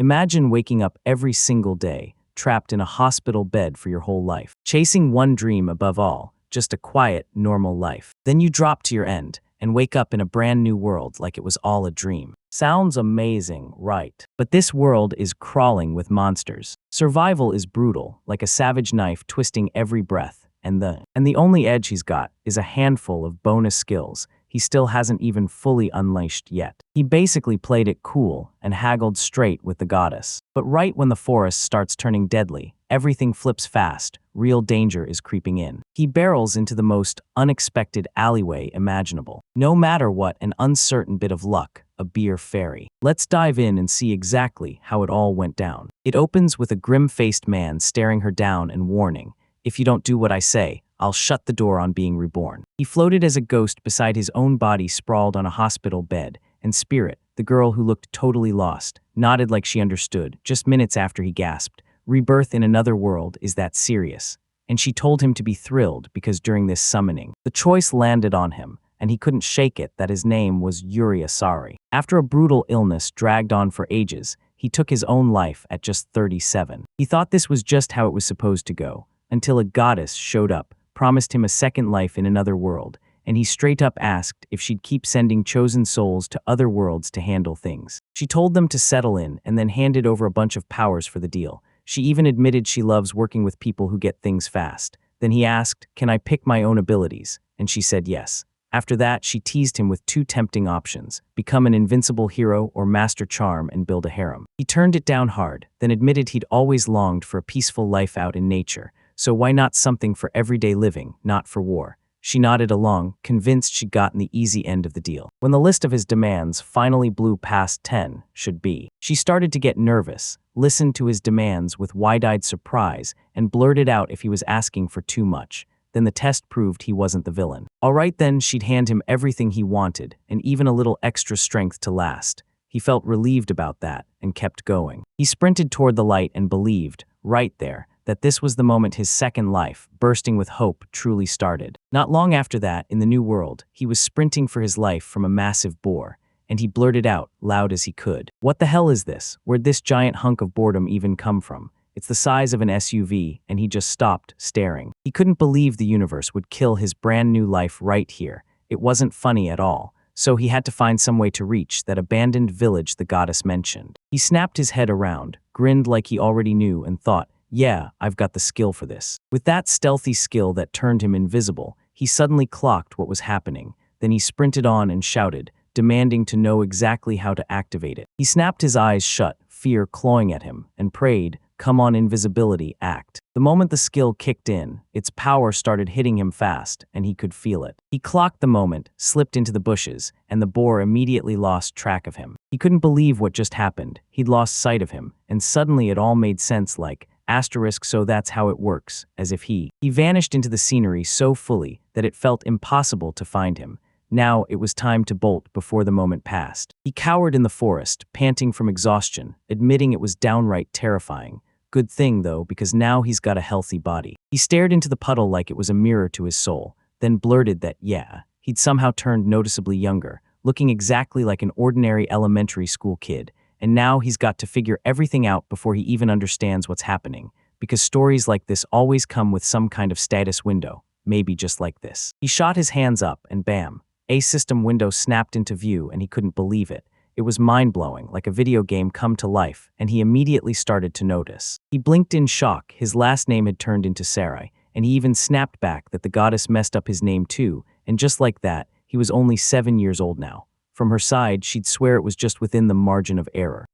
Imagine waking up every single day, trapped in a hospital bed for your whole life, chasing one dream above all, just a quiet, normal life. Then you drop to your end and wake up in a brand new world like it was all a dream. Sounds amazing, right? But this world is crawling with monsters. Survival is brutal, like a savage knife twisting every breath, and the only edge he's got is a handful of bonus skills he still hasn't even fully unleashed yet. He basically played it cool and haggled straight with the goddess. But right when the forest starts turning deadly, everything flips fast, real danger is creeping in. He barrels into the most unexpected alleyway imaginable. No matter what, an uncertain bit of luck, a beer fairy. Let's dive in and see exactly how it all went down. It opens with a grim-faced man staring her down and warning, "If you don't do what I say, I'll shut the door on being reborn." He floated as a ghost beside his own body sprawled on a hospital bed, and Spirit, the girl who looked totally lost, nodded like she understood, just minutes after he gasped, "Rebirth in another world is that serious?" And she told him to be thrilled because during this summoning, the choice landed on him, and he couldn't shake it that his name was Yuri Asari. After a brutal illness dragged on for ages, he took his own life at just 37. He thought this was just how it was supposed to go, until a goddess showed up, promised him a second life in another world, and he straight up asked if she'd keep sending chosen souls to other worlds to handle things. She told them to settle in and then handed over a bunch of powers for the deal. She even admitted she loves working with people who get things fast. Then he asked, "Can I pick my own abilities?" And she said yes. After that, she teased him with two tempting options: become an invincible hero or master charm and build a harem. He turned it down hard, then admitted he'd always longed for a peaceful life out in nature. So why not something for everyday living, not for war? She nodded along, convinced she'd gotten the easy end of the deal. When the list of his demands finally blew past 10, should be, she started to get nervous, listened to his demands with wide-eyed surprise, and blurted out if he was asking for too much. Then the test proved he wasn't the villain. All right then, she'd hand him everything he wanted, and even a little extra strength to last. He felt relieved about that, and kept going. He sprinted toward the light and believed, right there, that this was the moment his second life, bursting with hope, truly started. Not long after that, in the new world, he was sprinting for his life from a massive boar, and he blurted out, loud as he could, "What the hell is this? Where'd this giant hunk of boredom even come from? It's the size of an SUV," and he just stopped, staring. He couldn't believe the universe would kill his brand new life right here. It wasn't funny at all, so he had to find some way to reach that abandoned village the goddess mentioned. He snapped his head around, grinned like he already knew, and thought, "Yeah, I've got the skill for this." With that stealthy skill that turned him invisible, he suddenly clocked what was happening. Then he sprinted on and shouted, demanding to know exactly how to activate it. He snapped his eyes shut, fear clawing at him, and prayed, "Come on, invisibility, act." The moment the skill kicked in, its power started hitting him fast, and he could feel it. He clocked the moment, slipped into the bushes, and the boar immediately lost track of him. He couldn't believe what just happened. He'd lost sight of him, and suddenly it all made sense, like, asterisk, so that's how it works, as if he vanished into the scenery so fully that it felt impossible to find him. Now it was time to bolt before the moment passed. He cowered in the forest, panting from exhaustion, admitting it was downright terrifying. Good thing, though, because now he's got a healthy body. He stared into the puddle like it was a mirror to his soul, then blurted that, yeah, he'd somehow turned noticeably younger, looking exactly like an ordinary elementary school kid. And now he's got to figure everything out before he even understands what's happening, because stories like this always come with some kind of status window, maybe just like this. He shot his hands up, and bam, a system window snapped into view, and he couldn't believe it. It was mind-blowing, like a video game come to life, and he immediately started to notice. He blinked in shock. His last name had turned into Sarai, and he even snapped back that the goddess messed up his name too, and just like that, he was only 7 years old now. From her side, she'd swear it was just within the margin of error.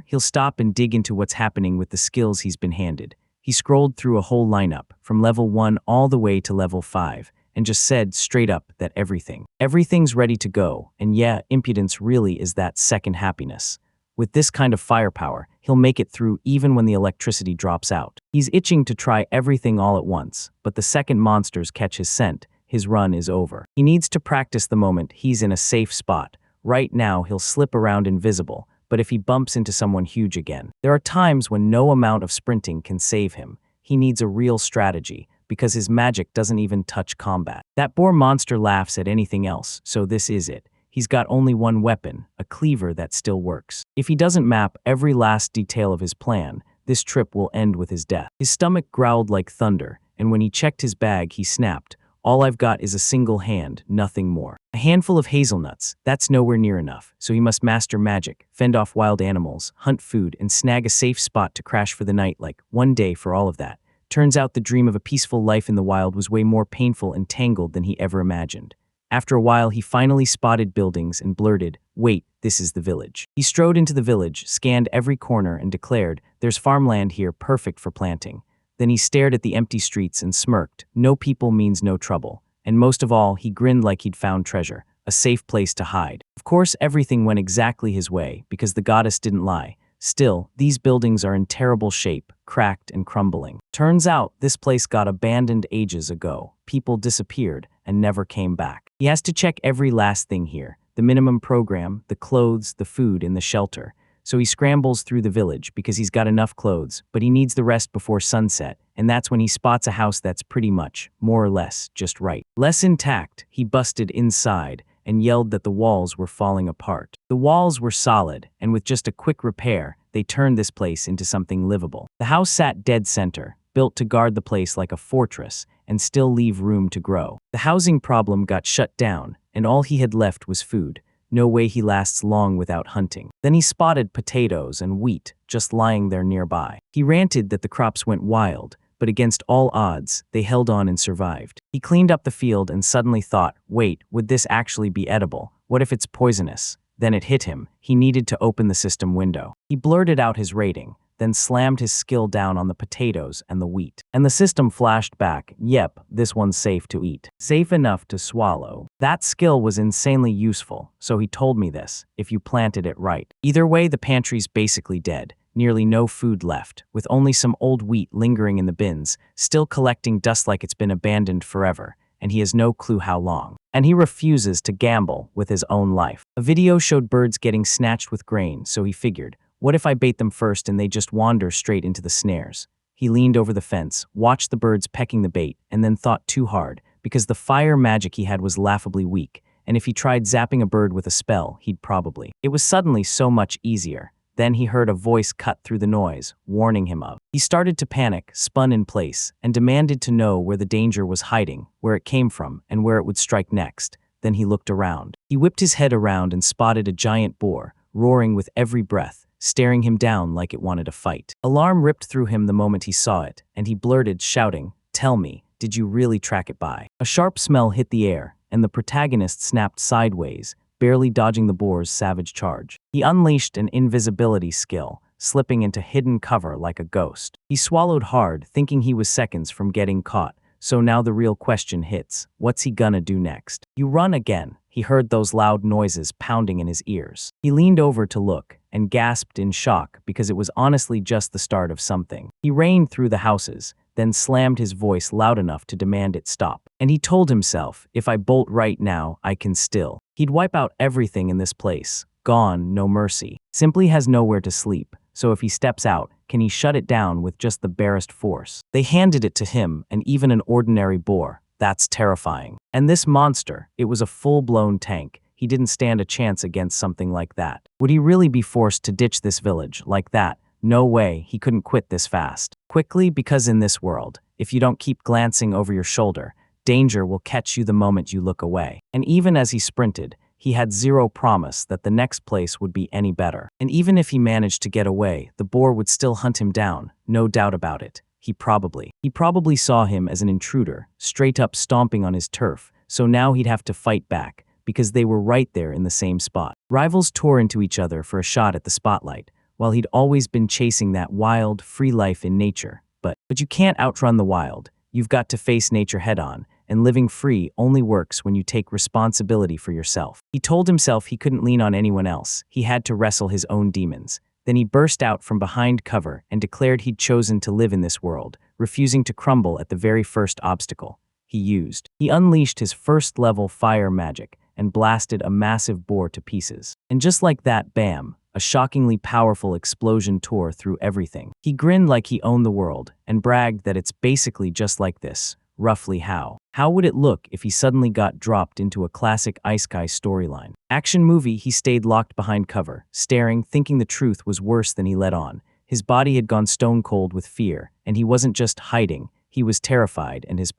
He'll stop and dig into what's happening with the skills he's been handed. He scrolled through a whole lineup, from level 1 all the way to level 5, and just said straight up that everything's ready to go, and yeah, impudence really is that second happiness. With this kind of firepower, he'll make it through even when the electricity drops out. He's itching to try everything all at once, but the second monsters catch his scent, his run is over. He needs to practice the moment he's in a safe spot. Right now, he'll slip around invisible, but if he bumps into someone huge again, there are times when no amount of sprinting can save him. He needs a real strategy, because his magic doesn't even touch combat. That boar monster laughs at anything else, so this is it. he's got only one weapon, a cleaver that still works. If he doesn't map every last detail of his plan, this trip will end with his death. His stomach growled like thunder, and when he checked his bag, he snapped, "All I've got is a single hand, nothing more." A handful of hazelnuts, that's nowhere near enough, so he must master magic, fend off wild animals, hunt food, and snag a safe spot to crash for the night. Like, one day for all of that. Turns out the dream of a peaceful life in the wild was way more painful and tangled than he ever imagined. After a while, he finally spotted buildings and blurted, "Wait, this is the village." He strode into the village, scanned every corner, and declared, "There's farmland here perfect for planting." Then he stared at the empty streets and smirked. No people means no trouble. And most of all, he grinned like he'd found treasure, a safe place to hide. Of course, everything went exactly his way, because the goddess didn't lie. Still, these buildings are in terrible shape, cracked and crumbling. Turns out, this place got abandoned ages ago. People disappeared and never came back. He has to check every last thing here, the minimum program, the clothes, the food, and the shelter. So he scrambles through the village because he's got enough clothes, but he needs the rest before sunset, and that's when he spots a house that's pretty much, more or less, just right. Less intact, he busted inside and yelled that the walls were falling apart. The walls were solid, and with just a quick repair, they turned this place into something livable. The house sat dead center, built to guard the place like a fortress and still leave room to grow. The housing problem got shut down, and all he had left was food. No way he lasts long without hunting. Then he spotted potatoes and wheat just lying there nearby. He ranted that the crops went wild, but against all odds, they held on and survived. He cleaned up the field and suddenly thought, wait, would this actually be edible? What if it's poisonous? Then it hit him. He needed to open the system window. He blurted out his rating, then slammed his skill down on the potatoes and the wheat. And the system flashed back, yep, this one's safe to eat. Safe enough to swallow. That skill was insanely useful, so he told me this, if you planted it right. Either way, the pantry's basically dead. Nearly no food left, with only some old wheat lingering in the bins, still collecting dust like it's been abandoned forever, and he has no clue how long. And he refuses to gamble with his own life. A video showed birds getting snatched with grain, so he figured, what if I bait them first and they just wander straight into the snares? He leaned over the fence, watched the birds pecking the bait, and then thought too hard, because the fire magic he had was laughably weak, and if he tried zapping a bird with a spell, he'd probably. It was suddenly so much easier. Then he heard a voice cut through the noise, warning him of. He started to panic, spun in place, and demanded to know where the danger was hiding, where it came from, and where it would strike next. Then he looked around. He whipped his head around and spotted a giant boar, roaring with every breath, staring him down like it wanted to fight. Alarm ripped through him the moment he saw it, and he blurted, shouting, "Tell me, did you really track it by?" A sharp smell hit the air, and the protagonist snapped sideways, barely dodging the boar's savage charge. He unleashed an invisibility skill, slipping into hidden cover like a ghost. He swallowed hard, thinking he was seconds from getting caught, so now the real question hits. What's he gonna do next? You run again. He heard those loud noises pounding in his ears. He leaned over to look, and gasped in shock because it was honestly just the start of something. He rained through the houses, then slammed his voice loud enough to demand it stop. And he told himself, if I bolt right now, I can still. He'd wipe out everything in this place. Gone, no mercy. Simply has nowhere to sleep, so if he steps out, can he shut it down with just the barest force? They handed it to him, and even an ordinary boar. That's terrifying. And this monster, it was a full-blown tank. He didn't stand a chance against something like that. Would he really be forced to ditch this village like that? No way, he couldn't quit this fast. Quickly, because in this world, if you don't keep glancing over your shoulder, danger will catch you the moment you look away. And even as he sprinted, he had zero promise that the next place would be any better. And even if he managed to get away, the boar would still hunt him down, no doubt about it. He probably saw him as an intruder, straight up stomping on his turf, so now he'd have to fight back, because they were right there in the same spot. Rivals tore into each other for a shot at the spotlight, while he'd always been chasing that wild, free life in nature. But you can't outrun the wild. You've got to face nature head-on, and living free only works when you take responsibility for yourself. He told himself he couldn't lean on anyone else. He had to wrestle his own demons. Then he burst out from behind cover and declared he'd chosen to live in this world, refusing to crumble at the very first obstacle he used. He unleashed his first-level fire magic and blasted a massive boar to pieces. And just like that, bam, a shockingly powerful explosion tore through everything. He grinned like he owned the world and bragged that it's basically just like this, roughly how. How would it look if he suddenly got dropped into a classic Isekai storyline? Action movie, he stayed locked behind cover, staring, thinking the truth was worse than he let on. His body had gone stone cold with fear, and he wasn't just hiding, he was terrified, and his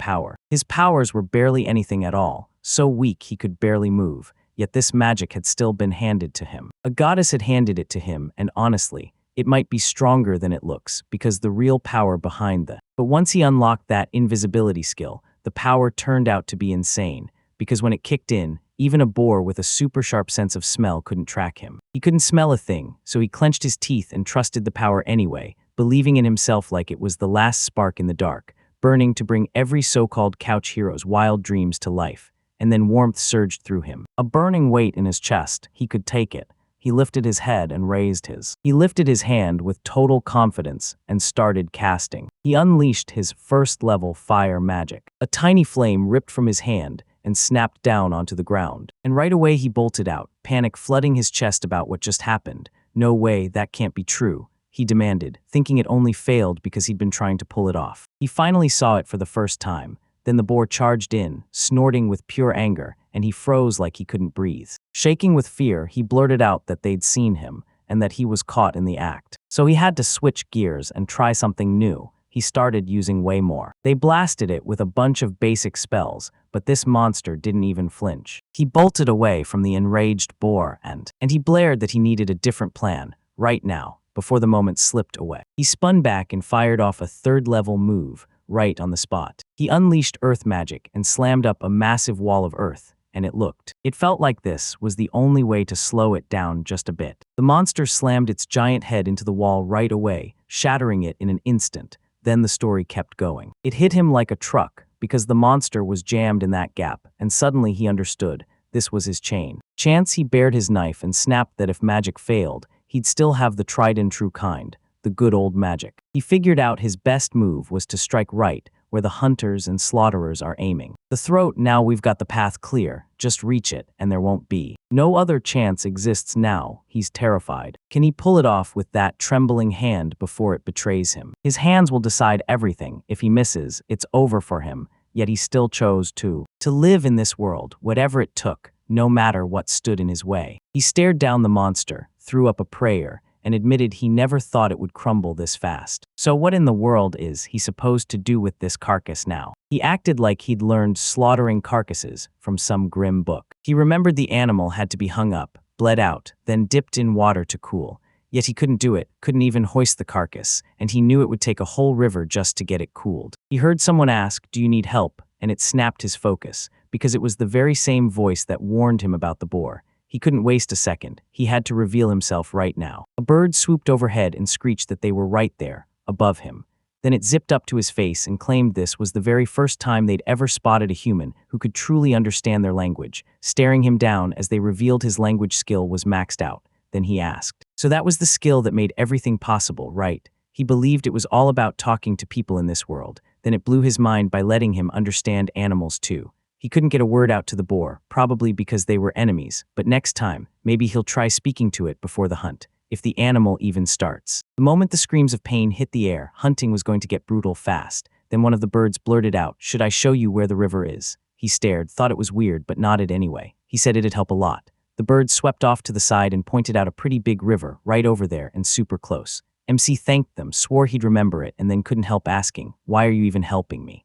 powers were barely anything at all, so weak he could barely move, yet this magic had still been handed to him. A goddess had handed it to him, and honestly, it might be stronger than it looks, because the real power behind the. But once he unlocked that invisibility skill, the power turned out to be insane, because when it kicked in, even a boar with a super sharp sense of smell couldn't track him. He couldn't smell a thing, so he clenched his teeth and trusted the power anyway, believing in himself like it was the last spark in the dark, burning to bring every so-called couch hero's wild dreams to life. And then warmth surged through him. A burning weight in his chest, he could take it. He lifted his head and raised his. He lifted his hand with total confidence and started casting. He unleashed his first-level fire magic. A tiny flame ripped from his hand and snapped down onto the ground. And right away he bolted out, panic flooding his chest about what just happened. No way, that can't be true, he demanded, thinking it only failed because he'd been trying to pull it off. He finally saw it for the first time. Then the boar charged in, snorting with pure anger, and he froze like he couldn't breathe. Shaking with fear, he blurted out that they'd seen him, and that he was caught in the act. So he had to switch gears and try something new. He started using way more. They blasted it with a bunch of basic spells, but this monster didn't even flinch. He bolted away from the enraged boar and he blared that he needed a different plan, right now, before the moment slipped away. He spun back and fired off a third-level move, right on the spot. He unleashed earth magic and slammed up a massive wall of earth, and it felt like this was the only way to slow it down just a bit. The monster slammed its giant head into the wall right away, shattering it in an instant. Then the story kept going. It hit him like a truck, because the monster was jammed in that gap, and suddenly he understood. This was his chance. He bared his knife and snapped that if magic failed, he'd still have the tried and true kind, the good old magic. He figured out his best move was to strike right, where the hunters and slaughterers are aiming. The throat, now we've got the path clear, just reach it and there won't be. No other chance exists now, he's terrified. Can he pull it off with that trembling hand before it betrays him? His hands will decide everything. If he misses, it's over for him, yet he still chose to live in this world, whatever it took, no matter what stood in his way. He stared down the monster, threw up a prayer, and admitted he never thought it would crumble this fast. So what in the world is he supposed to do with this carcass now? He acted like he'd learned slaughtering carcasses from some grim book. He remembered the animal had to be hung up, bled out, then dipped in water to cool. Yet he couldn't do it, couldn't even hoist the carcass, and he knew it would take a whole river just to get it cooled. He heard someone ask, "Do you need help?" and it snapped his focus, because it was the very same voice that warned him about the boar. He couldn't waste a second. He had to reveal himself right now. A bird swooped overhead and screeched that they were right there, above him. Then it zipped up to his face and claimed this was the very first time they'd ever spotted a human who could truly understand their language, staring him down as they revealed his language skill was maxed out. Then he asked. So that was the skill that made everything possible, right? He believed it was all about talking to people in this world. Then it blew his mind by letting him understand animals too. He couldn't get a word out to the boar, probably because they were enemies, but next time, maybe he'll try speaking to it before the hunt, if the animal even starts. The moment the screams of pain hit the air, hunting was going to get brutal fast. Then one of the birds blurted out, "Should I show you where the river is?" He stared, thought it was weird, but nodded anyway. He said it'd help a lot. The bird swept off to the side and pointed out a pretty big river, right over there and super close. MC thanked them, swore he'd remember it, and then couldn't help asking, "Why are you even helping me?"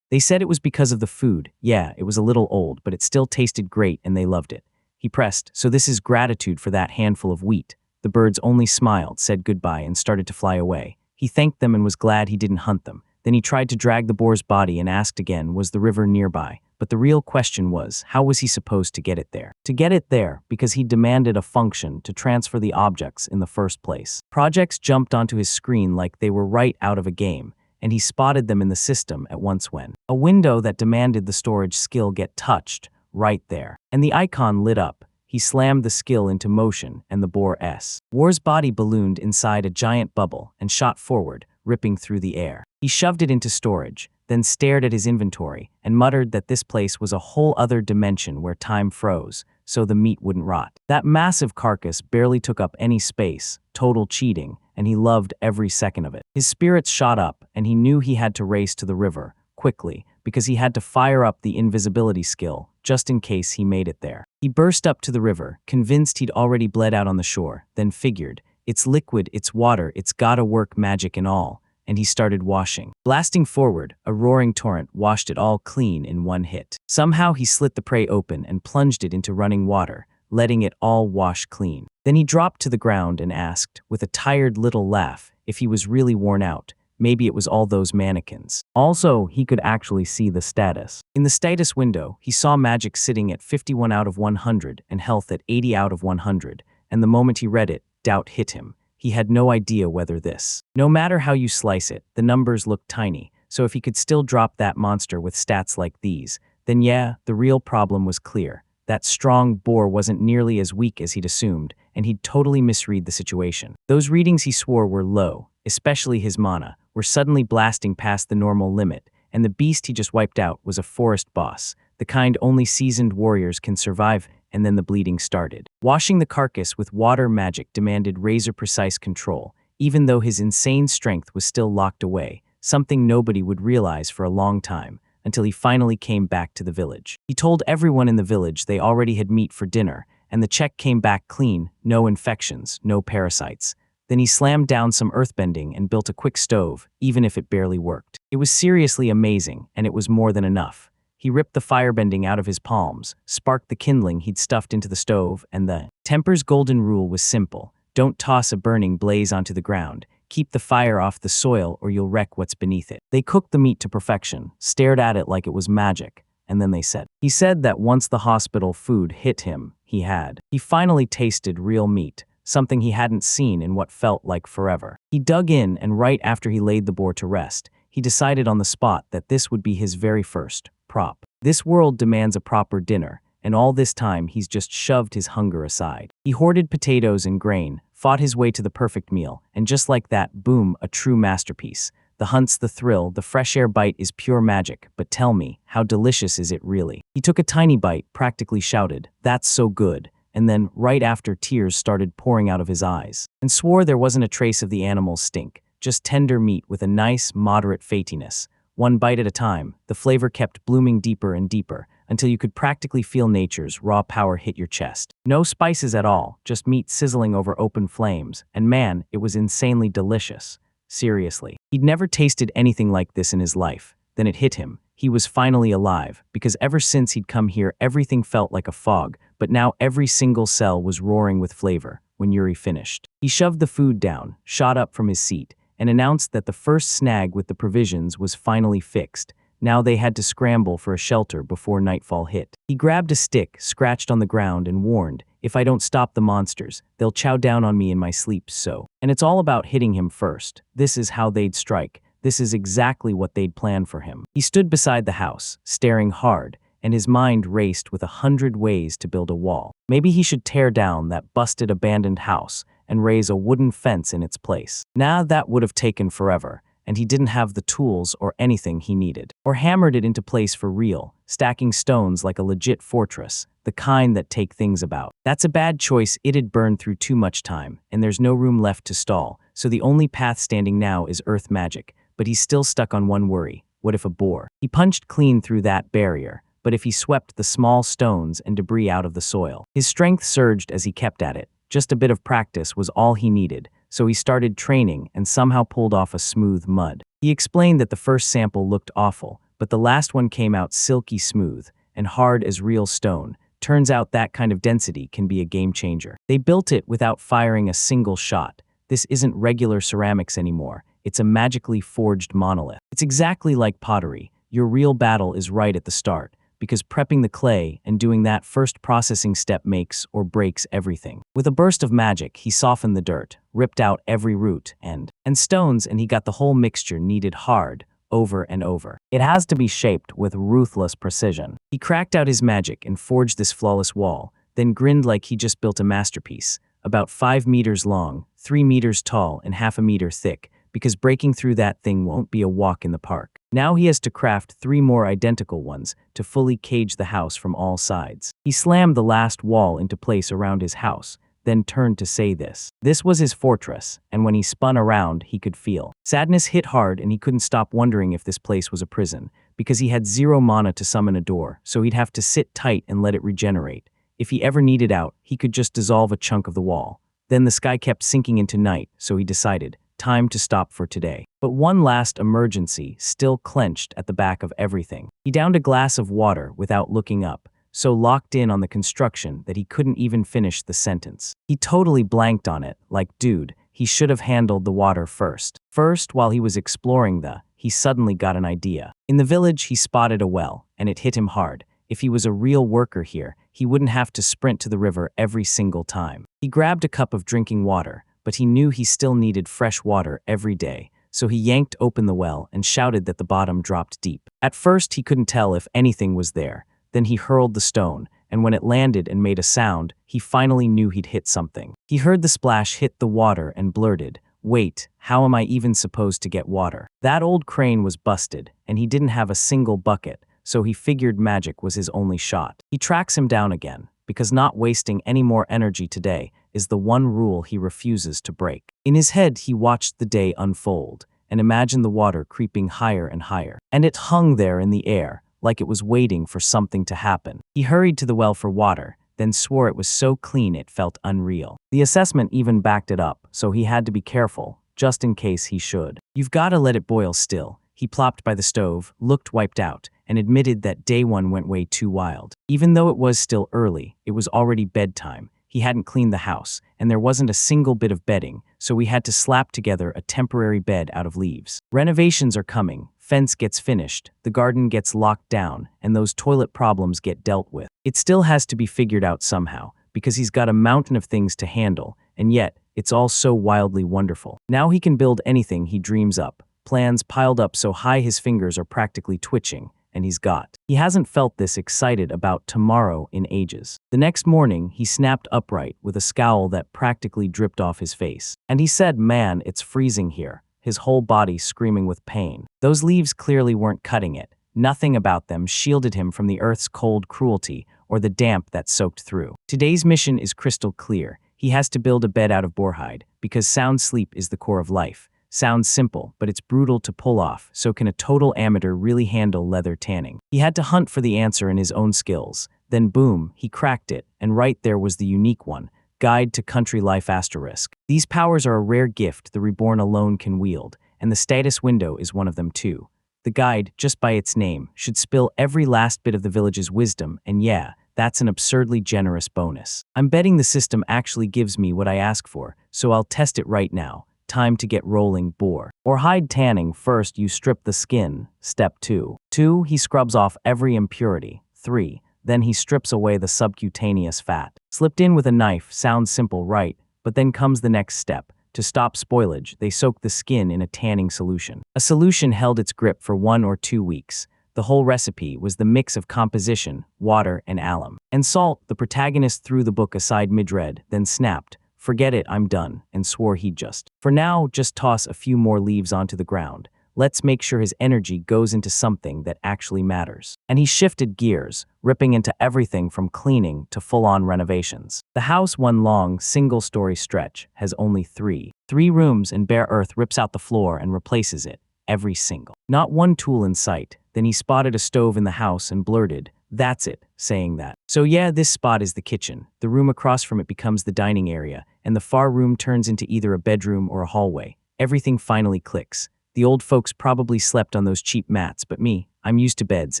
They said it was because of the food. Yeah, it was a little old, but it still tasted great and they loved it. He pressed, "So this is gratitude for that handful of wheat." The birds only smiled, said goodbye, and started to fly away. He thanked them and was glad he didn't hunt them. Then he tried to drag the boar's body and asked again, was the river nearby? But the real question was, how was he supposed to get it there? To get it there, because he demanded a function to transfer the objects in the first place. Projects jumped onto his screen like they were right out of a game, and he spotted them in the system at once when a window that demanded the storage skill get touched, right there. And the icon lit up. He slammed the skill into motion, and the boar's body ballooned inside a giant bubble and shot forward, ripping through the air. He shoved it into storage, then stared at his inventory and muttered that this place was a whole other dimension where time froze, so the meat wouldn't rot. That massive carcass barely took up any space, total cheating, and he loved every second of it. His spirits shot up, and he knew he had to race to the river, quickly because he had to fire up the invisibility skill just in case he made it there. He burst up to the river, convinced he'd already bled out on the shore, then figured, it's liquid, it's water, it's gotta work, magic and all, and he started washing. Blasting forward, a roaring torrent washed it all clean in one hit. Somehow he slit the prey open and plunged it into running water, letting it all wash clean. Then he dropped to the ground and asked, with a tired little laugh, if he was really worn out. Maybe it was all those mannequins. Also, he could actually see the status. In the status window, he saw magic sitting at 51 out of 100 and health at 80 out of 100, and the moment he read it, doubt hit him. He had no idea whether this. No matter how you slice it, the numbers looked tiny, so if he could still drop that monster with stats like these, then yeah, the real problem was clear. That strong boar wasn't nearly as weak as he'd assumed, and he'd totally misread the situation. Those readings he swore were low, especially his mana, were suddenly blasting past the normal limit, and the beast he just wiped out was a forest boss, the kind only seasoned warriors can survive, and then the bleeding started. Washing the carcass with water magic demanded razor-precise control, even though his insane strength was still locked away, something nobody would realize for a long time, until he finally came back to the village. He told everyone in the village they already had meat for dinner, and the check came back clean, no infections, no parasites. Then he slammed down some earthbending and built a quick stove, even if it barely worked. It was seriously amazing, and it was more than enough. He ripped the firebending out of his palms, sparked the kindling he'd stuffed into the stove, and the Temper's golden rule was simple. Don't toss a burning blaze onto the ground. Keep the fire off the soil or you'll wreck what's beneath it. They cooked the meat to perfection, stared at it like it was magic, and then he said that once the hospital food hit him, he finally tasted real meat, something he hadn't seen in what felt like forever. He dug in, and right after he laid the boar to rest, he decided on the spot that this would be his very first prop. This world demands a proper dinner, and all this time he's just shoved his hunger aside. He hoarded potatoes and grain, fought his way to the perfect meal, and just like that, boom, a true masterpiece. The hunt's the thrill, the fresh air bite is pure magic, but tell me, how delicious is it really? He took a tiny bite, practically shouted, "That's so good," and then, right after, tears started pouring out of his eyes, and swore there wasn't a trace of the animal's stink, just tender meat with a nice, moderate fatiness. One bite at a time, the flavor kept blooming deeper and deeper, until you could practically feel nature's raw power hit your chest. No spices at all, just meat sizzling over open flames, and man, it was insanely delicious. Seriously. He'd never tasted anything like this in his life. Then it hit him. He was finally alive, because ever since he'd come here everything felt like a fog, but now every single cell was roaring with flavor. When Yuri finished, he shoved the food down, shot up from his seat, and announced that the first snag with the provisions was finally fixed. Now they had to scramble for a shelter before nightfall hit. He grabbed a stick, scratched on the ground, and warned, "If I don't stop the monsters, they'll chow down on me in my sleep, so." And it's all about hitting him first. This is how they'd strike. This is exactly what they'd planned for him. He stood beside the house, staring hard, and his mind raced with 100 ways to build a wall. Maybe he should tear down that busted abandoned house and raise a wooden fence in its place. Nah, that would have taken forever, and he didn't have the tools or anything he needed. Or hammered it into place for real, stacking stones like a legit fortress, the kind that take things about. That's a bad choice. It'd burn through too much time, and there's no room left to stall, so the only path standing now is earth magic, but he's still stuck on one worry. What if a boar? He punched clean through that barrier, but if he swept the small stones and debris out of the soil? His strength surged as he kept at it. Just a bit of practice was all he needed, so he started training and somehow pulled off a smooth mud. He explained that the first sample looked awful, but the last one came out silky smooth and hard as real stone. Turns out that kind of density can be a game changer. They built it without firing a single shot. This isn't regular ceramics anymore. It's a magically forged monolith. It's exactly like pottery. Your real battle is right at the start, because prepping the clay and doing that first processing step makes or breaks everything. With a burst of magic, he softened the dirt, ripped out every root and stones, and he got the whole mixture kneaded hard, over and over. It has to be shaped with ruthless precision. He cracked out his magic and forged this flawless wall, then grinned like he just built a masterpiece, about 5 meters long, 3 meters tall, and half a meter thick, because breaking through that thing won't be a walk in the park. Now he has to craft 3 more identical ones to fully cage the house from all sides. He slammed the last wall into place around his house, then turned to say this. This was his fortress, and when he spun around, he could feel. Sadness hit hard, and he couldn't stop wondering if this place was a prison, because he had 0 mana to summon a door, so he'd have to sit tight and let it regenerate. If he ever needed out, he could just dissolve a chunk of the wall. Then the sky kept sinking into night, so he decided, time to stop for today. But one last emergency still clenched at the back of everything. He downed a glass of water without looking up, so locked in on the construction that he couldn't even finish the sentence. He totally blanked on it, like, dude, he should have handled the water first. First, while he was exploring he suddenly got an idea. In the village, he spotted a well, and it hit him hard. If he was a real worker here, he wouldn't have to sprint to the river every single time. He grabbed a cup of drinking water, but he knew he still needed fresh water every day, so he yanked open the well and shouted that the bottom dropped deep. At first, he couldn't tell if anything was there. Then he hurled the stone, and when it landed and made a sound, he finally knew he'd hit something. He heard the splash hit the water and blurted, "Wait, how am I even supposed to get water?" That old crane was busted, and he didn't have a single bucket, so he figured magic was his only shot. He tracks him down again, because not wasting any more energy today is the one rule he refuses to break. In his head, he watched the day unfold, and imagined the water creeping higher and higher. And it hung there in the air, like it was waiting for something to happen. He hurried to the well for water, then swore it was so clean it felt unreal. The assessment even backed it up, so he had to be careful, just in case he should. "You've got to let it boil still." He plopped by the stove, looked wiped out, and admitted that day one went way too wild. Even though it was still early, it was already bedtime. He hadn't cleaned the house, and there wasn't a single bit of bedding, so we had to slap together a temporary bed out of leaves. Renovations are coming, fence gets finished, the garden gets locked down, and those toilet problems get dealt with. It still has to be figured out somehow, because he's got a mountain of things to handle, and yet, it's all so wildly wonderful. Now he can build anything he dreams up, plans piled up so high his fingers are practically twitching, and he hasn't felt this excited about tomorrow in ages. The next morning, he snapped upright with a scowl that practically dripped off his face. And he said, "Man, it's freezing here," his whole body screaming with pain. Those leaves clearly weren't cutting it. Nothing about them shielded him from the earth's cold cruelty or the damp that soaked through. Today's mission is crystal clear. He has to build a bed out of boarhide, because sound sleep is the core of life. Sounds simple, but it's brutal to pull off, so can a total amateur really handle leather tanning? He had to hunt for the answer in his own skills. Then boom, he cracked it, and right there was the unique one. Guide to Country Life *. These powers are a rare gift the reborn alone can wield, and the status window is one of them too. The guide, just by its name, should spill every last bit of the village's wisdom, and yeah, that's an absurdly generous bonus. I'm betting the system actually gives me what I ask for, so I'll test it right now. Time to get rolling, boar. Or hide tanning. First, you strip the skin. Step 2. 2. He scrubs off every impurity. 3. Then he strips away the subcutaneous fat. Slipped in with a knife. Sounds simple, right? But then comes the next step. To stop spoilage, they soak the skin in a tanning solution. A solution held its grip for 1 or 2 weeks. The whole recipe was the mix of composition, water, and alum. And salt. The protagonist threw the book aside mid-read, then snapped, "Forget it, I'm done," and swore he'd for now, just toss a few more leaves onto the ground. Let's make sure his energy goes into something that actually matters. And he shifted gears, ripping into everything from cleaning to full-on renovations. The house, one long, single-story stretch, has only three rooms, and bare earth rips out the floor and replaces it, every single. Not one tool in sight. Then he spotted a stove in the house and blurted, "That's it," saying that. So yeah, this spot is the kitchen. The room across from it becomes the dining area, and the far room turns into either a bedroom or a hallway. Everything finally clicks. The old folks probably slept on those cheap mats, but me, I'm used to beds,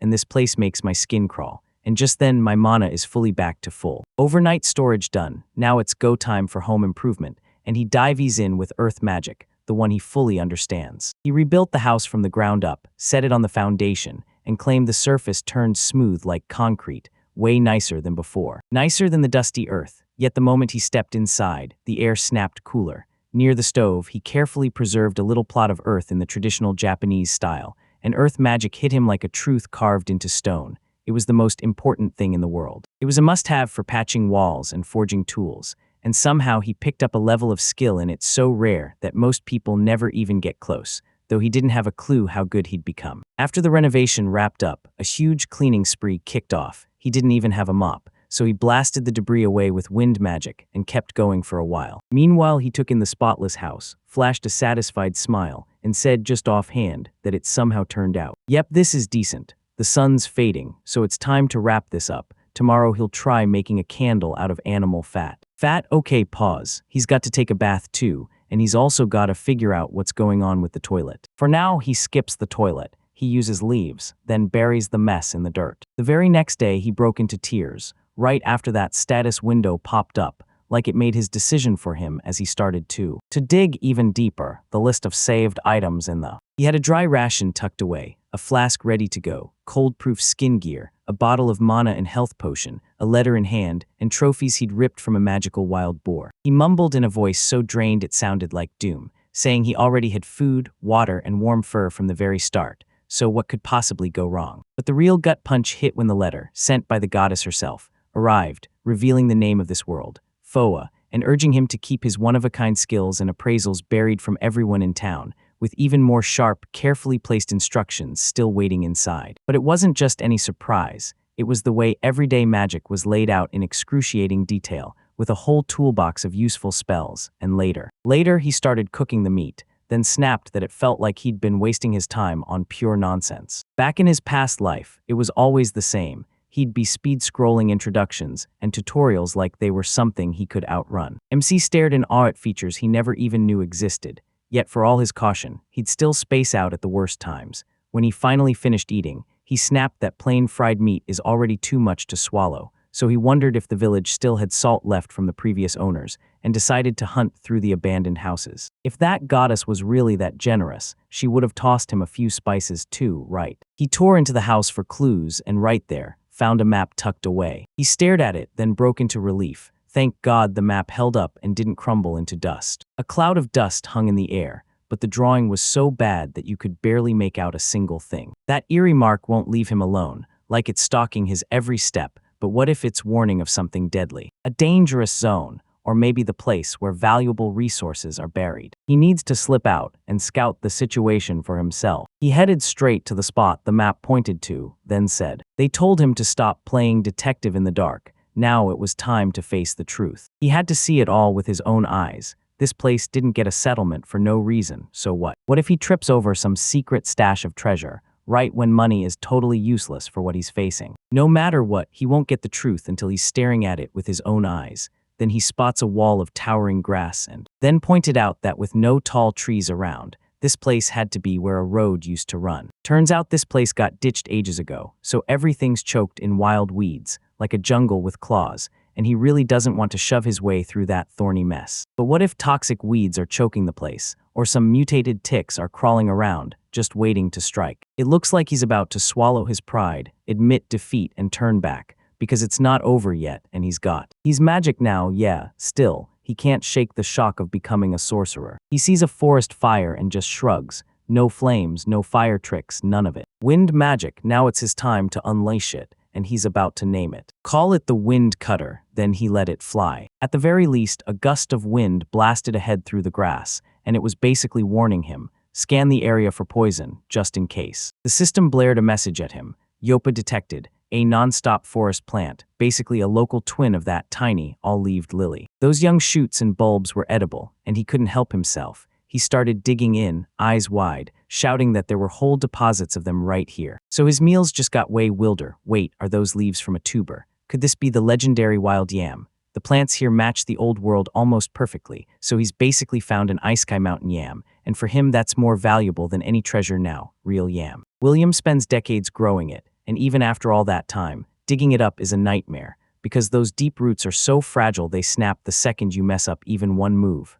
and this place makes my skin crawl. And just then, my mana is fully back to full. Overnight storage done. Now it's go time for home improvement, and he dives in with earth magic, the one he fully understands. He rebuilt the house from the ground up, set it on the foundation, and claimed the surface turned smooth like concrete, way nicer than before. Nicer than the dusty earth, yet the moment he stepped inside, the air snapped cooler. Near the stove, he carefully preserved a little plot of earth in the traditional Japanese style, and earth magic hit him like a truth carved into stone. It was the most important thing in the world. It was a must-have for patching walls and forging tools, and somehow he picked up a level of skill in it so rare that most people never even get close, though he didn't have a clue how good he'd become. After the renovation wrapped up, a huge cleaning spree kicked off. He didn't even have a mop, so he blasted the debris away with wind magic and kept going for a while. Meanwhile, he took in the spotless house, flashed a satisfied smile, and said just offhand that it somehow turned out. Yep, this is decent. The sun's fading, so it's time to wrap this up. Tomorrow he'll try making a candle out of animal fat. Fat? Okay, pause. He's got to take a bath too, and he's also got to figure out what's going on with the toilet. For now, he skips the toilet. He uses leaves, then buries the mess in the dirt. The very next day, he broke into tears. Right after that status window popped up, like it made his decision for him as he started to dig even deeper, the list of saved items in the. He had a dry ration tucked away, a flask ready to go, cold-proof skin gear, a bottle of mana and health potion, a letter in hand, and trophies he'd ripped from a magical wild boar. He mumbled in a voice so drained it sounded like doom, saying he already had food, water, and warm fur from the very start. So what could possibly go wrong? But the real gut punch hit when the letter, sent by the goddess herself, arrived, revealing the name of this world, Foa, and urging him to keep his one-of-a-kind skills and appraisals buried from everyone in town, with even more sharp, carefully placed instructions still waiting inside. But it wasn't just any surprise. It was the way everyday magic was laid out in excruciating detail, with a whole toolbox of useful spells, and later he started cooking the meat, then snapped that it felt like he'd been wasting his time on pure nonsense. Back in his past life, it was always the same. He'd be speed-scrolling introductions and tutorials like they were something he could outrun. MC stared in awe at features he never even knew existed. Yet for all his caution, he'd still space out at the worst times. When he finally finished eating, he snapped that plain fried meat is already too much to swallow, so he wondered if the village still had salt left from the previous owners, and decided to hunt through the abandoned houses. If that goddess was really that generous, she would have tossed him a few spices too, right? He tore into the house for clues, and right there, found a map tucked away. He stared at it, then broke into relief. Thank God the map held up and didn't crumble into dust. A cloud of dust hung in the air, but the drawing was so bad that you could barely make out a single thing. That eerie mark won't leave him alone, like it's stalking his every step, but what if it's warning of something deadly? A dangerous zone, or maybe the place where valuable resources are buried. He needs to slip out and scout the situation for himself. He headed straight to the spot the map pointed to, then said, "They told him to stop playing detective in the dark. Now it was time to face the truth." He had to see it all with his own eyes. This place didn't get a settlement for no reason, so what? What if he trips over some secret stash of treasure, right when money is totally useless for what he's facing? No matter what, he won't get the truth until he's staring at it with his own eyes. Then he spots a wall of towering grass and then pointed out that with no tall trees around, this place had to be where a road used to run. Turns out this place got ditched ages ago, so everything's choked in wild weeds, like a jungle with claws, and he really doesn't want to shove his way through that thorny mess. But what if toxic weeds are choking the place, or some mutated ticks are crawling around, just waiting to strike? It looks like he's about to swallow his pride, admit defeat, and turn back, because it's not over yet, and he's magic now, yeah, still, he can't shake the shock of becoming a sorcerer. He sees a forest fire and just shrugs. No flames, no fire tricks, none of it. Wind magic, now it's his time to unleash it, and he's about to name it. Call it the wind cutter, then he let it fly. At the very least, a gust of wind blasted ahead through the grass, and it was basically warning him, scan the area for poison, just in case. The system blared a message at him. Yopa detected, a non-stop forest plant, basically a local twin of that tiny, all-leaved lily. Those young shoots and bulbs were edible, and he couldn't help himself. He started digging in, eyes wide, shouting that there were whole deposits of them right here. So his meals just got way wilder. Wait, are those leaves from a tuber? Could this be the legendary wild yam? The plants here match the old world almost perfectly, so he's basically found an Isekai mountain yam, and for him that's more valuable than any treasure now, real yam. William spends decades growing it, and even after all that time, digging it up is a nightmare, because those deep roots are so fragile they snap the second you mess up even one move.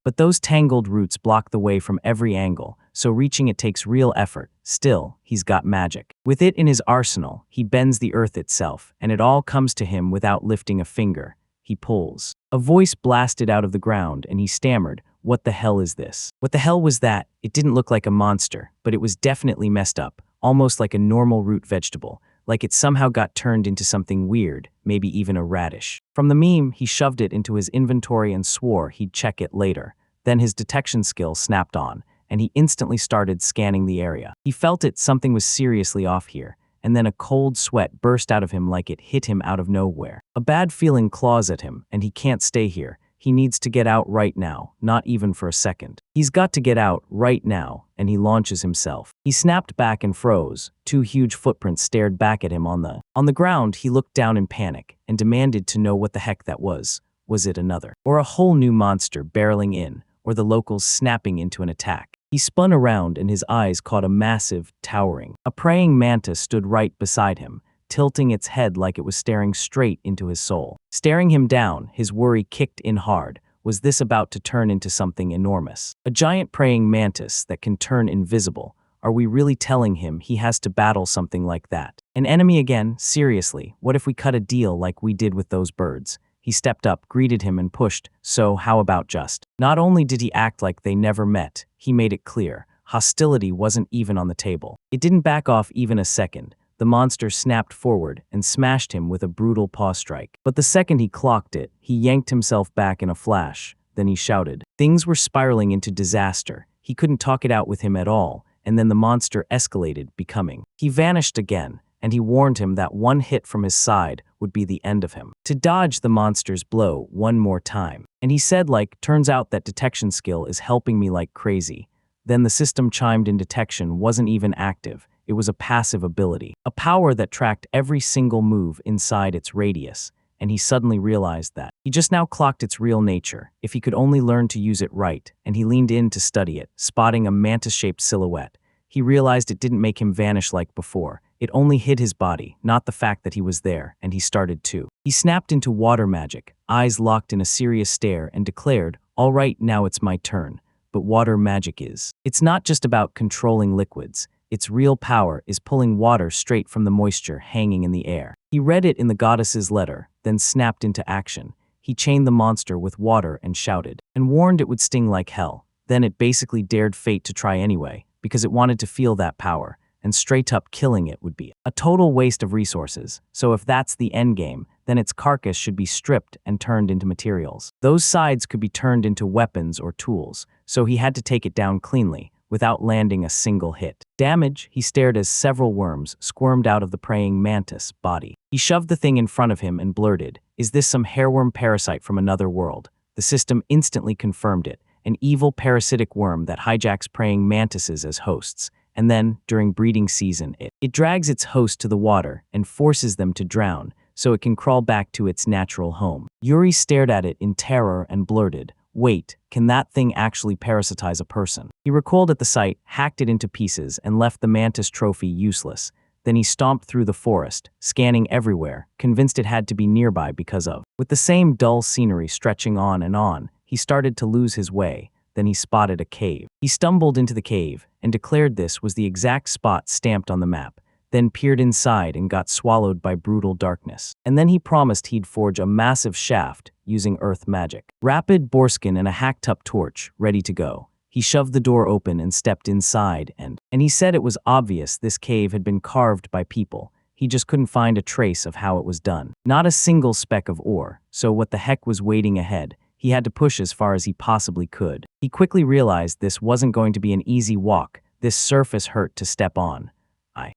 But those tangled roots block the way from every angle, so reaching it takes real effort. Still, he's got magic. With it in his arsenal, he bends the earth itself, and it all comes to him without lifting a finger. He pulls. A voice blasted out of the ground, and he stammered, "What the hell is this?" What the hell was that? It didn't look like a monster, but it was definitely messed up, almost like a normal root vegetable, like it somehow got turned into something weird, maybe even a radish. From the meme, he shoved it into his inventory and swore he'd check it later. Then his detection skill snapped on, and he instantly started scanning the area. He felt something was seriously off here, and then a cold sweat burst out of him like it hit him out of nowhere. A bad feeling claws at him, and he can't stay here. He needs to get out right now, not even for a second. He's got to get out right now, and he launches himself. He snapped back and froze. Two huge footprints stared back at him on the ground. He looked down in panic and demanded to know what the heck that was. Was it another? Or a whole new monster barreling in, or the locals snapping into an attack? He spun around and his eyes caught a massive, towering. A praying mantis stood right beside him, tilting its head like it was staring straight into his soul. Staring him down, his worry kicked in hard. Was this about to turn into something enormous? A giant praying mantis that can turn invisible. Are we really telling him he has to battle something like that? An enemy again? Seriously, what if we cut a deal like we did with those birds? He stepped up, greeted him and pushed. So how about just? Not only did he act like they never met, he made it clear. Hostility wasn't even on the table. It didn't back off even a second. The monster snapped forward and smashed him with a brutal paw strike. But the second he clocked it, he yanked himself back in a flash. Then he shouted. Things were spiraling into disaster. He couldn't talk it out with him at all, and then the monster escalated, becoming. He vanished again, and he warned him that one hit from his side would be the end of him. To dodge the monster's blow one more time. And he said turns out that detection skill is helping me like crazy. Then the system chimed in. Detection wasn't even active. It was a passive ability, a power that tracked every single move inside its radius, and he suddenly realized that. He just now clocked its real nature, if he could only learn to use it right, and he leaned in to study it, spotting a mantis-shaped silhouette. He realized it didn't make him vanish like before. It only hid his body, not the fact that he was there, and he started to. He snapped into water magic, eyes locked in a serious stare, and declared, "All right, now it's my turn." But water magic is. It's not just about controlling liquids. Its real power is pulling water straight from the moisture hanging in the air. He read it in the goddess's letter, then snapped into action. He chained the monster with water and shouted, and warned it would sting like hell. Then it basically dared fate to try anyway, because it wanted to feel that power, and straight up killing it would be a total waste of resources. So if that's the endgame, then its carcass should be stripped and turned into materials. Those sides could be turned into weapons or tools, so he had to take it down cleanly, without landing a single hit. Damage, he stared as several worms squirmed out of the praying mantis body. He shoved the thing in front of him and blurted, "Is this some hairworm parasite from another world?" The system instantly confirmed it, an evil parasitic worm that hijacks praying mantises as hosts, and then, during breeding season, it drags its host to the water and forces them to drown, so it can crawl back to its natural home. Yuri stared at it in terror and blurted, "Wait, can that thing actually parasitize a person?" He recoiled at the sight, hacked it into pieces, and left the mantis trophy useless. Then he stomped through the forest, scanning everywhere, convinced it had to be nearby because of. With the same dull scenery stretching on, he started to lose his way. Then he spotted a cave. He stumbled into the cave and declared this was the exact spot stamped on the map, then peered inside and got swallowed by brutal darkness. And then he promised he'd forge a massive shaft using earth magic. Rapid boreskin and a hacked-up torch, ready to go. He shoved the door open and stepped inside, and he said it was obvious this cave had been carved by people. He just couldn't find a trace of how it was done. Not a single speck of ore, so what the heck was waiting ahead? He had to push as far as he possibly could. He quickly realized this wasn't going to be an easy walk. This surface hurt to step on.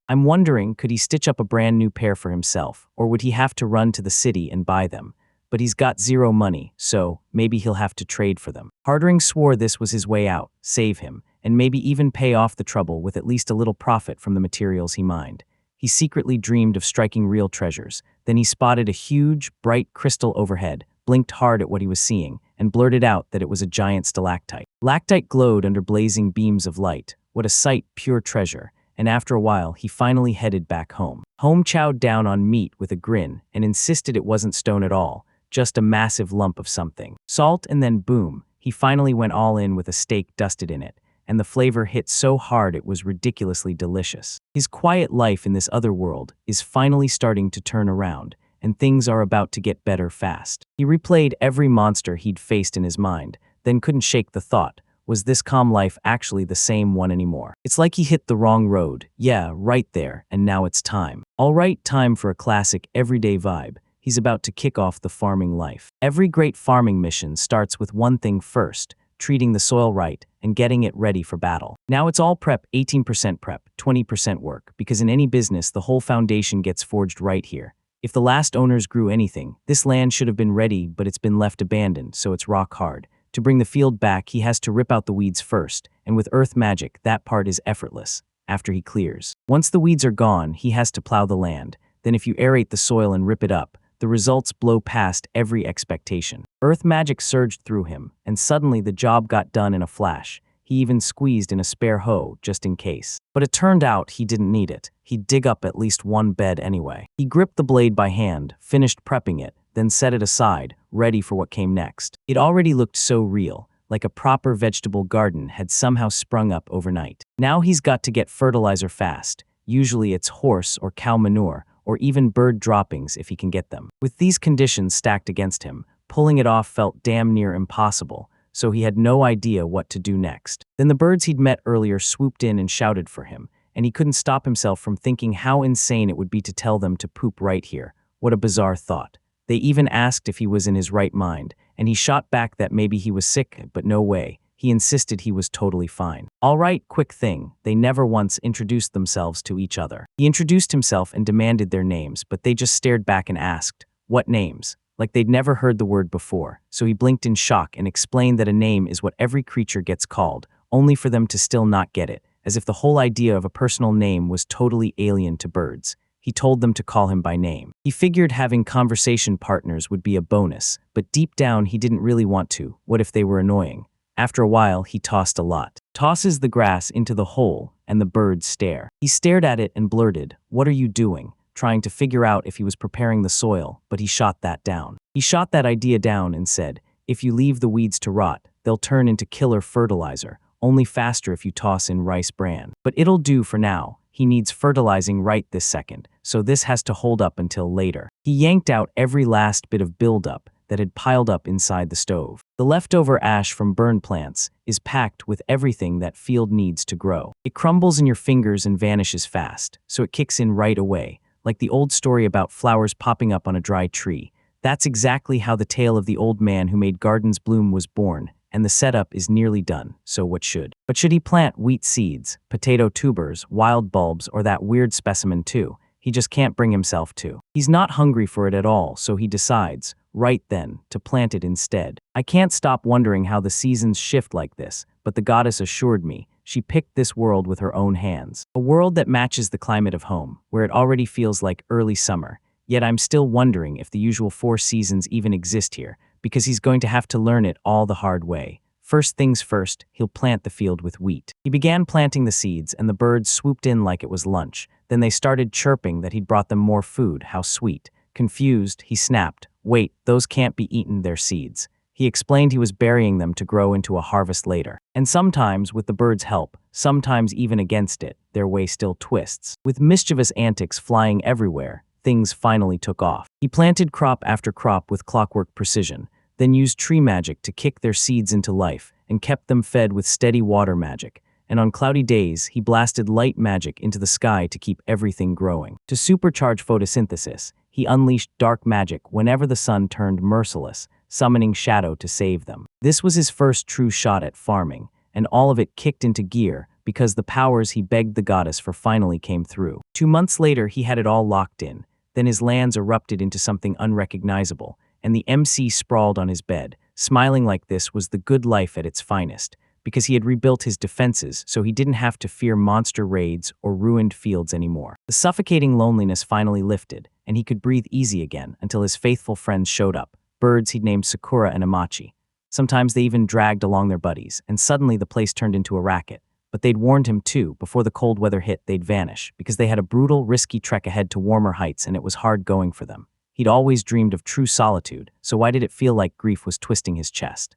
I'm wondering, could he stitch up a brand new pair for himself, or would he have to run to the city and buy them? But he's got zero money, so maybe he'll have to trade for them. Hardering swore this was his way out, save him, and maybe even pay off the trouble with at least a little profit from the materials he mined. He secretly dreamed of striking real treasures. Then he spotted a huge, bright crystal overhead, blinked hard at what he was seeing, and blurted out that it was a giant stalactite. Lactite glowed under blazing beams of light. What a sight, pure treasure. And after a while, he finally headed back home. Home chowed down on meat with a grin and insisted it wasn't stone at all, just a massive lump of something. Salt, and then boom, he finally went all in with a steak dusted in it, and the flavor hit so hard it was ridiculously delicious. His quiet life in this other world is finally starting to turn around, and things are about to get better fast. He replayed every monster he'd faced in his mind, then couldn't shake the thought, was this calm life actually the same one anymore? It's like he hit the wrong road. Yeah, right there, and now it's time. All right, time for a classic everyday vibe. He's about to kick off the farming life. Every great farming mission starts with one thing first, treating the soil right and getting it ready for battle. Now it's all prep, 18% prep, 20% work, because in any business the whole foundation gets forged right here. If the last owners grew anything, this land should have been ready, but it's been left abandoned, so it's rock hard. To bring the field back, he has to rip out the weeds first, and with earth magic, that part is effortless, after he clears. Once the weeds are gone, he has to plow the land. Then if you aerate the soil and rip it up, the results blow past every expectation. Earth magic surged through him, and suddenly the job got done in a flash. He even squeezed in a spare hoe, just in case. But it turned out he didn't need it. He'd dig up at least one bed anyway. He gripped the blade by hand, finished prepping it, then set it aside, ready for what came next. It already looked so real, like a proper vegetable garden had somehow sprung up overnight. Now he's got to get fertilizer fast. Usually it's horse or cow manure, or even bird droppings if he can get them. With these conditions stacked against him, pulling it off felt damn near impossible, so he had no idea what to do next. Then the birds he'd met earlier swooped in and shouted for him, and he couldn't stop himself from thinking how insane it would be to tell them to poop right here. What a bizarre thought. They even asked if he was in his right mind, and he shot back that maybe he was sick, but no way. He insisted he was totally fine. All right, quick thing, they never once introduced themselves to each other. He introduced himself and demanded their names, but they just stared back and asked, "What names?" Like they'd never heard the word before, so he blinked in shock and explained that a name is what every creature gets called, only for them to still not get it, as if the whole idea of a personal name was totally alien to birds. He told them to call him by name. He figured having conversation partners would be a bonus, but deep down he didn't really want to. What if they were annoying? After a while, he tossed a lot. Tosses the grass into the hole, and the birds stare. He stared at it and blurted, "What are you doing?" trying to figure out if he was preparing the soil, but he shot that down. He shot that idea down and said, "If you leave the weeds to rot, they'll turn into killer fertilizer, only faster if you toss in rice bran. But it'll do for now. He needs fertilizing right this second, so this has to hold up until later." He yanked out every last bit of buildup that had piled up inside the stove. The leftover ash from burned plants is packed with everything that field needs to grow. It crumbles in your fingers and vanishes fast, so it kicks in right away, like the old story about flowers popping up on a dry tree. That's exactly how the tale of the old man who made gardens bloom was born, and the setup is nearly done, so what should? But should he plant wheat seeds, potato tubers, wild bulbs, or that weird specimen too? He just can't bring himself to. He's not hungry for it at all, so he decides, right then, to plant it instead. I can't stop wondering how the seasons shift like this, but the goddess assured me she picked this world with her own hands. A world that matches the climate of home, where it already feels like early summer. Yet I'm still wondering if the usual 4 seasons even exist here, because he's going to have to learn it all the hard way. First things first, he'll plant the field with wheat. He began planting the seeds, and the birds swooped in like it was lunch. Then they started chirping that he'd brought them more food. How sweet. Confused, he snapped, "Wait, those can't be eaten, they're seeds." He explained he was burying them to grow into a harvest later. And sometimes, with the birds' help, sometimes even against it, their way still twists. With mischievous antics flying everywhere, things finally took off. He planted crop after crop with clockwork precision, then used tree magic to kick their seeds into life, and kept them fed with steady water magic. And on cloudy days, he blasted light magic into the sky to keep everything growing. To supercharge photosynthesis, he unleashed dark magic whenever the sun turned merciless, summoning shadow to save them. This was his first true shot at farming, and all of it kicked into gear because the powers he begged the goddess for finally came through. 2 months later, he had it all locked in. Then his lands erupted into something unrecognizable, and the MC sprawled on his bed, smiling like this was the good life at its finest, because he had rebuilt his defenses so he didn't have to fear monster raids or ruined fields anymore. The suffocating loneliness finally lifted, and he could breathe easy again until his faithful friends showed up, birds he'd named Sakura and Amachi. Sometimes they even dragged along their buddies, and suddenly the place turned into a racket. But they'd warned him too, before the cold weather hit they'd vanish, because they had a brutal, risky trek ahead to warmer heights and it was hard going for them. He'd always dreamed of true solitude, so why did it feel like grief was twisting his chest?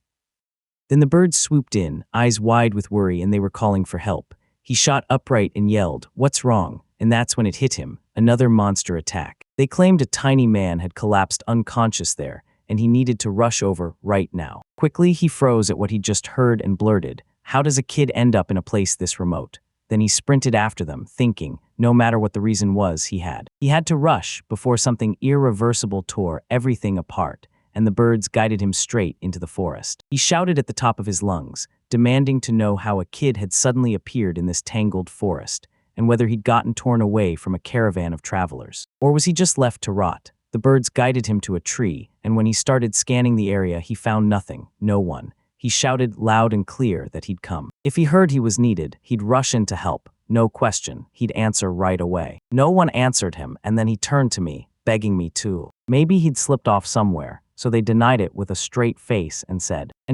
Then the birds swooped in, eyes wide with worry, and they were calling for help. He shot upright and yelled, "What's wrong?" And that's when it hit him, another monster attack. They claimed a tiny man had collapsed unconscious there, and he needed to rush over right now. Quickly, he froze at what he'd just heard and blurted, "How does a kid end up in a place this remote?" Then he sprinted after them, thinking, no matter what the reason was, he had to rush before something irreversible tore everything apart, and the birds guided him straight into the forest. He shouted at the top of his lungs, demanding to know how a kid had suddenly appeared in this tangled forest, and whether he'd gotten torn away from a caravan of travelers. Or was he just left to rot? The birds guided him to a tree, and when he started scanning the area, he found nothing, no one. He shouted loud and clear that he'd come. If he heard he was needed, he'd rush in to help. No question, he'd answer right away. No one answered him, and then he turned to me, begging me to. Maybe he'd slipped off somewhere, so they denied it with a straight face and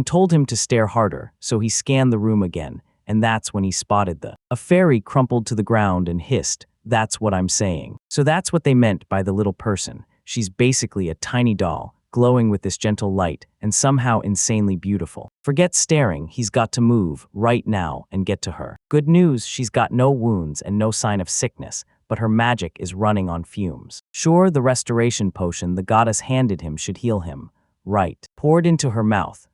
told him to stare harder, so he scanned the room again, and that's when he spotted a fairy crumpled to the ground and hissed, "That's what I'm saying." So that's what they meant by the little person. She's basically a tiny doll, glowing with this gentle light, and somehow insanely beautiful. Forget staring, he's got to move, right now, and get to her. Good news, she's got no wounds and no sign of sickness, but her magic is running on fumes. Sure, the restoration potion the goddess handed him should heal him. Right. Poured into her mouth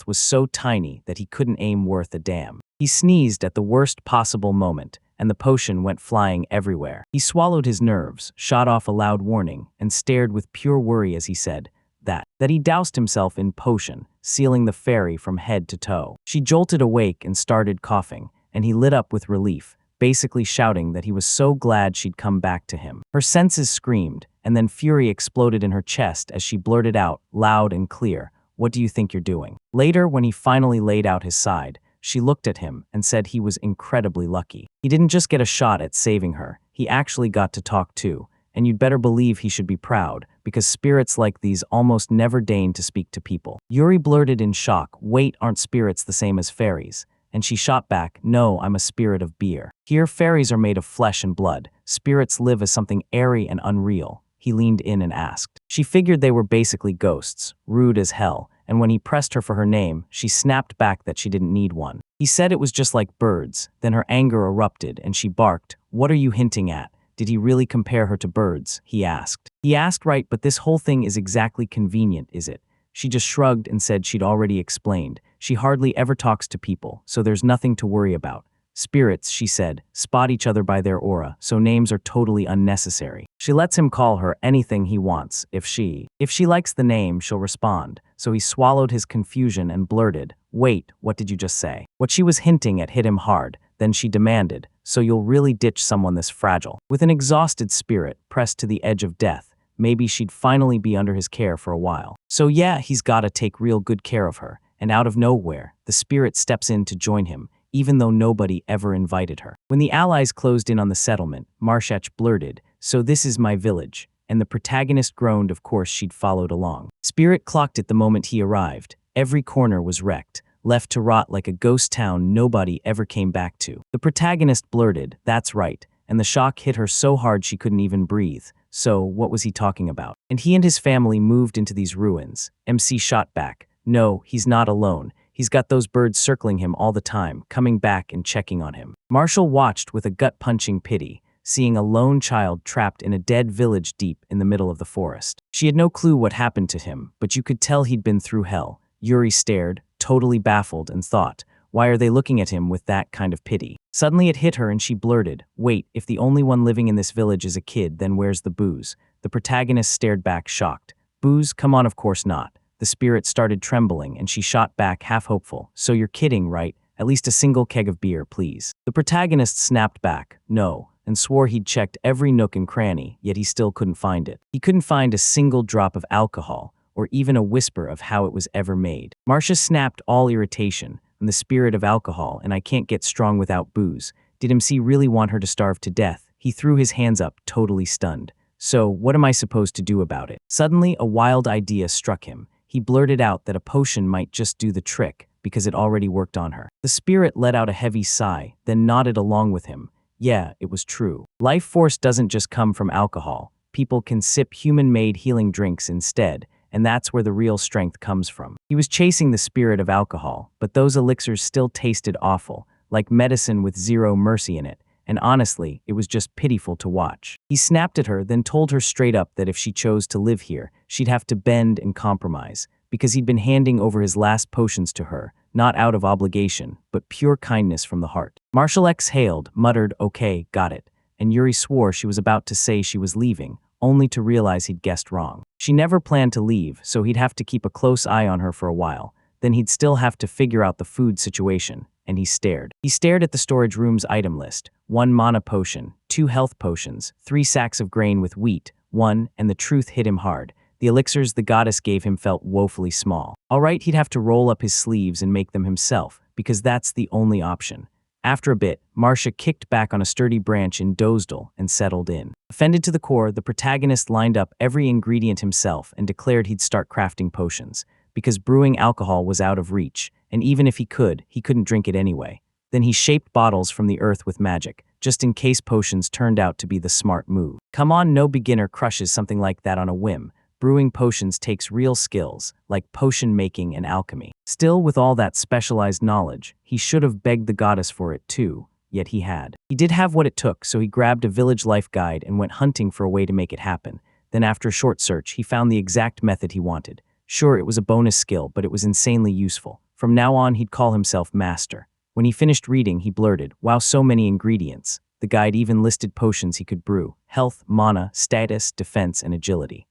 was so tiny that he couldn't aim worth a damn. He sneezed at the worst possible moment, and the potion went flying everywhere. He swallowed his nerves, shot off a loud warning, and stared with pure worry as he said, that he doused himself in potion, sealing the fairy from head to toe. She jolted awake and started coughing, and he lit up with relief, basically shouting that he was so glad she'd come back to him. Her senses screamed, and then fury exploded in her chest as she blurted out, loud and clear, "What do you think you're doing?" Later, when he finally laid out his side, she looked at him and said he was incredibly lucky. He didn't just get a shot at saving her, he actually got to talk too. And you'd better believe he should be proud, because spirits like these almost never deign to speak to people. Yuri blurted in shock, "Wait, aren't spirits the same as fairies?" And she shot back, "No, I'm a spirit of beer. Here fairies are made of flesh and blood. Spirits live as something airy and unreal." He leaned in and asked. She figured they were basically ghosts, rude as hell, and when he pressed her for her name, she snapped back that she didn't need one. He said it was just like birds, then her anger erupted and she barked, "What are you hinting at? Did he really compare her to birds?" he asked. He asked right, but this whole thing is exactly convenient, is it? She just shrugged and said she'd already explained. She hardly ever talks to people, so there's nothing to worry about. Spirits, she said, spot each other by their aura, so names are totally unnecessary. She lets him call her anything he wants. If she likes the name, she'll respond. So he swallowed his confusion and blurted, "Wait, what did you just say?" What she was hinting at hit him hard. Then she demanded, "So you'll really ditch someone this fragile?" With an exhausted spirit pressed to the edge of death, maybe she'd finally be under his care for a while. So yeah, he's gotta take real good care of her. And out of nowhere, the spirit steps in to join him, even though nobody ever invited her. When the allies closed in on the settlement, Marshach blurted, "So this is my village," and the protagonist groaned. Of course she'd followed along. Spirit clocked it the moment he arrived. Every corner was wrecked, left to rot like a ghost town nobody ever came back to. The protagonist blurted, "That's right," and the shock hit her so hard she couldn't even breathe. So, what was he talking about? And he and his family moved into these ruins. MC shot back, "No, he's not alone. He's got those birds circling him all the time, coming back and checking on him." Marshall watched with a gut-punching pity, seeing a lone child trapped in a dead village deep in the middle of the forest. She had no clue what happened to him, but you could tell he'd been through hell. Yuri stared, totally baffled, and thought, why are they looking at him with that kind of pity? Suddenly it hit her and she blurted, "Wait, if the only one living in this village is a kid, then where's the booze?" The protagonist stared back shocked. "Booze? Come on, of course not." The spirit started trembling and she shot back half hopeful, "So you're kidding, right? At least a single keg of beer, please." The protagonist snapped back, "No," and swore he'd checked every nook and cranny, yet he still couldn't find it. He couldn't find a single drop of alcohol, or even a whisper of how it was ever made. Marcia snapped, all irritation. "I'm the spirit of alcohol, and I can't get strong without booze. Did MC really want her to starve to death?" He threw his hands up, totally stunned. "So, what am I supposed to do about it?" Suddenly, a wild idea struck him. He blurted out that a potion might just do the trick, because it already worked on her. The spirit let out a heavy sigh, then nodded along with him. Yeah, it was true. Life force doesn't just come from alcohol. People can sip human-made healing drinks instead, and that's where the real strength comes from. He was chasing the spirit of alcohol, but those elixirs still tasted awful, like medicine with zero mercy in it, and honestly, it was just pitiful to watch. He snapped at her, then told her straight up that if she chose to live here, she'd have to bend and compromise, because he'd been handing over his last potions to her, not out of obligation, but pure kindness from the heart. Marshall exhaled, muttered, "Okay, got it," and Yuri swore she was about to say she was leaving, only to realize he'd guessed wrong. She never planned to leave, so he'd have to keep a close eye on her for a while. Then he'd still have to figure out the food situation, and he stared. He stared at the storage room's item list. 1 mana potion, 2 health potions, 3 sacks of grain with wheat, one, and the truth hit him hard. The elixirs the goddess gave him felt woefully small. All right, he'd have to roll up his sleeves and make them himself, because that's the only option. After a bit, Marcia kicked back on a sturdy branch in Dozdal and settled in. Offended to the core, the protagonist lined up every ingredient himself and declared he'd start crafting potions, because brewing alcohol was out of reach, and even if he couldn't drink it anyway. Then he shaped bottles from the earth with magic, just in case potions turned out to be the smart move. Come on, no beginner crushes something like that on a whim. Brewing potions takes real skills, like potion making and alchemy. Still, with all that specialized knowledge, he should have begged the goddess for it too, yet he had. He did have what it took, so he grabbed a village life guide and went hunting for a way to make it happen. Then after a short search, he found the exact method he wanted. Sure, it was a bonus skill, but it was insanely useful. From now on, he'd call himself Master. When he finished reading, he blurted, "Wow, so many ingredients." The guide even listed potions he could brew: health, mana, status, defense, and agility.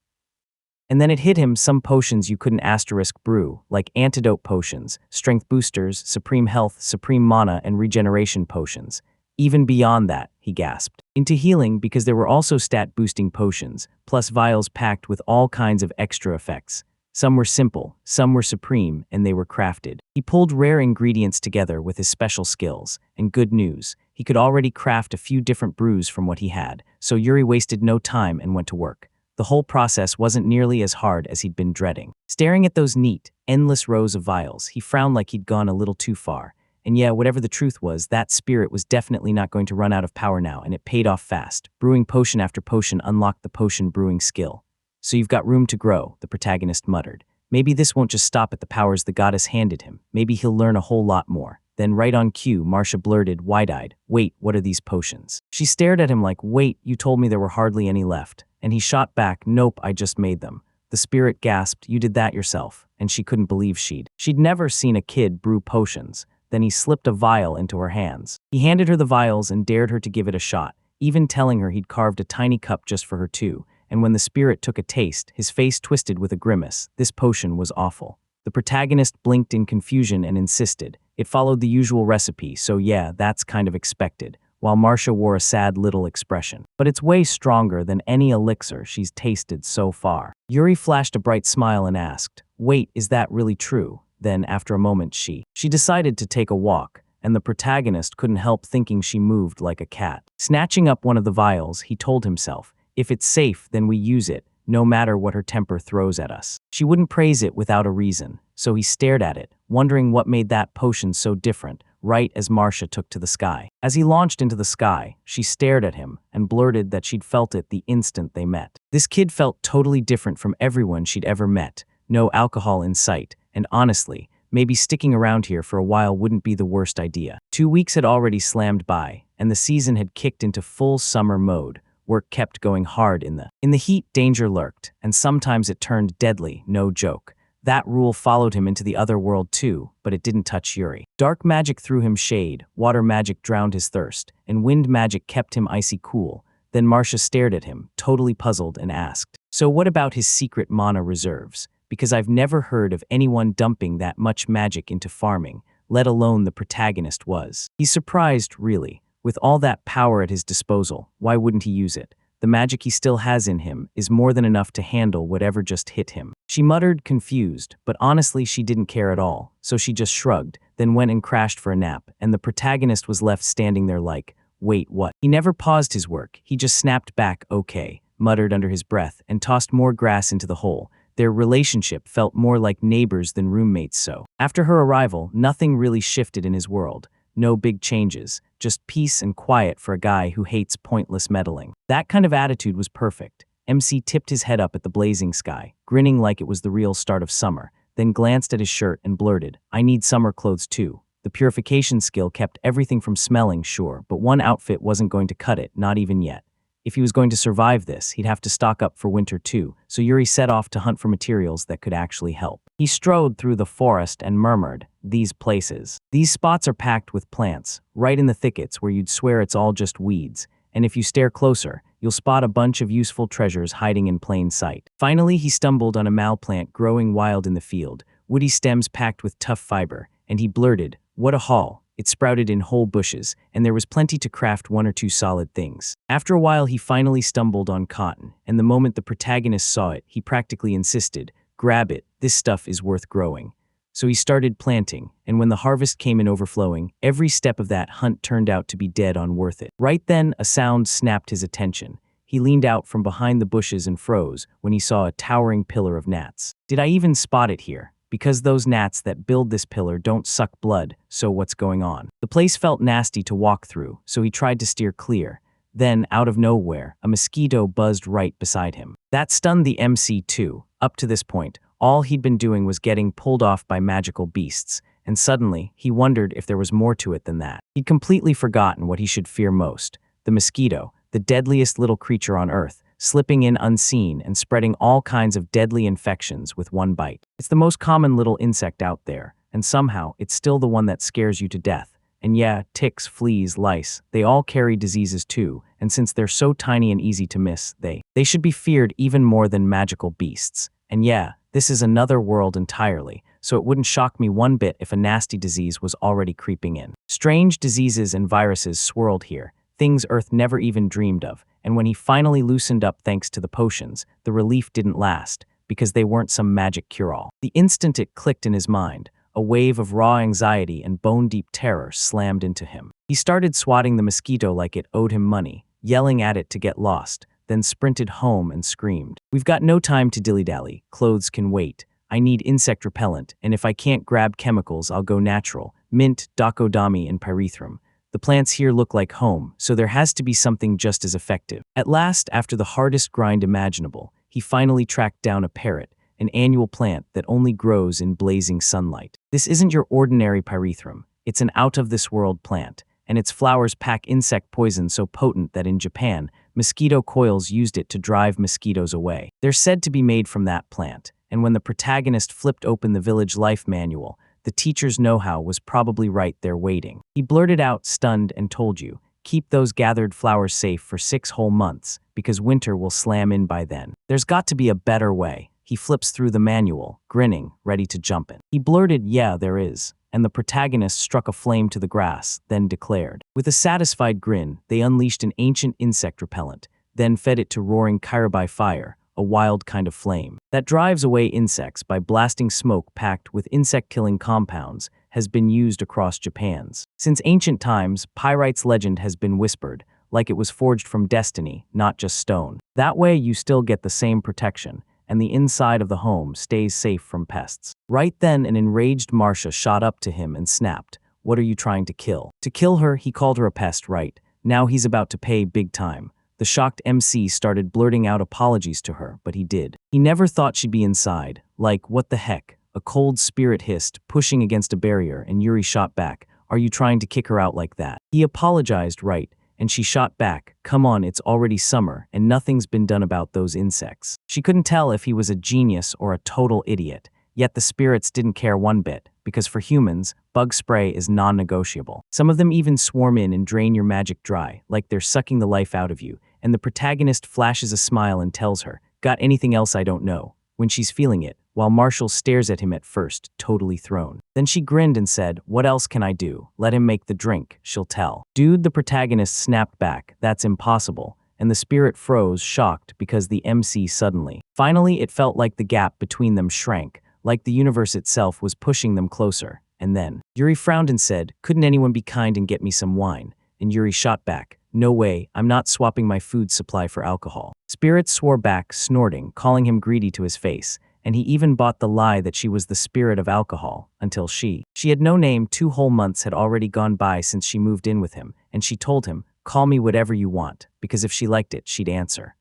And then it hit him, some potions you couldn't asterisk brew, like antidote potions, strength boosters, supreme health, supreme mana, and regeneration potions. Even beyond that, he gasped. Into healing, because there were also stat-boosting potions, plus vials packed with all kinds of extra effects. Some were simple, some were supreme, and they were crafted. He pulled rare ingredients together with his special skills, and good news, he could already craft a few different brews from what he had, so Yuri wasted no time and went to work. The whole process wasn't nearly as hard as he'd been dreading. Staring at those neat, endless rows of vials, he frowned like he'd gone a little too far. And yeah, whatever the truth was, that spirit was definitely not going to run out of power now, and it paid off fast. Brewing potion after potion unlocked the potion brewing skill. "So you've got room to grow," the protagonist muttered. "Maybe this won't just stop at the powers the goddess handed him. Maybe he'll learn a whole lot more." Then right on cue, Marcia blurted, wide-eyed, "Wait, what are these potions?" She stared at him like, "Wait, you told me there were hardly any left." And he shot back, "Nope, I just made them." The spirit gasped, "You did that yourself." And she couldn't believe she'd never seen a kid brew potions. Then he slipped a vial into her hands. He handed her the vials and dared her to give it a shot, even telling her he'd carved a tiny cup just for her too. And when the spirit took a taste, his face twisted with a grimace. This potion was awful. The protagonist blinked in confusion and insisted. It followed the usual recipe, so yeah, that's kind of expected, while Marcia wore a sad little expression. "But it's way stronger than any elixir she's tasted so far." Yuri flashed a bright smile and asked, "Wait, is that really true?" Then, after a moment, she decided to take a walk, and the protagonist couldn't help thinking she moved like a cat. Snatching up one of the vials, he told himself, "If it's safe, then we use it, no matter what her temper throws at us." She wouldn't praise it without a reason, so he stared at it, wondering what made that potion so different, right as Marcia took to the sky. As he launched into the sky, she stared at him and blurted that she'd felt it the instant they met. This kid felt totally different from everyone she'd ever met, no alcohol in sight, and honestly, maybe sticking around here for a while wouldn't be the worst idea. 2 weeks had already slammed by, and the season had kicked into full summer mode. Work kept going hard in the heat. Danger lurked, and sometimes it turned deadly, no joke. That rule followed him into the other world too, but it didn't touch Yuri. Dark magic threw him shade, water magic drowned his thirst, and wind magic kept him icy cool. Then Marcia stared at him, totally puzzled, and asked, "So what about his secret mana reserves? Because I've never heard of anyone dumping that much magic into farming, let alone the protagonist was." He's surprised, really. With all that power at his disposal, why wouldn't he use it? The magic he still has in him is more than enough to handle whatever just hit him. She muttered, confused, but honestly she didn't care at all, so she just shrugged, then went and crashed for a nap, and the protagonist was left standing there like, "Wait, what?" He never paused his work, he just snapped back, "Okay," muttered under his breath, and tossed more grass into the hole. Their relationship felt more like neighbors than roommates so. After her arrival, nothing really shifted in his world. No big changes, just peace and quiet for a guy who hates pointless meddling. That kind of attitude was perfect. MC tipped his head up at the blazing sky, grinning like it was the real start of summer, then glanced at his shirt and blurted, "I need summer clothes too." The purification skill kept everything from smelling, sure, but one outfit wasn't going to cut it, not even yet. If he was going to survive this, he'd have to stock up for winter too, so Yuri set off to hunt for materials that could actually help. He strode through the forest and murmured, "These places. These spots are packed with plants, right in the thickets where you'd swear it's all just weeds, and if you stare closer, you'll spot a bunch of useful treasures hiding in plain sight." Finally, he stumbled on a malplant growing wild in the field, woody stems packed with tough fiber, and he blurted, "What a haul. It sprouted in whole bushes, and there was plenty to craft one or two solid things. After a while, he finally stumbled on cotton, and the moment the protagonist saw it, he practically insisted, "Grab it, this stuff is worth growing." So he started planting, and when the harvest came in overflowing, every step of that hunt turned out to be dead on worth it. Right then, a sound snapped his attention. He leaned out from behind the bushes and froze when he saw a towering pillar of gnats. "Did I even spot it here? Because those gnats that build this pillar don't suck blood, so what's going on?" The place felt nasty to walk through, so he tried to steer clear. Then, out of nowhere, a mosquito buzzed right beside him. That stunned the MC too. Up to this point, all he'd been doing was getting pulled off by magical beasts, and suddenly, he wondered if there was more to it than that. He'd completely forgotten what he should fear most: the mosquito, the deadliest little creature on Earth, slipping in unseen and spreading all kinds of deadly infections with one bite. It's the most common little insect out there, and somehow it's still the one that scares you to death. And yeah, ticks, fleas, lice, they all carry diseases too, and since they're so tiny and easy to miss, they should be feared even more than magical beasts. And yeah, this is another world entirely, so it wouldn't shock me one bit if a nasty disease was already creeping in. Strange diseases and viruses swirled here, things Earth never even dreamed of, and when he finally loosened up thanks to the potions, the relief didn't last, because they weren't some magic cure-all. The instant it clicked in his mind, a wave of raw anxiety and bone-deep terror slammed into him. He started swatting the mosquito like it owed him money, yelling at it to get lost, then sprinted home and screamed, "We've got no time to dilly-dally, clothes can wait. I need insect repellent, and if I can't grab chemicals, I'll go natural, mint, dakodami, and pyrethrum. The plants here look like home, so there has to be something just as effective." At last, after the hardest grind imaginable, he finally tracked down a parrot, an annual plant that only grows in blazing sunlight. This isn't your ordinary pyrethrum. It's an out-of-this-world plant, and its flowers pack insect poison so potent that in Japan, mosquito coils used it to drive mosquitoes away. They're said to be made from that plant, and when the protagonist flipped open the village life manual, the teacher's know-how was probably right there waiting. He blurted out, stunned, and told you, "Keep those gathered flowers safe for 6 whole months, because winter will slam in by then. There's got to be a better way." He flips through the manual, grinning, ready to jump in. He blurted, "Yeah, there is," and the protagonist struck a flame to the grass, then declared. With a satisfied grin, they unleashed an ancient insect repellent, then fed it to roaring Karabai fire, a wild kind of flame that drives away insects by blasting smoke packed with insect-killing compounds, has been used across Japan's. Since ancient times, pyrite's legend has been whispered, like it was forged from destiny, not just stone. That way you still get the same protection, and the inside of the home stays safe from pests. Right then, an enraged Marcia shot up to him and snapped, "What are you trying to kill?" To kill her, he called her a pest, right? Now he's about to pay big time. The shocked MC started blurting out apologies to her, but he did. He never thought she'd be inside. Like, what the heck? A cold spirit hissed, pushing against a barrier, and Yuri shot back, "Are you trying to kick her out like that?" He apologized, right? And she shot back, "Come on, it's already summer, and nothing's been done about those insects." She couldn't tell if he was a genius or a total idiot, yet the spirits didn't care one bit, because for humans, bug spray is non-negotiable. Some of them even swarm in and drain your magic dry, like they're sucking the life out of you, and the protagonist flashes a smile and tells her, "Got anything else I don't know?" when she's feeling it, while Marshall stares at him at first, totally thrown. Then she grinned and said, "What else can I do? Let him make the drink, she'll tell." "Dude," the protagonist snapped back, "That's impossible," and the spirit froze, shocked, because the MC suddenly. Finally, it felt like the gap between them shrank, like the universe itself was pushing them closer, and then Yuri frowned and said, "Couldn't anyone be kind and get me some wine?" And Yuri shot back, "No way, I'm not swapping my food supply for alcohol." Spirit swore back, snorting, calling him greedy to his face, and he even bought the lie that she was the spirit of alcohol, until she had no name. 2 whole months had already gone by since she moved in with him, and she told him, "Call me whatever you want," because if she liked it, she'd answer.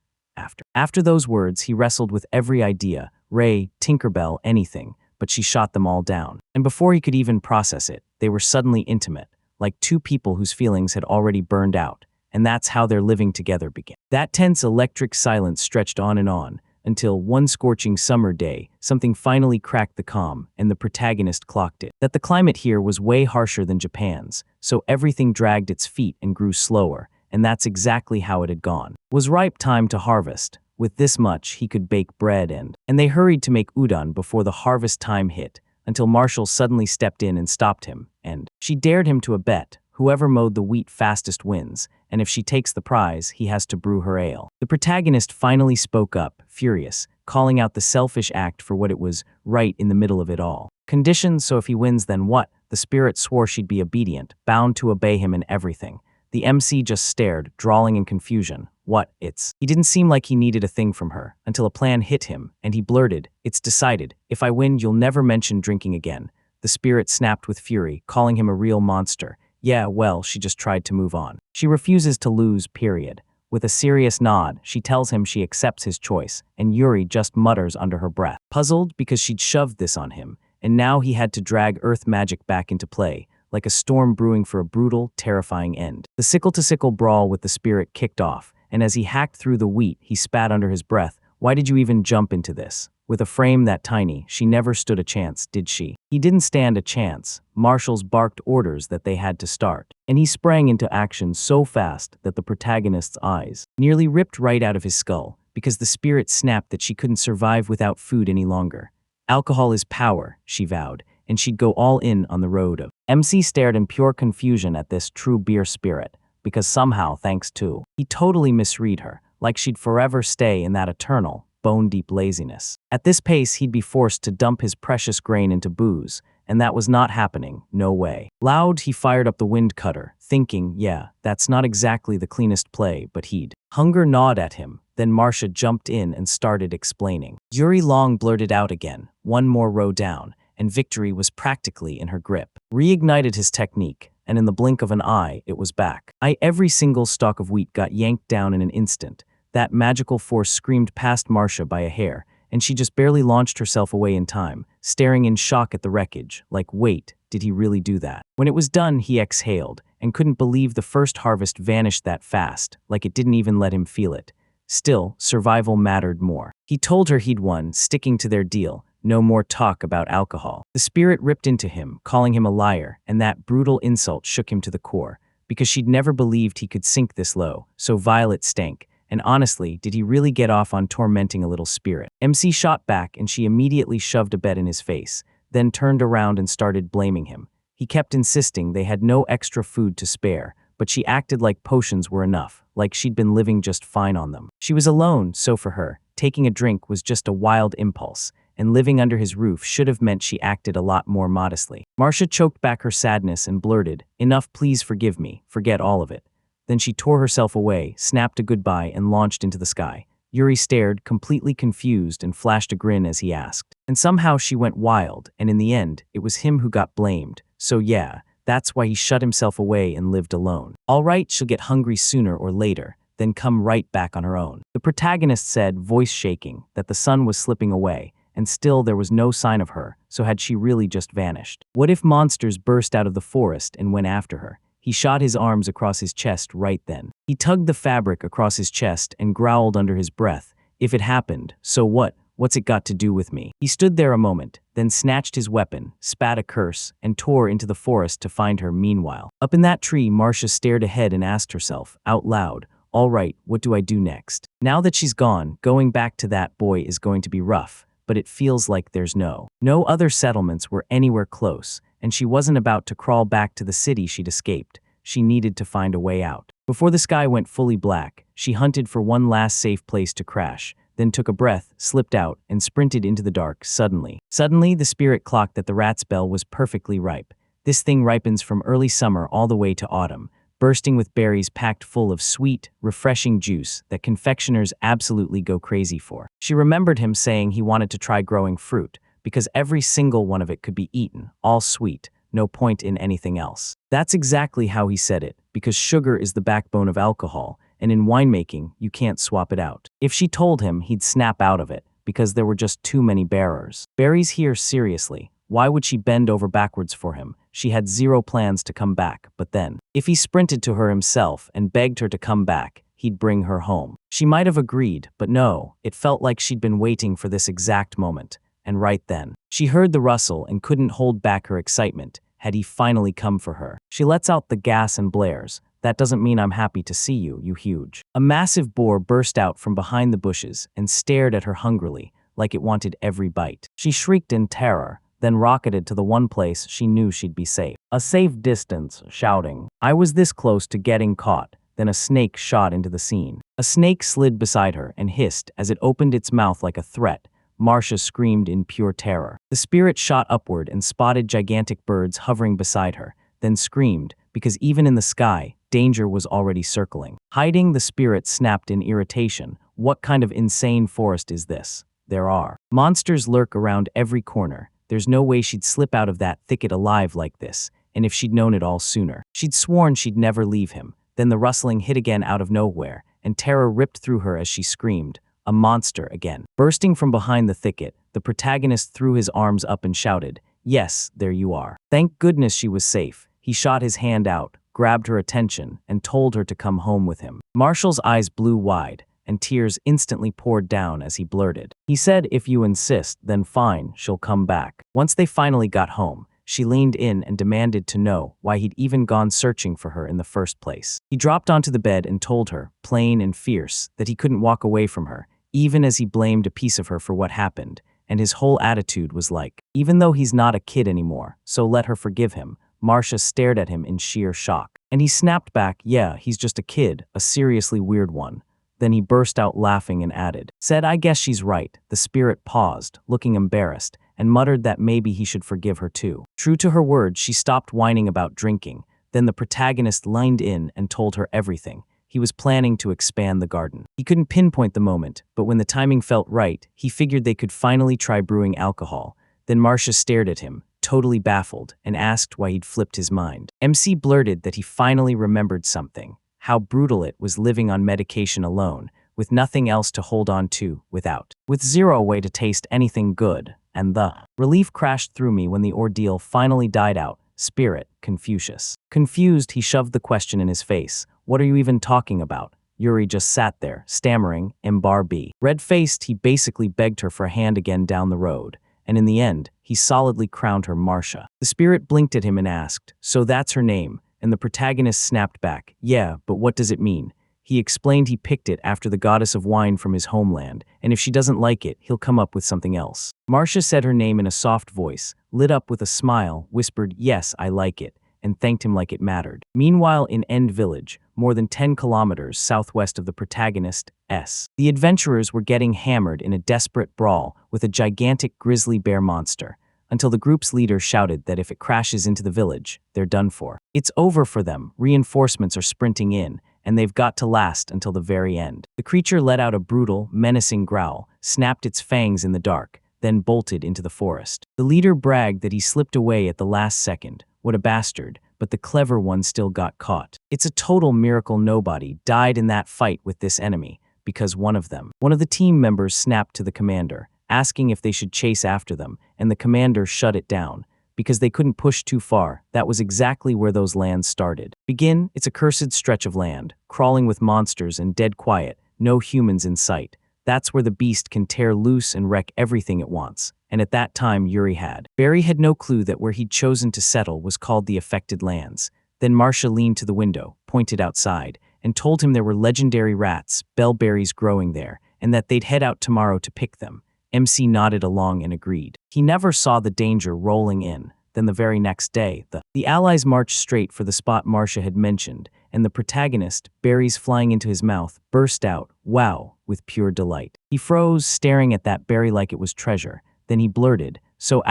After those words, he wrestled with every idea, Ray, Tinkerbell, anything, but she shot them all down. And before he could even process it, they were suddenly intimate, like 2 people whose feelings had already burned out, and that's how their living together began. That tense electric silence stretched on, until one scorching summer day, something finally cracked the calm, and the protagonist clocked it. That the climate here was way harsher than Japan's, so everything dragged its feet and grew slower, and that's exactly how it had gone. It was ripe time to harvest. With this much, he could bake bread and they hurried to make udon before the harvest time hit, until Marshall suddenly stepped in and stopped him, and she dared him to a bet. Whoever mowed the wheat fastest wins, and if she takes the prize, he has to brew her ale. The protagonist finally spoke up, furious, calling out the selfish act for what it was, right in the middle of it all. Conditions, so if he wins then what? The spirit swore she'd be obedient, bound to obey him in everything. The MC just stared, drawling in confusion. What, it's... He didn't seem like he needed a thing from her, until a plan hit him, and he blurted, "It's decided. If I win, you'll never mention drinking again." The spirit snapped with fury, calling him a real monster. Yeah, well, she just tried to move on. She refuses to lose, period. With a serious nod, she tells him she accepts his choice, and Yuri just mutters under her breath. Puzzled because she'd shoved this on him, and now he had to drag earth magic back into play, like a storm brewing for a brutal, terrifying end. The sickle-to-sickle brawl with the spirit kicked off, and as he hacked through the wheat, he spat under his breath. Why did you even jump into this? With a frame that tiny, she never stood a chance, did she? He didn't stand a chance. Marshals barked orders that they had to start, and he sprang into action so fast that the protagonist's eyes nearly ripped right out of his skull, because the spirit snapped that she couldn't survive without food any longer. Alcohol is power, she vowed, and she'd go all in on the road of. MC stared in pure confusion at this true beer spirit, because somehow, thanks to, he totally misread her, like she'd forever stay in that eternal, bone-deep laziness. At this pace, he'd be forced to dump his precious grain into booze, and that was not happening, no way. Loud, he fired up the wind cutter, thinking, yeah, that's not exactly the cleanest play, but he'd. Hunger gnawed at him, then Marcia jumped in and started explaining. Yuri Long blurted out again, one more row down, and victory was practically in her grip. Reignited his technique, and in the blink of an eye, it was back. Every single stalk of wheat got yanked down in an instant. That magical force screamed past Marcia by a hair, and she just barely launched herself away in time, staring in shock at the wreckage, like, wait, did he really do that? When it was done, he exhaled, and couldn't believe the first harvest vanished that fast, like it didn't even let him feel it. Still, survival mattered more. He told her he'd won, sticking to their deal. No more talk about alcohol. The spirit ripped into him, calling him a liar, and that brutal insult shook him to the core, because she'd never believed he could sink this low, so vile it stank. And honestly, did he really get off on tormenting a little spirit? MC shot back, and she immediately shoved a bet in his face, then turned around and started blaming him. He kept insisting they had no extra food to spare, but she acted like potions were enough, like she'd been living just fine on them. She was alone, so for her, taking a drink was just a wild impulse, and living under his roof should have meant she acted a lot more modestly. Marcia choked back her sadness and blurted, "Enough, please forgive me, forget all of it." Then she tore herself away, snapped a goodbye, and launched into the sky. Yuri stared, completely confused, and flashed a grin as he asked. And somehow she went wild, and in the end, it was him who got blamed. So yeah, that's why he shut himself away and lived alone. All right, she'll get hungry sooner or later, then come right back on her own. The protagonist said, voice shaking, that the sun was slipping away, and still there was no sign of her, so had she really just vanished? What if monsters burst out of the forest and went after her? He shot his arms across his chest right then. He tugged the fabric across his chest and growled under his breath, "If it happened, so what? What's it got to do with me?" He stood there a moment, then snatched his weapon, spat a curse, and tore into the forest to find her. Meanwhile, up in that tree, Marcia stared ahead and asked herself, out loud, all right, what do I do next? Now that she's gone, going back to that boy is going to be rough, but it feels like there's no other settlements were anywhere close, and she wasn't about to crawl back to the city she'd escaped. She needed to find a way out. Before the sky went fully black, she hunted for one last safe place to crash, then took a breath, slipped out, and sprinted into the dark. Suddenly, the spirit clocked that the rat's bell was perfectly ripe. This thing ripens from early summer all the way to autumn, bursting with berries packed full of sweet, refreshing juice that confectioners absolutely go crazy for. She remembered him saying he wanted to try growing fruit, because every single one of it could be eaten, all sweet, no point in anything else. That's exactly how he said it, because sugar is the backbone of alcohol, and in winemaking, you can't swap it out. If she told him, he'd snap out of it, because there were just too many bearers. Berries here, seriously. Why would she bend over backwards for him? She had zero plans to come back, but then, if he sprinted to her himself and begged her to come back, he'd bring her home. She might have agreed, but no, it felt like she'd been waiting for this exact moment. And right then, she heard the rustle and couldn't hold back her excitement. Had he finally come for her? She lets out the gas and blares. "That doesn't mean I'm happy to see you, you huge." A massive boar burst out from behind the bushes and stared at her hungrily, like it wanted every bite. She shrieked in terror, then rocketed to the one place she knew she'd be safe. A safe distance, shouting. I was this close to getting caught. Then a snake shot into the scene. A snake slid beside her and hissed as it opened its mouth like a threat. Marcia screamed in pure terror. The spirit shot upward and spotted gigantic birds hovering beside her, then screamed, because even in the sky, danger was already circling. Hiding, the spirit snapped in irritation. What kind of insane forest is this? There are monsters lurk around every corner. There's no way she'd slip out of that thicket alive like this, and if she'd known it all sooner, she'd sworn she'd never leave him. Then the rustling hit again out of nowhere, and terror ripped through her as she screamed. A monster again. Bursting from behind the thicket, the protagonist threw his arms up and shouted, "Yes, there you are." Thank goodness she was safe. He shot his hand out, grabbed her attention, and told her to come home with him. Marshall's eyes blew wide, and tears instantly poured down as he blurted. He said, "If you insist, then fine, she'll come back." Once they finally got home, she leaned in and demanded to know why he'd even gone searching for her in the first place. He dropped onto the bed and told her, plain and fierce, that he couldn't walk away from her, even as he blamed a piece of her for what happened, and his whole attitude was like, even though he's not a kid anymore, so let her forgive him. Marcia stared at him in sheer shock. And he snapped back, "Yeah, he's just a kid, a seriously weird one." Then he burst out laughing and added, "Said I guess she's right." The spirit paused, looking embarrassed, and muttered that maybe he should forgive her too. True to her word, she stopped whining about drinking. Then the protagonist leaned in and told her everything. He was planning to expand the garden. He couldn't pinpoint the moment, but when the timing felt right, he figured they could finally try brewing alcohol. Then Marcia stared at him, totally baffled, and asked why he'd flipped his mind. MC blurted that he finally remembered something. How brutal it was living on medication alone, with nothing else to hold on to, with zero way to taste anything good, and the relief crashed through me when the ordeal finally died out. Spirit, Confucius. Confused, he shoved the question in his face. "What are you even talking about?" Yuri just sat there, stammering, "Mbar-B." Red-faced, he basically begged her for a hand again down the road, and in the end, he solidly crowned her Marcia. The spirit blinked at him and asked, "So that's her name?" And the protagonist snapped back, "Yeah, but what does it mean?" He explained he picked it after the goddess of wine from his homeland, and if she doesn't like it, he'll come up with something else. Marcia said her name in a soft voice, lit up with a smile, whispered, "Yes, I like it," and thanked him like it mattered. Meanwhile, in End Village, more than 10 kilometers southwest of the protagonist's, the adventurers were getting hammered in a desperate brawl with a gigantic grizzly bear monster, until the group's leader shouted that if it crashes into the village, they're done for. It's over for them. Reinforcements are sprinting in, and they've got to last until the very end. The creature let out a brutal, menacing growl, snapped its fangs in the dark, then bolted into the forest. The leader bragged that he slipped away at the last second. What a bastard, but the clever one still got caught. It's a total miracle nobody died in that fight with this enemy, because one of the team members snapped to the commander, asking if they should chase after them, and the commander shut it down. Because they couldn't push too far, that was exactly where those lands started. It's a cursed stretch of land, crawling with monsters and dead quiet, no humans in sight. That's where the beast can tear loose and wreck everything it wants. And at that time, Barry had no clue that where he'd chosen to settle was called the affected lands. Then Marcia leaned to the window, pointed outside, and told him there were legendary rats, bellberries growing there, and that they'd head out tomorrow to pick them. MC nodded along and agreed. He never saw the danger rolling in. Then the very next day, the allies marched straight for the spot Marcia had mentioned, and the protagonist, berries flying into his mouth, burst out, "Wow," with pure delight. He froze, staring at that berry like it was treasure. Then he blurted, "So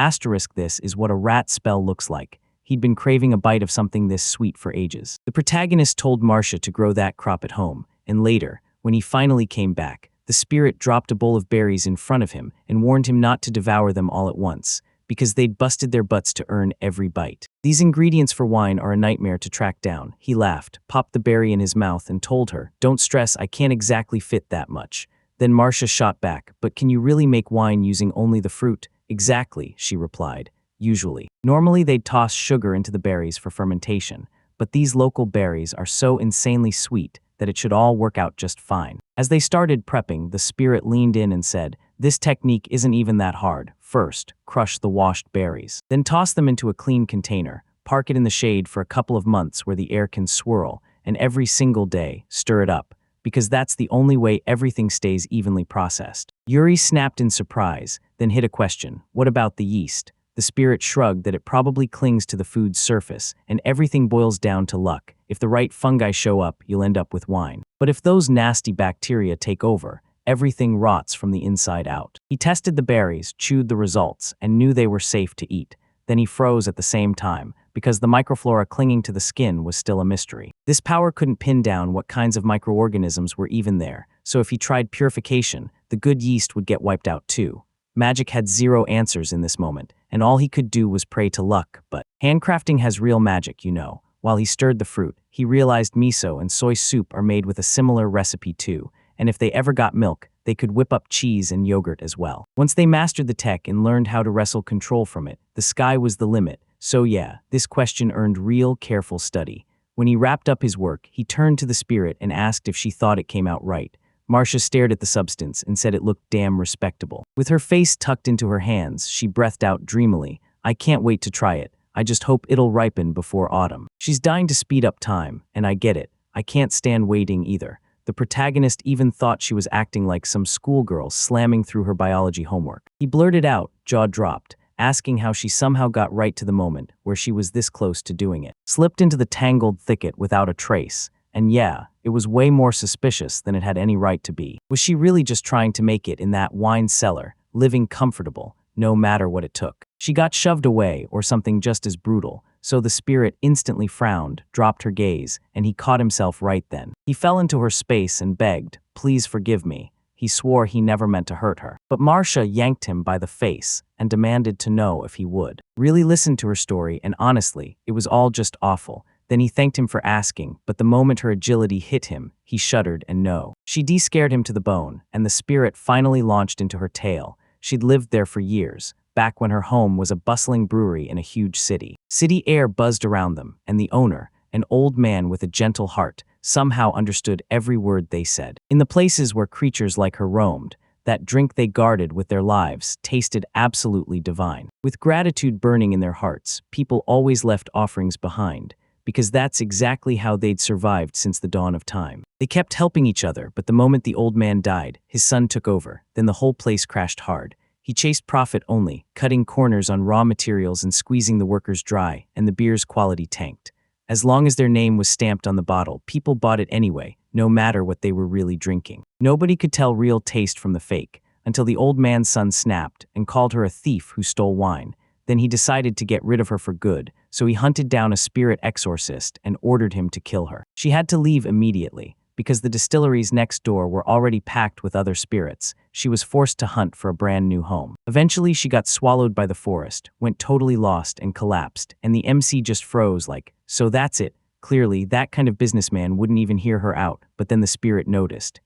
this is what a rat spell looks like." He'd been craving a bite of something this sweet for ages. The protagonist told Marcia to grow that crop at home, and later, when he finally came back, the spirit dropped a bowl of berries in front of him and warned him not to devour them all at once, because they'd busted their butts to earn every bite. "These ingredients for wine are a nightmare to track down." He laughed, popped the berry in his mouth, and told her, "Don't stress, I can't exactly fit that much." Then Marcia shot back, "But can you really make wine using only the fruit?" "Exactly," she replied. "Usually. Normally they'd toss sugar into the berries for fermentation, but these local berries are so insanely sweet that it should all work out just fine." As they started prepping, the spirit leaned in and said, "This technique isn't even that hard. First, crush the washed berries. Then toss them into a clean container, park it in the shade for a couple of months where the air can swirl, and every single day, stir it up, because that's the only way everything stays evenly processed." Yuri snapped in surprise, then hit a question. "What about the yeast?" The spirit shrugged that it probably clings to the food's surface, and everything boils down to luck. If the right fungi show up, you'll end up with wine. But if those nasty bacteria take over, everything rots from the inside out. He tested the berries, chewed the results, and knew they were safe to eat. Then he froze at the same time, because the microflora clinging to the skin was still a mystery. This power couldn't pin down what kinds of microorganisms were even there, so if he tried purification, the good yeast would get wiped out too. Magic had zero answers in this moment, and all he could do was pray to luck, but handcrafting has real magic, you know. While he stirred the fruit, he realized miso and soy soup are made with a similar recipe too, and if they ever got milk, they could whip up cheese and yogurt as well. Once they mastered the tech and learned how to wrestle control from it, the sky was the limit. So yeah, this question earned real careful study. When he wrapped up his work, he turned to the spirit and asked if she thought it came out right. Marcia stared at the substance and said it looked damn respectable. With her face tucked into her hands, she breathed out dreamily, "I can't wait to try it. I just hope it'll ripen before autumn." She's dying to speed up time, and I get it. I can't stand waiting either. The protagonist even thought she was acting like some schoolgirl slamming through her biology homework. He blurted out, jaw dropped, asking how she somehow got right to the moment where she was this close to doing it. Slipped into the tangled thicket without a trace. And yeah, it was way more suspicious than it had any right to be. Was she really just trying to make it in that wine cellar, living comfortable, no matter what it took? She got shoved away, or something just as brutal, so the spirit instantly frowned, dropped her gaze, and he caught himself right then. He fell into her space and begged, "Please forgive me." He swore he never meant to hurt her. But Marcia yanked him by the face and demanded to know if he would. Really listened to her story, and honestly, it was all just awful. Then he thanked him for asking, but the moment her agility hit him, he shuddered and no. She de-scared him to the bone, and the spirit finally launched into her tale. She'd lived there for years, back when her home was a bustling brewery in a huge city. City air buzzed around them, and the owner, an old man with a gentle heart, somehow understood every word they said. In the places where creatures like her roamed, that drink they guarded with their lives tasted absolutely divine. With gratitude burning in their hearts, people always left offerings behind, because that's exactly how they'd survived since the dawn of time. They kept helping each other, but the moment the old man died, his son took over, then the whole place crashed hard. He chased profit only, cutting corners on raw materials and squeezing the workers dry, and the beer's quality tanked. As long as their name was stamped on the bottle, people bought it anyway, no matter what they were really drinking. Nobody could tell real taste from the fake, until the old man's son snapped and called her a thief who stole wine. Then he decided to get rid of her for good, so he hunted down a spirit exorcist and ordered him to kill her. She had to leave immediately, because the distilleries next door were already packed with other spirits. She was forced to hunt for a brand new home. Eventually, she got swallowed by the forest, went totally lost and collapsed, and the MC just froze like, "So that's it." Clearly, that kind of businessman wouldn't even hear her out, but then the spirit noticed.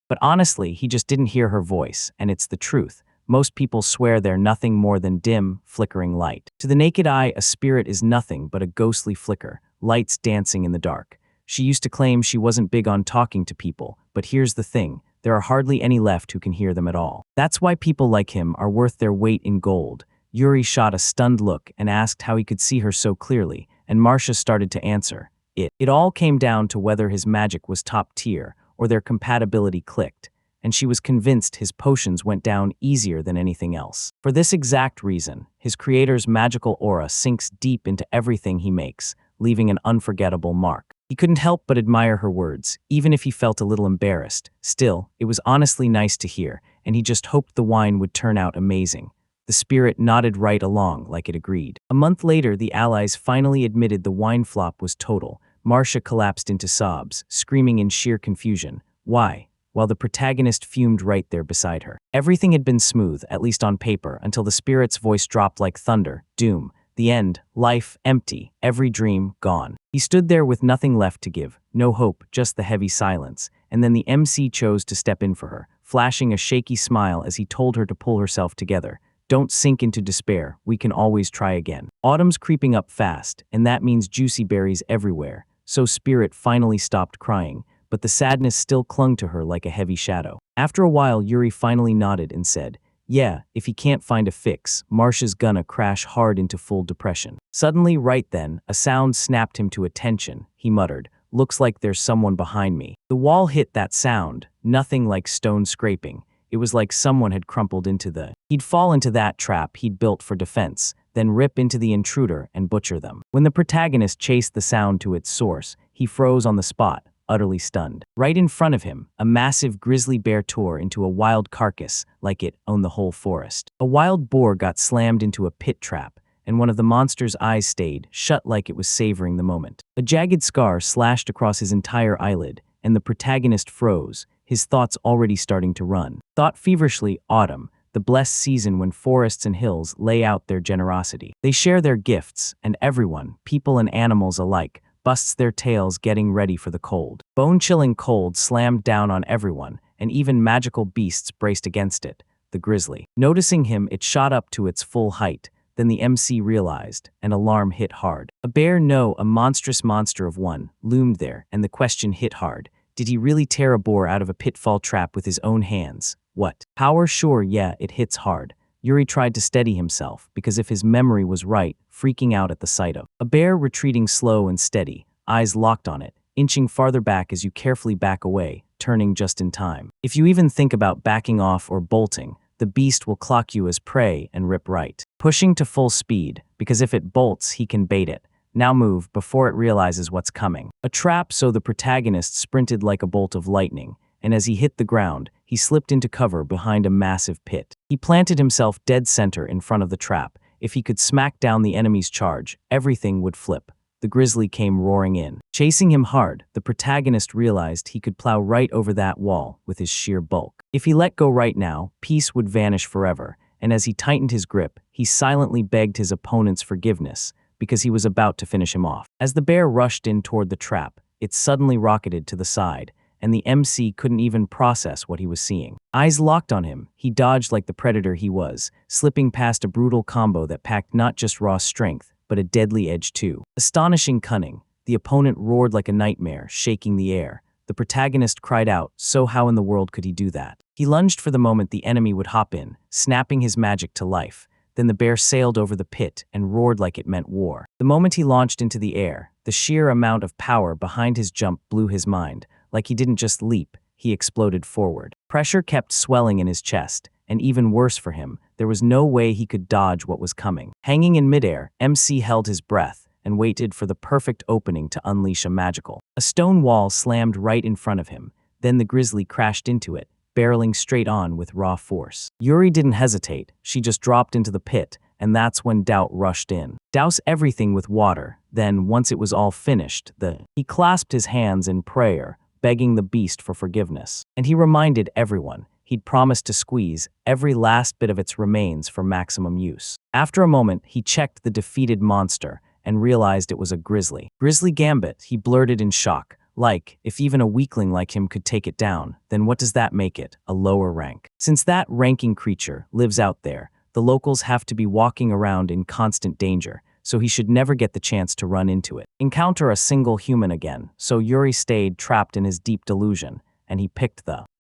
But honestly, he just didn't hear her voice, and it's the truth. Most people swear they're nothing more than dim, flickering light. To the naked eye, a spirit is nothing but a ghostly flicker, lights dancing in the dark. She used to claim she wasn't big on talking to people, but here's the thing, there are hardly any left who can hear them at all. That's why people like him are worth their weight in gold. Yuri shot a stunned look and asked how he could see her so clearly, and Marcia started to answer. It all came down to whether his magic was top tier, or their compatibility clicked, and she was convinced his potions went down easier than anything else. For this exact reason, his creator's magical aura sinks deep into everything he makes, leaving an unforgettable mark. He couldn't help but admire her words, even if he felt a little embarrassed. Still, it was honestly nice to hear, and he just hoped the wine would turn out amazing. The spirit nodded right along, like it agreed. A month later, the allies finally admitted the wine flop was total. Marcia collapsed into sobs, screaming in sheer confusion. Why? While the protagonist fumed right there beside her. Everything had been smooth, at least on paper, until the spirit's voice dropped like thunder. Doom. The end. Life empty. Every dream gone. He stood there with nothing left to give. No hope, just the heavy silence. And then the MC chose to step in for her, flashing a shaky smile as he told her to pull herself together. Don't sink into despair. We can always try again. Autumn's creeping up fast, and that means juicy berries everywhere. So Spirit finally stopped crying, but the sadness still clung to her like a heavy shadow. After a while, Yuri finally nodded and said, "Yeah, if he can't find a fix, Marcia's gonna crash hard into full depression." Suddenly, right then, a sound snapped him to attention. He muttered, "Looks like there's someone behind me." The wall hit that sound, nothing like stone scraping. It was like someone had crumpled into the. He'd fall into that trap he'd built for defense, then rip into the intruder and butcher them. When the protagonist chased the sound to its source, he froze on the spot, utterly stunned. Right in front of him, a massive grizzly bear tore into a wild carcass like it owned the whole forest. A wild boar got slammed into a pit trap, and one of the monster's eyes stayed shut like it was savoring the moment. A jagged scar slashed across his entire eyelid, and the protagonist froze, his thoughts already starting to run. Thought feverishly, autumn, the blessed season when forests and hills lay out their generosity. They share their gifts, and everyone, people and animals alike, busts their tails getting ready for the cold. Bone-chilling cold slammed down on everyone, and even magical beasts braced against it, the grizzly. Noticing him, it shot up to its full height. Then the MC realized, and alarm hit hard. A bear, no, a monstrous monster of one, loomed there, and the question hit hard. Did he really tear a boar out of a pitfall trap with his own hands? What? Power? Sure, yeah, it hits hard. Yuri tried to steady himself, because if his memory was right, freaking out at the sight of a bear retreating slow and steady, eyes locked on it, inching farther back as you carefully back away, turning just in time. If you even think about backing off or bolting, the beast will clock you as prey and rip right. Pushing to full speed, because if it bolts, he can bait it. Now move before it realizes what's coming. A trap, so the protagonist sprinted like a bolt of lightning, and as he hit the ground, he slipped into cover behind a massive pit. He planted himself dead center in front of the trap. If he could smack down the enemy's charge, everything would flip. The grizzly came roaring in. Chasing him hard, the protagonist realized he could plow right over that wall with his sheer bulk. If he let go right now, peace would vanish forever, and as he tightened his grip, he silently begged his opponent's forgiveness, because he was about to finish him off. As the bear rushed in toward the trap, it suddenly rocketed to the side, and the MC couldn't even process what he was seeing. Eyes locked on him, he dodged like the predator he was, slipping past a brutal combo that packed not just raw strength, but a deadly edge too. Astonishing cunning, the opponent roared like a nightmare, shaking the air. The protagonist cried out, so how in the world could he do that? He lunged for the moment the enemy would hop in, snapping his magic to life. Then the bear sailed over the pit and roared like it meant war. The moment he launched into the air, the sheer amount of power behind his jump blew his mind. Like he didn't just leap, he exploded forward. Pressure kept swelling in his chest, and even worse for him, there was no way he could dodge what was coming. Hanging in midair, MC held his breath and waited for the perfect opening to unleash a magical. A stone wall slammed right in front of him, then the grizzly crashed into it, barreling straight on with raw force. Yuri didn't hesitate, she just dropped into the pit, and that's when doubt rushed in. Douse everything with water, then once it was all finished, he clasped his hands in prayer, begging the beast for forgiveness. And he reminded everyone, he'd promised to squeeze every last bit of its remains for maximum use. After a moment, he checked the defeated monster and realized it was a grizzly. Grizzly Gambit, he blurted in shock. Like, if even a weakling like him could take it down, then what does that make it? A lower rank. Since that ranking creature lives out there, the locals have to be walking around in constant danger, so he should never get the chance to run into it. Encounter a single human again, so Yuri stayed trapped in his deep delusion, and he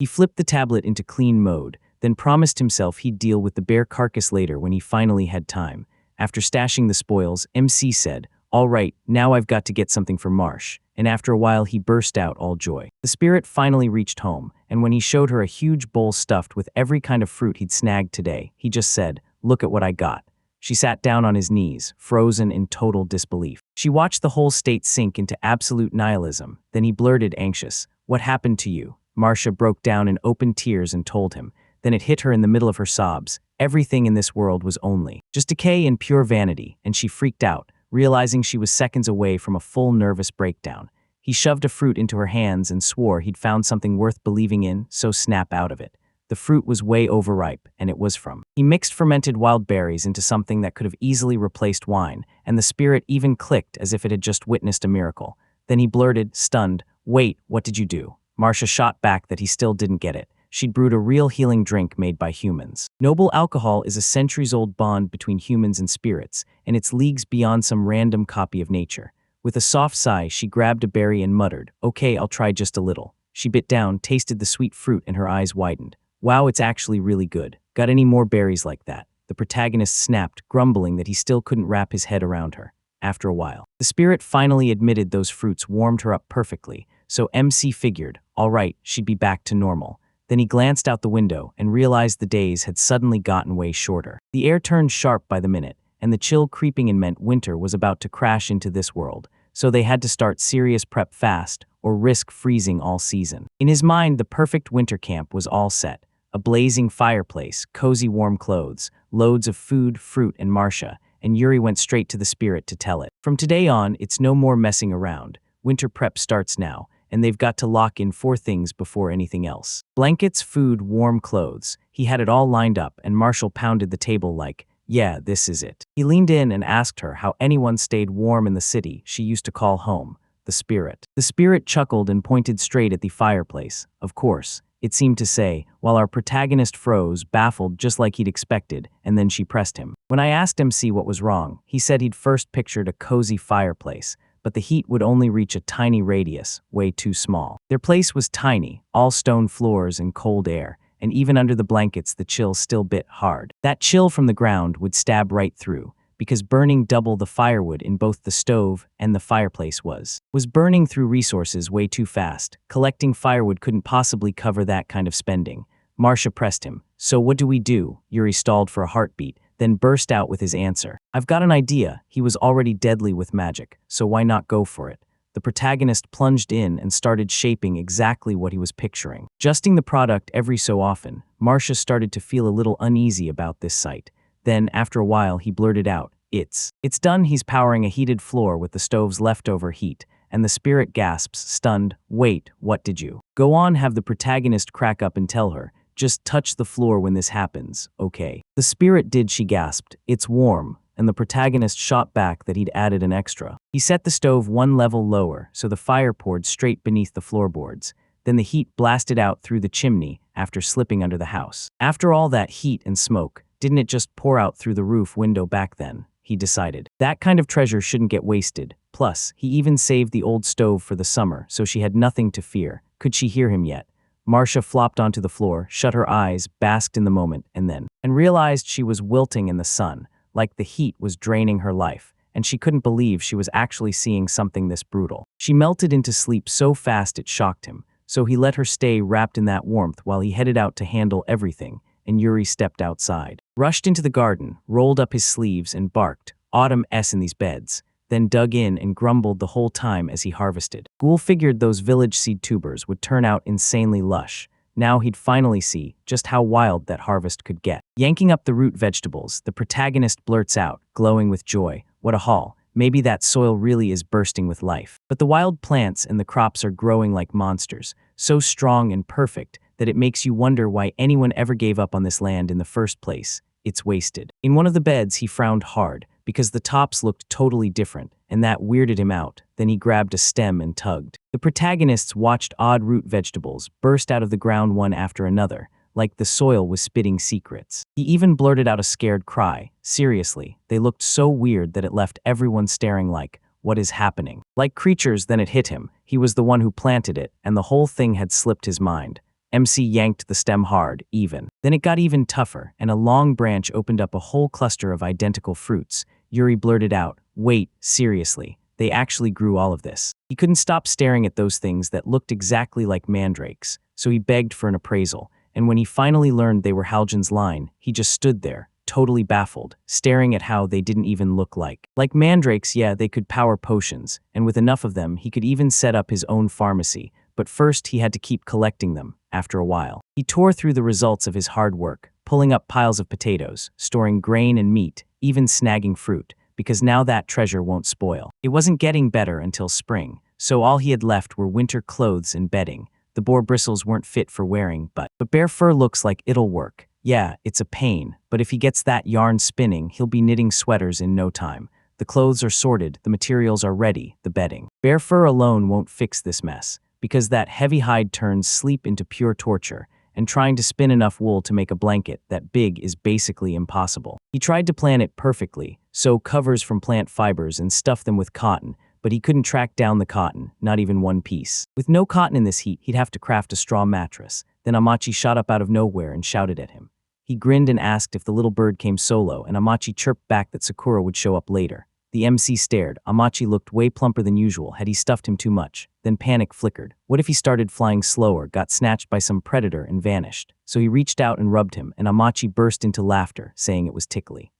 flipped the tablet into clean mode, then promised himself he'd deal with the bear carcass later when he finally had time. After stashing the spoils, MC said, "All right, now I've got to get something for Marsh." And after a while he burst out all joy. The spirit finally reached home, and when he showed her a huge bowl stuffed with every kind of fruit he'd snagged today, he just said, "Look at what I got." She sat down on his knees, frozen in total disbelief. She watched the whole state sink into absolute nihilism. Then he blurted, anxious, "What happened to you?" Marcia broke down in open tears and told him. Then it hit her in the middle of her sobs. Everything in this world was only just decay and pure vanity, and she freaked out, realizing she was seconds away from a full nervous breakdown. He shoved a fruit into her hands and swore he'd found something worth believing in, so snap out of it. The fruit was way overripe, and it was from. He mixed fermented wild berries into something that could have easily replaced wine, and the spirit even clicked as if it had just witnessed a miracle. Then he blurted, stunned, "Wait, what did you do?" Marcia shot back that he still didn't get it. She'd brewed a real healing drink made by humans. Noble alcohol is a centuries-old bond between humans and spirits, and it's leagues beyond some random copy of nature. With a soft sigh, she grabbed a berry and muttered, "Okay, I'll try just a little." She bit down, tasted the sweet fruit, and her eyes widened. "Wow, it's actually really good. Got any more berries like that?" The protagonist snapped, grumbling that he still couldn't wrap his head around her. After a while, the spirit finally admitted those fruits warmed her up perfectly, so MC figured, all right, she'd be back to normal. Then he glanced out the window and realized the days had suddenly gotten way shorter. The air turned sharp by the minute, and the chill creeping in meant winter was about to crash into this world, so they had to start serious prep fast or risk freezing all season. In his mind, the perfect winter camp was all set. A blazing fireplace, cozy warm clothes, loads of food, fruit, and Marcia, and Yuri went straight to the spirit to tell it. From today on, it's no more messing around. Winter prep starts now, and they've got to lock in 4 things before anything else. Blankets, food, warm clothes. He had it all lined up, and Marshall pounded the table like, yeah, this is it. He leaned in and asked her how anyone stayed warm in the city she used to call home, the spirit. The spirit chuckled and pointed straight at the fireplace. Of course, it seemed to say, while our protagonist froze, baffled just like he'd expected, and then she pressed him. When I asked MC what was wrong, he said he'd first pictured a cozy fireplace, but the heat would only reach a tiny radius, way too small. Their place was tiny, all stone floors and cold air, and even under the blankets the chill still bit hard. That chill from the ground would stab right through, because burning double the firewood in both the stove and the fireplace was burning through resources way too fast. Collecting firewood couldn't possibly cover that kind of spending. Marcia pressed him. So what do we do? Yuri stalled for a heartbeat, then burst out with his answer. I've got an idea. He was already deadly with magic, so why not go for it? The protagonist plunged in and started shaping exactly what he was picturing. Adjusting the product every so often, Marcia started to feel a little uneasy about this sight. Then, after a while, he blurted out, It's done. He's powering a heated floor with the stove's leftover heat, and the spirit gasps, stunned, wait, what did you? Go on, have the protagonist crack up and tell her, just touch the floor when this happens, okay? The spirit did, she gasped, it's warm, and the protagonist shot back that he'd added an extra. He set the stove 1 level lower, so the fire poured straight beneath the floorboards. Then the heat blasted out through the chimney after slipping under the house. After all that heat and smoke, didn't it just pour out through the roof window back then? He decided. That kind of treasure shouldn't get wasted. Plus, he even saved the old stove for the summer, so she had nothing to fear. Could she hear him yet? Marcia flopped onto the floor, shut her eyes, basked in the moment, and realized she was wilting in the sun, like the heat was draining her life, and she couldn't believe she was actually seeing something this brutal. She melted into sleep so fast it shocked him, so he let her stay wrapped in that warmth while he headed out to handle everything, and Yuri stepped outside. Rushed into the garden, rolled up his sleeves and barked, "Autumn S in these beds," then dug in and grumbled the whole time as he harvested. Ghoul figured those village seed tubers would turn out insanely lush. Now he'd finally see just how wild that harvest could get. Yanking up the root vegetables, the protagonist blurts out, glowing with joy, "What a haul. Maybe that soil really is bursting with life." But the wild plants and the crops are growing like monsters, so strong and perfect that it makes you wonder why anyone ever gave up on this land in the first place. It's wasted. In one of the beds, he frowned hard, because the tops looked totally different, and that weirded him out. Then he grabbed a stem and tugged. The protagonists watched odd root vegetables burst out of the ground one after another, like the soil was spitting secrets. He even blurted out a scared cry. Seriously, they looked so weird that it left everyone staring like, what is happening? Like creatures, then it hit him. He was the one who planted it, and the whole thing had slipped his mind. MC yanked the stem hard, even. Then it got even tougher, and a long branch opened up a whole cluster of identical fruits. Yuri blurted out, wait, seriously, they actually grew all of this. He couldn't stop staring at those things that looked exactly like mandrakes, so he begged for an appraisal, and when he finally learned they were Haljan's line, he just stood there, totally baffled, staring at how they didn't even look like. Like mandrakes, yeah, they could power potions, and with enough of them, he could even set up his own pharmacy, but first he had to keep collecting them. After a while, he tore through the results of his hard work, pulling up piles of potatoes, storing grain and meat, even snagging fruit, because now that treasure won't spoil. It wasn't getting better until spring, so all he had left were winter clothes and bedding. The boar bristles weren't fit for wearing, but bear fur looks like it'll work. Yeah, it's a pain, but if he gets that yarn spinning, he'll be knitting sweaters in no time. The clothes are sorted, the materials are ready, the bedding. Bear fur alone won't fix this mess, because that heavy hide turns sleep into pure torture, and trying to spin enough wool to make a blanket that big is basically impossible. He tried to plan it perfectly, sew covers from plant fibers and stuff them with cotton, but he couldn't track down the cotton, not even one piece. With no cotton in this heat, he'd have to craft a straw mattress. Then Amachi shot up out of nowhere and shouted at him. He grinned and asked if the little bird came solo, and Amachi chirped back that Sakura would show up later. The MC stared. Amachi looked way plumper than usual. Had he stuffed him too much? Then panic flickered. What if he started flying slower, got snatched by some predator, and vanished? So he reached out and rubbed him, and Amachi burst into laughter, saying it was tickly.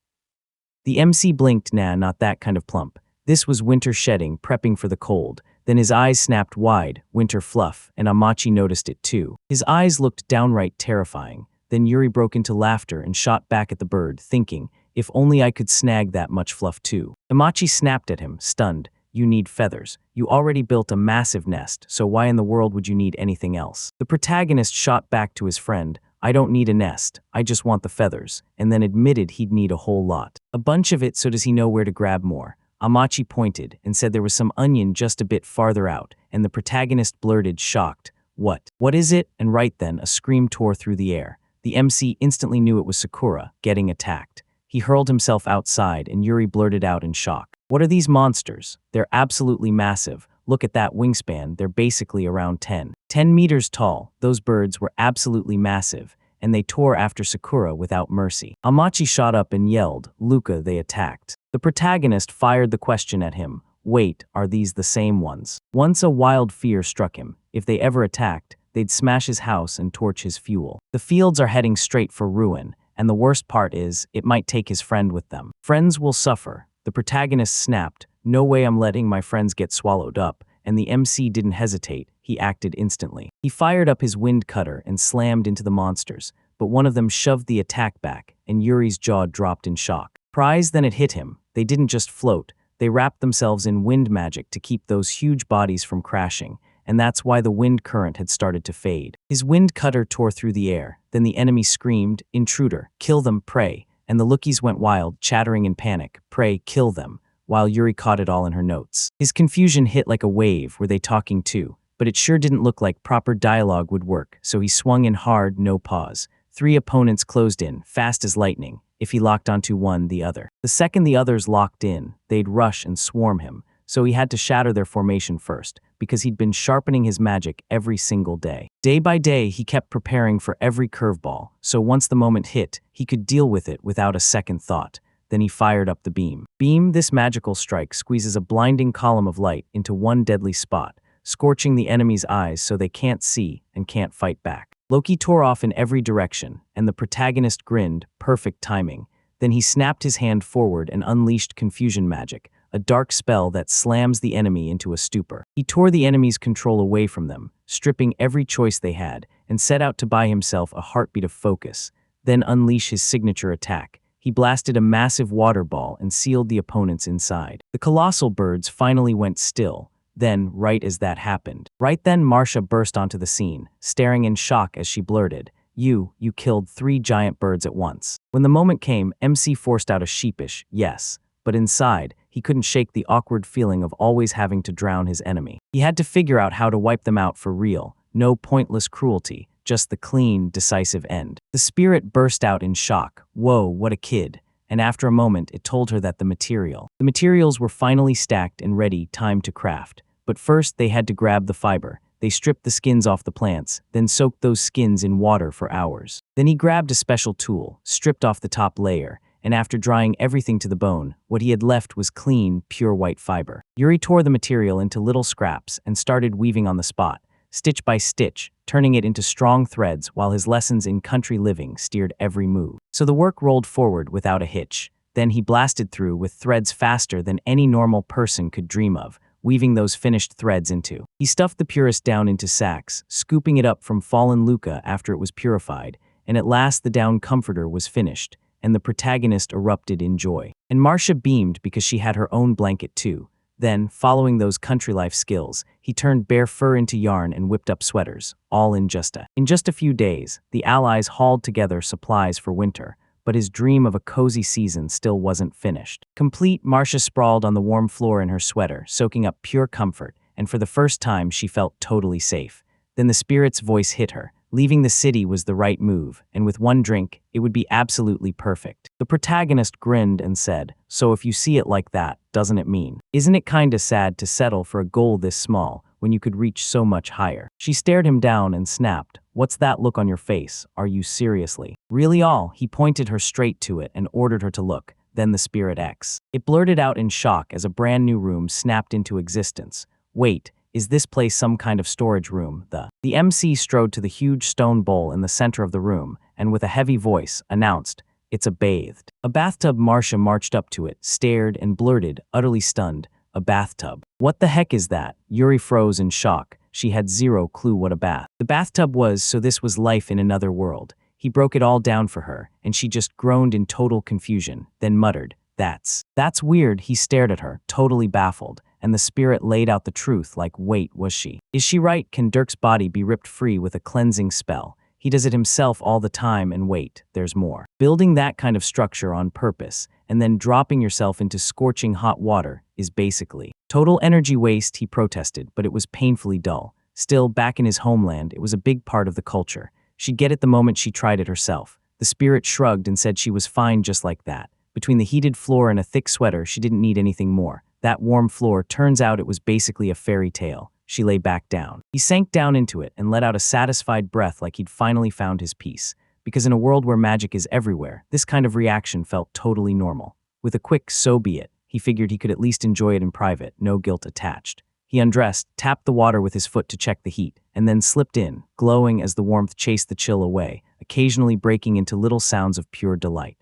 The MC blinked. Nah, not that kind of plump. This was winter shedding, prepping for the cold. Then his eyes snapped wide, winter fluff, and Amachi noticed it too. His eyes looked downright terrifying. Then Yuri broke into laughter and shot back at the bird, thinking, if only I could snag that much fluff too. Amachi snapped at him, stunned. You need feathers. You already built a massive nest, so why in the world would you need anything else? The protagonist shot back to his friend, I don't need a nest, I just want the feathers, and then admitted he'd need a whole lot. A bunch of it, so does he know where to grab more? Amachi pointed and said there was some onion just a bit farther out, and the protagonist blurted, shocked, What? What is it? And right then, a scream tore through the air. The MC instantly knew it was Sakura, getting attacked. He hurled himself outside, and Yuri blurted out in shock. What are these monsters? They're absolutely massive. Look at that wingspan, they're basically around 10 meters tall. Those birds were absolutely massive, and they tore after Sakura without mercy. Amachi shot up and yelled, Luca, they attacked. The protagonist fired the question at him. Wait, are these the same ones? Once a wild fear struck him. If they ever attacked, they'd smash his house and torch his fuel. The fields are heading straight for ruin. And the worst part is, it might take his friend with them. Friends will suffer. The protagonist snapped, no way I'm letting my friends get swallowed up, and the MC didn't hesitate, he acted instantly. He fired up his wind cutter and slammed into the monsters, but one of them shoved the attack back, and Yuri's jaw dropped in shock. Surprised then it hit him, they didn't just float, they wrapped themselves in wind magic to keep those huge bodies from crashing, and that's why the wind current had started to fade. His wind cutter tore through the air, then the enemy screamed, intruder, kill them, pray, and the lookies went wild, chattering in panic, pray, kill them, while Yuri caught it all in her notes. His confusion hit like a wave, were they talking too? But it sure didn't look like proper dialogue would work, so he swung in hard, no pause. 3 opponents closed in, fast as lightning. If he locked onto one, the other. The second the others locked in, they'd rush and swarm him, so he had to shatter their formation first, because he'd been sharpening his magic every single day. Day by day, he kept preparing for every curveball, so once the moment hit, he could deal with it without a second thought. Then he fired up the beam. This magical strike squeezes a blinding column of light into one deadly spot, scorching the enemy's eyes so they can't see and can't fight back. Loki tore off in every direction, and the protagonist grinned, perfect timing. Then he snapped his hand forward and unleashed confusion magic, a dark spell that slams the enemy into a stupor. He tore the enemy's control away from them, stripping every choice they had, and set out to buy himself a heartbeat of focus, then unleash his signature attack. He blasted a massive water ball and sealed the opponents inside. The colossal birds finally went still. Then, right as that happened, Marcia burst onto the scene, staring in shock as she blurted, You killed 3 giant birds at once. When the moment came, MC forced out a sheepish, yes, but inside, he couldn't shake the awkward feeling of always having to drown his enemy. He had to figure out how to wipe them out for real, no pointless cruelty, just the clean, decisive end. The spirit burst out in shock, whoa, what a kid. And after a moment, it told her that the materials were finally stacked and ready, time to craft. But first, they had to grab the fiber. They stripped the skins off the plants, then soaked those skins in water for hours. Then he grabbed a special tool, stripped off the top layer, and after drying everything to the bone, what he had left was clean, pure white fiber. Yuri tore the material into little scraps and started weaving on the spot, stitch by stitch, turning it into strong threads while his lessons in country living steered every move. So the work rolled forward without a hitch. Then he blasted through with threads faster than any normal person could dream of, weaving those finished threads into. He stuffed the purest down into sacks, scooping it up from fallen Luca after it was purified, and at last the down comforter was finished, and the protagonist erupted in joy. And Marcia beamed because she had her own blanket too. Then, following those country life skills, he turned bare fur into yarn and whipped up sweaters, all in just a few days. The Allies hauled together supplies for winter, but his dream of a cozy season still wasn't finished. Complete, Marcia sprawled on the warm floor in her sweater, soaking up pure comfort, and for the first time she felt totally safe. Then the spirit's voice hit her. Leaving the city was the right move, and with one drink, it would be absolutely perfect. The protagonist grinned and said, So if you see it like that, doesn't it mean? Isn't it kinda sad to settle for a goal this small, when you could reach so much higher? She stared him down and snapped, What's that look on your face? Are you seriously? Really all? He pointed her straight to it and ordered her to look. then the Spirit X. It blurted out in shock as a brand new room snapped into existence. Wait, is this place some kind of storage room? The MC strode to the huge stone bowl in the center of the room and with a heavy voice announced, "It's a bathed." A bathtub. Marcia marched up to it, stared and blurted, utterly stunned, "A bathtub? What the heck is that?" Yuri froze in shock. She had zero clue what a the bathtub was, so this was life in another world. He broke it all down for her, and she just groaned in total confusion, then muttered, That's weird." He stared at her, totally baffled, and the spirit laid out the truth like, wait, was she? Is she right? Can Dirk's body be ripped free with a cleansing spell? He does it himself all the time, and wait, there's more. Building that kind of structure on purpose, and then dropping yourself into scorching hot water, is basically total energy waste. He protested, but it was painfully dull. Still, back in his homeland, it was a big part of the culture. She'd get it the moment she tried it herself. The spirit shrugged and said she was fine just like that. Between the heated floor and a thick sweater, she didn't need anything more. That warm floor, turns out it was basically a fairy tale. She lay back down. He sank down into it and let out a satisfied breath like he'd finally found his peace. Because in a world where magic is everywhere, this kind of reaction felt totally normal. With a quick "so be it," he figured he could at least enjoy it in private, no guilt attached. He undressed, tapped the water with his foot to check the heat, and then slipped in, glowing as the warmth chased the chill away, occasionally breaking into little sounds of pure delight.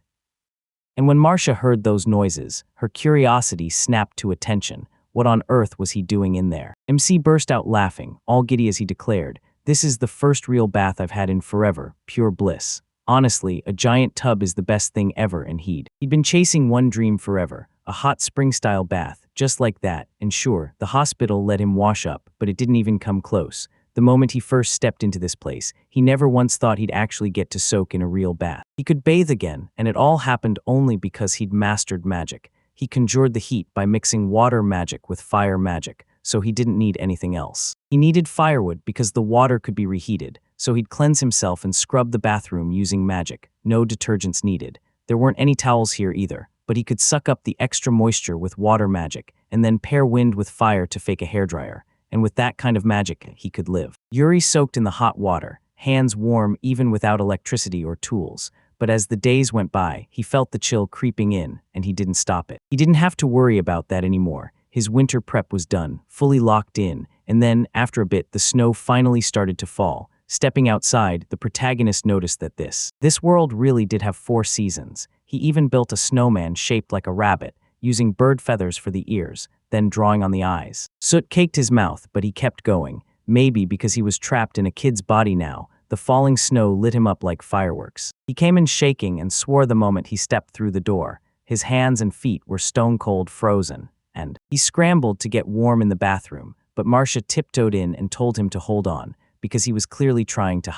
And when Marcia heard those noises, her curiosity snapped to attention. What on earth was he doing in there? MC burst out laughing, all giddy as he declared, "This is the first real bath I've had in forever, pure bliss. Honestly, a giant tub is the best thing ever." And he'd been chasing one dream forever, a hot spring-style bath, just like that, and sure, the hospital let him wash up, but it didn't even come close. The moment he first stepped into this place, he never once thought he'd actually get to soak in a real bath. He could bathe again, and it all happened only because he'd mastered magic. He conjured the heat by mixing water magic with fire magic, so he didn't need anything else. He needed firewood because the water could be reheated, so he'd cleanse himself and scrub the bathroom using magic. No detergents needed. There weren't any towels here either, but he could suck up the extra moisture with water magic, and then pair wind with fire to fake a hairdryer. And with that kind of magic, he could live. Yuri soaked in the hot water, hands warm even without electricity or tools. But as the days went by, he felt the chill creeping in, and he didn't stop it. He didn't have to worry about that anymore. His winter prep was done, fully locked in, and then, after a bit, the snow finally started to fall. Stepping outside, the protagonist noticed that this world really did have 4 seasons. He even built a snowman shaped like a rabbit, using bird feathers for the ears, then drawing on the eyes. Soot caked his mouth, but he kept going. Maybe because he was trapped in a kid's body now, the falling snow lit him up like fireworks. He came in shaking and swore the moment he stepped through the door. His hands and feet were stone-cold frozen, and he scrambled to get warm in the bathroom, but Marcia tiptoed in and told him to hold on, because he was clearly trying to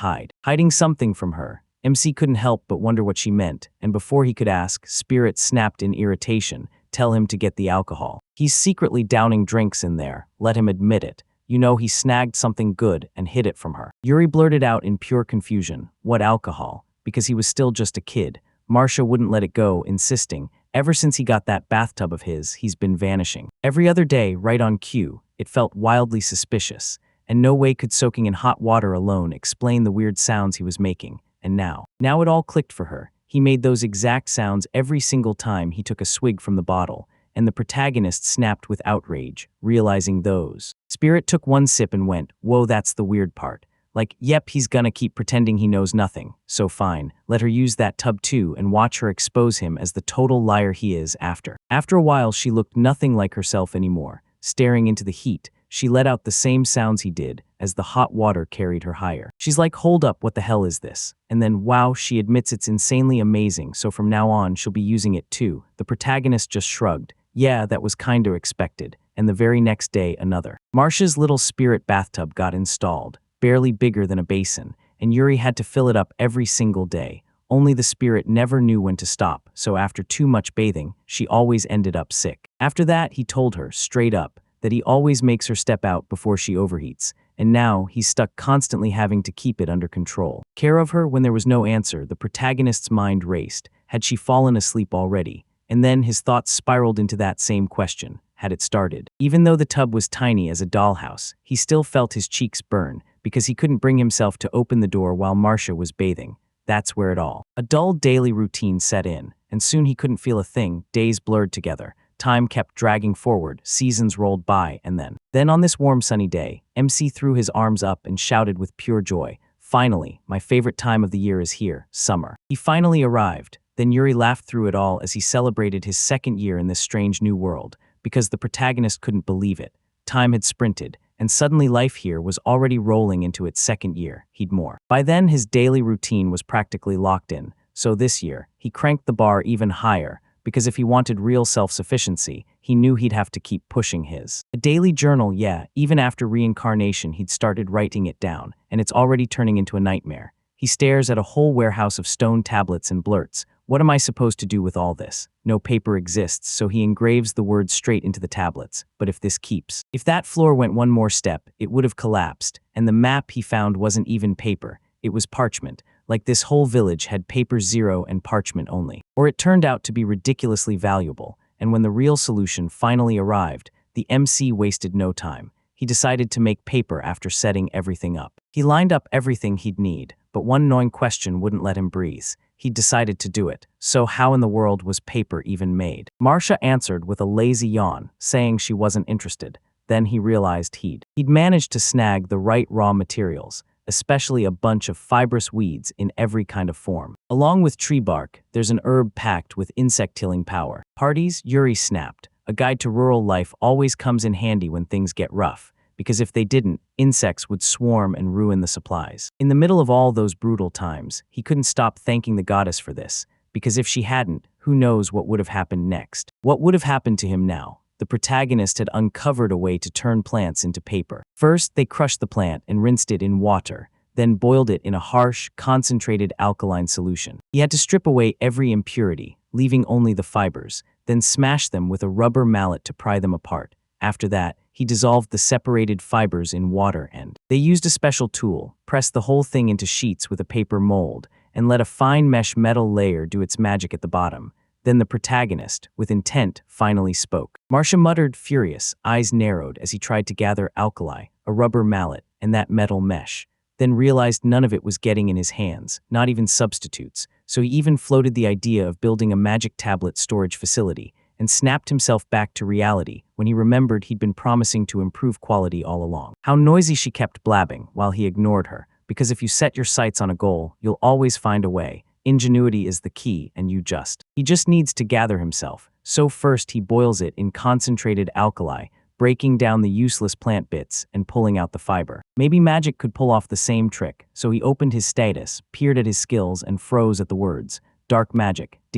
hiding something from her. MC couldn't help but wonder what she meant, and before he could ask, Spirit snapped in irritation, "Tell him to get the alcohol. He's secretly downing drinks in there, let him admit it. You know he snagged something good and hid it from her." Yuri blurted out in pure confusion, "What alcohol?" Because he was still just a kid. Marcia wouldn't let it go, insisting, "Ever since he got that bathtub of his, he's been vanishing. Every other day, right on cue." It felt wildly suspicious, and no way could soaking in hot water alone explain the weird sounds he was making. And now it all clicked for her. He made those exact sounds every single time he took a swig from the bottle, and the protagonist snapped with outrage, realizing those. Spirit took one sip and went, "Whoa, that's the weird part. Like, yep, he's gonna keep pretending he knows nothing. So fine, let her use that tub too and watch her expose him as the total liar he is after." After a while, she looked nothing like herself anymore. Staring into the heat, she let out the same sounds he did as the hot water carried her higher. She's like, "Hold up, what the hell is this?" And then, wow, she admits it's insanely amazing, so from now on she'll be using it too. The protagonist just shrugged. Yeah, that was kinda expected. And the very next day, another. Marcia's little spirit bathtub got installed, barely bigger than a basin, and Yuri had to fill it up every single day. Only the spirit never knew when to stop, so after too much bathing, she always ended up sick. After that, he told her, straight up, that he always makes her step out before she overheats, and now he's stuck constantly having to keep it under control. Care of her when there was no answer, the protagonist's mind raced. Had she fallen asleep already? And then his thoughts spiraled into that same question. Had it started? Even though the tub was tiny as a dollhouse, he still felt his cheeks burn, because he couldn't bring himself to open the door while Marcia was bathing. That's where a dull daily routine set in, and soon he couldn't feel a thing. Days blurred together. Time kept dragging forward, seasons rolled by, and then on this warm sunny day, MC threw his arms up and shouted with pure joy, "Finally, my favorite time of the year is here, summer." He finally arrived. Then Yuri laughed through it all as he celebrated his second year in this strange new world, because the protagonist couldn't believe it. Time had sprinted, and suddenly life here was already rolling into its second year. He'd more. By then, his daily routine was practically locked in, so this year, he cranked the bar even higher, because if he wanted real self-sufficiency, he knew he'd have to keep pushing his. A daily journal, yeah, even after reincarnation he'd started writing it down, and it's already turning into a nightmare. He stares at a whole warehouse of stone tablets and blurts. What am I supposed to do with all this? No paper exists, so he engraves the words straight into the tablets. But if this keeps. If that floor went one more step, it would have collapsed, and the map he found wasn't even paper. It was parchment. Like this whole village had paper zero and parchment only. Or it turned out to be ridiculously valuable, and when the real solution finally arrived, the MC wasted no time. He decided to make paper after setting everything up. He lined up everything he'd need, but one annoying question wouldn't let him breathe. He decided to do it. So how in the world was paper even made? Marcia answered with a lazy yawn, saying she wasn't interested. Then he realized he'd managed to snag the right raw materials, especially a bunch of fibrous weeds in every kind of form. Along with tree bark, there's an herb packed with insect-killing power. Parties, Yuri snapped. A guide to rural life always comes in handy when things get rough, because if they didn't, insects would swarm and ruin the supplies. In the middle of all those brutal times, he couldn't stop thanking the goddess for this, because if she hadn't, who knows what would have happened next. What would have happened to him now? The protagonist had uncovered a way to turn plants into paper. First, they crushed the plant and rinsed it in water, then boiled it in a harsh, concentrated alkaline solution. He had to strip away every impurity, leaving only the fibers, then smash them with a rubber mallet to pry them apart. After that, he dissolved the separated fibers in water and they used a special tool, pressed the whole thing into sheets with a paper mold, and let a fine mesh metal layer do its magic at the bottom. Then the protagonist, with intent, finally spoke. Marcia muttered, furious, eyes narrowed as he tried to gather alkali, a rubber mallet, and that metal mesh, then realized none of it was getting in his hands, not even substitutes, so he even floated the idea of building a magic tablet storage facility, and snapped himself back to reality when he remembered he'd been promising to improve quality all along. How noisy she kept blabbing while he ignored her, because if you set your sights on a goal, you'll always find a way. Ingenuity is the key, and he just needs to gather himself. So first he boils it in concentrated alkali, breaking down the useless plant bits and pulling out the fiber. Maybe magic could pull off the same trick, so he opened his status, peered at his skills, and froze at the words. Dark magic, ****.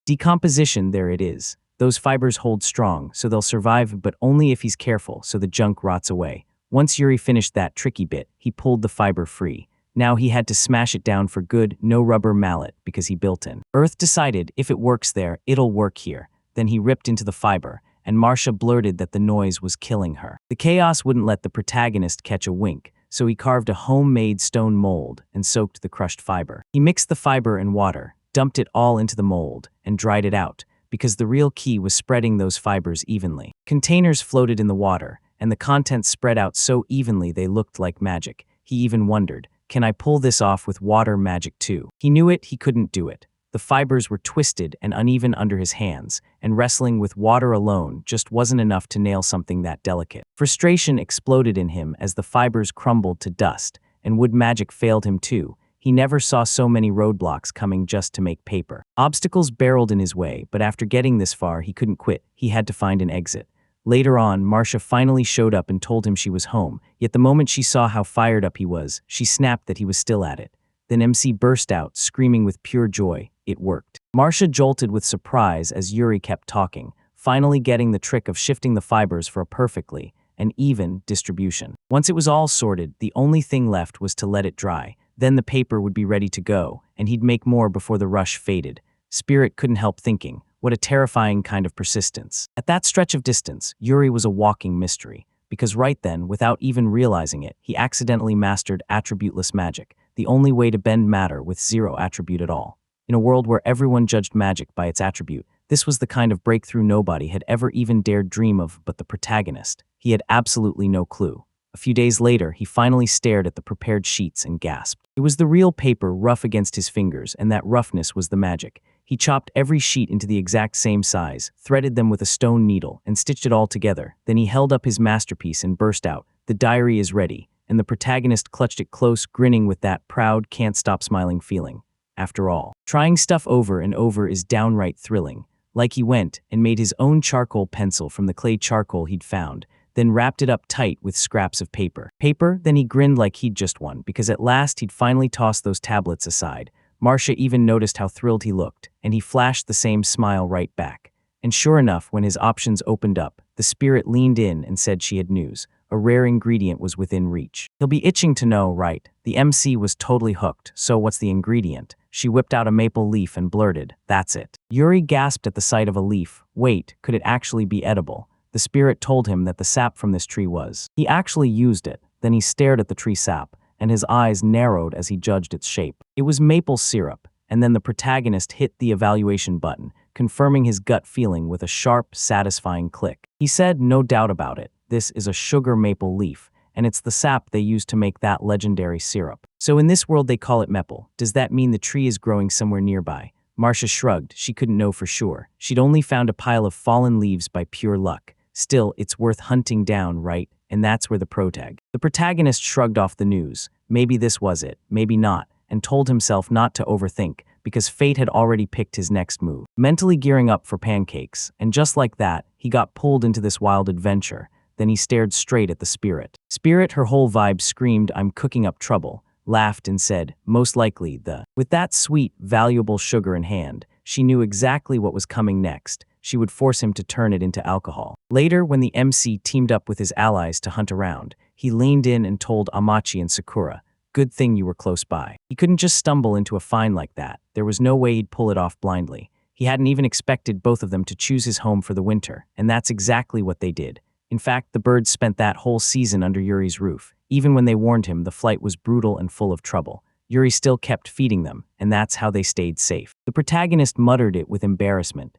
Decomposition, there it is. Those fibers hold strong, so they'll survive, but only if he's careful, so the junk rots away. Once Yuri finished that tricky bit, he pulled the fiber free. Now he had to smash it down for good, no rubber mallet, because he built in. Earth decided, if it works there, it'll work here. Then he ripped into the fiber, and Marcia blurted that the noise was killing her. The chaos wouldn't let the protagonist catch a wink, so he carved a homemade stone mold and soaked the crushed fiber. He mixed the fiber and water, dumped it all into the mold, and dried it out, because the real key was spreading those fibers evenly. Containers floated in the water, and the contents spread out so evenly they looked like magic. He even wondered, can I pull this off with water magic too? He knew he couldn't do it. The fibers were twisted and uneven under his hands, and wrestling with water alone just wasn't enough to nail something that delicate. Frustration exploded in him as the fibers crumbled to dust, and wood magic failed him too. He never saw so many roadblocks coming just to make paper. Obstacles barreled in his way, but after getting this far, he couldn't quit. He had to find an exit. Later on, Marcia finally showed up and told him she was home, yet the moment she saw how fired up he was, she snapped that he was still at it. Then MC burst out, screaming with pure joy. It worked. Marcia jolted with surprise as Yuri kept talking, finally getting the trick of shifting the fibers for a perfectly and even distribution. Once it was all sorted, the only thing left was to let it dry. Then the paper would be ready to go, and he'd make more before the rush faded. Spirit couldn't help thinking, what a terrifying kind of persistence. At that stretch of distance, Yuri was a walking mystery, because right then, without even realizing it, he accidentally mastered attributeless magic, the only way to bend matter with zero attribute at all. In a world where everyone judged magic by its attribute, this was the kind of breakthrough nobody had ever even dared dream of but the protagonist. He had absolutely no clue. A few days later, he finally stared at the prepared sheets and gasped. It was the real paper, rough against his fingers, and that roughness was the magic. He chopped every sheet into the exact same size, threaded them with a stone needle, and stitched it all together. Then he held up his masterpiece and burst out, "The diary is ready," and the protagonist clutched it close, grinning with that proud, can't-stop-smiling feeling. After all, trying stuff over and over is downright thrilling. Like he went and made his own charcoal pencil from the clay charcoal he'd found, then wrapped it up tight with scraps of paper. Then he grinned like he'd just won, because at last he'd finally tossed those tablets aside. Marcia even noticed how thrilled he looked, and he flashed the same smile right back. And sure enough, when his options opened up, the spirit leaned in and said she had news. A rare ingredient was within reach. He'll be itching to know, right? The MC was totally hooked, so what's the ingredient? She whipped out a maple leaf and blurted, "That's it." Yuri gasped at the sight of a leaf. Wait, could it actually be edible? The spirit told him that the sap from this tree was. He actually used it. Then he stared at the tree sap, and his eyes narrowed as he judged its shape. It was maple syrup, and then the protagonist hit the evaluation button, confirming his gut feeling with a sharp, satisfying click. He said, "No doubt about it, this is a sugar maple leaf, and it's the sap they use to make that legendary syrup. So in this world they call it maple. Does that mean the tree is growing somewhere nearby?" Marcia shrugged. She couldn't know for sure. She'd only found a pile of fallen leaves by pure luck. Still, it's worth hunting down, right? And that's where the protagonist shrugged off the news. Maybe this was it, maybe not, and told himself not to overthink, because fate had already picked his next move. Mentally gearing up for pancakes, and just like that, he got pulled into this wild adventure. Then he stared straight at the spirit. Spirit, her whole vibe screamed, "I'm cooking up trouble," laughed and said, "Most likely the..." With that sweet, valuable sugar in hand, she knew exactly what was coming next. She would force him to turn it into alcohol. Later, when the MC teamed up with his allies to hunt around, he leaned in and told Amachi and Sakura, "Good thing you were close by." He couldn't just stumble into a find like that. There was no way he'd pull it off blindly. He hadn't even expected both of them to choose his home for the winter, and that's exactly what they did. In fact, the birds spent that whole season under Yuri's roof. Even when they warned him the flight was brutal and full of trouble, Yuri still kept feeding them, and that's how they stayed safe. The protagonist muttered it with embarrassment.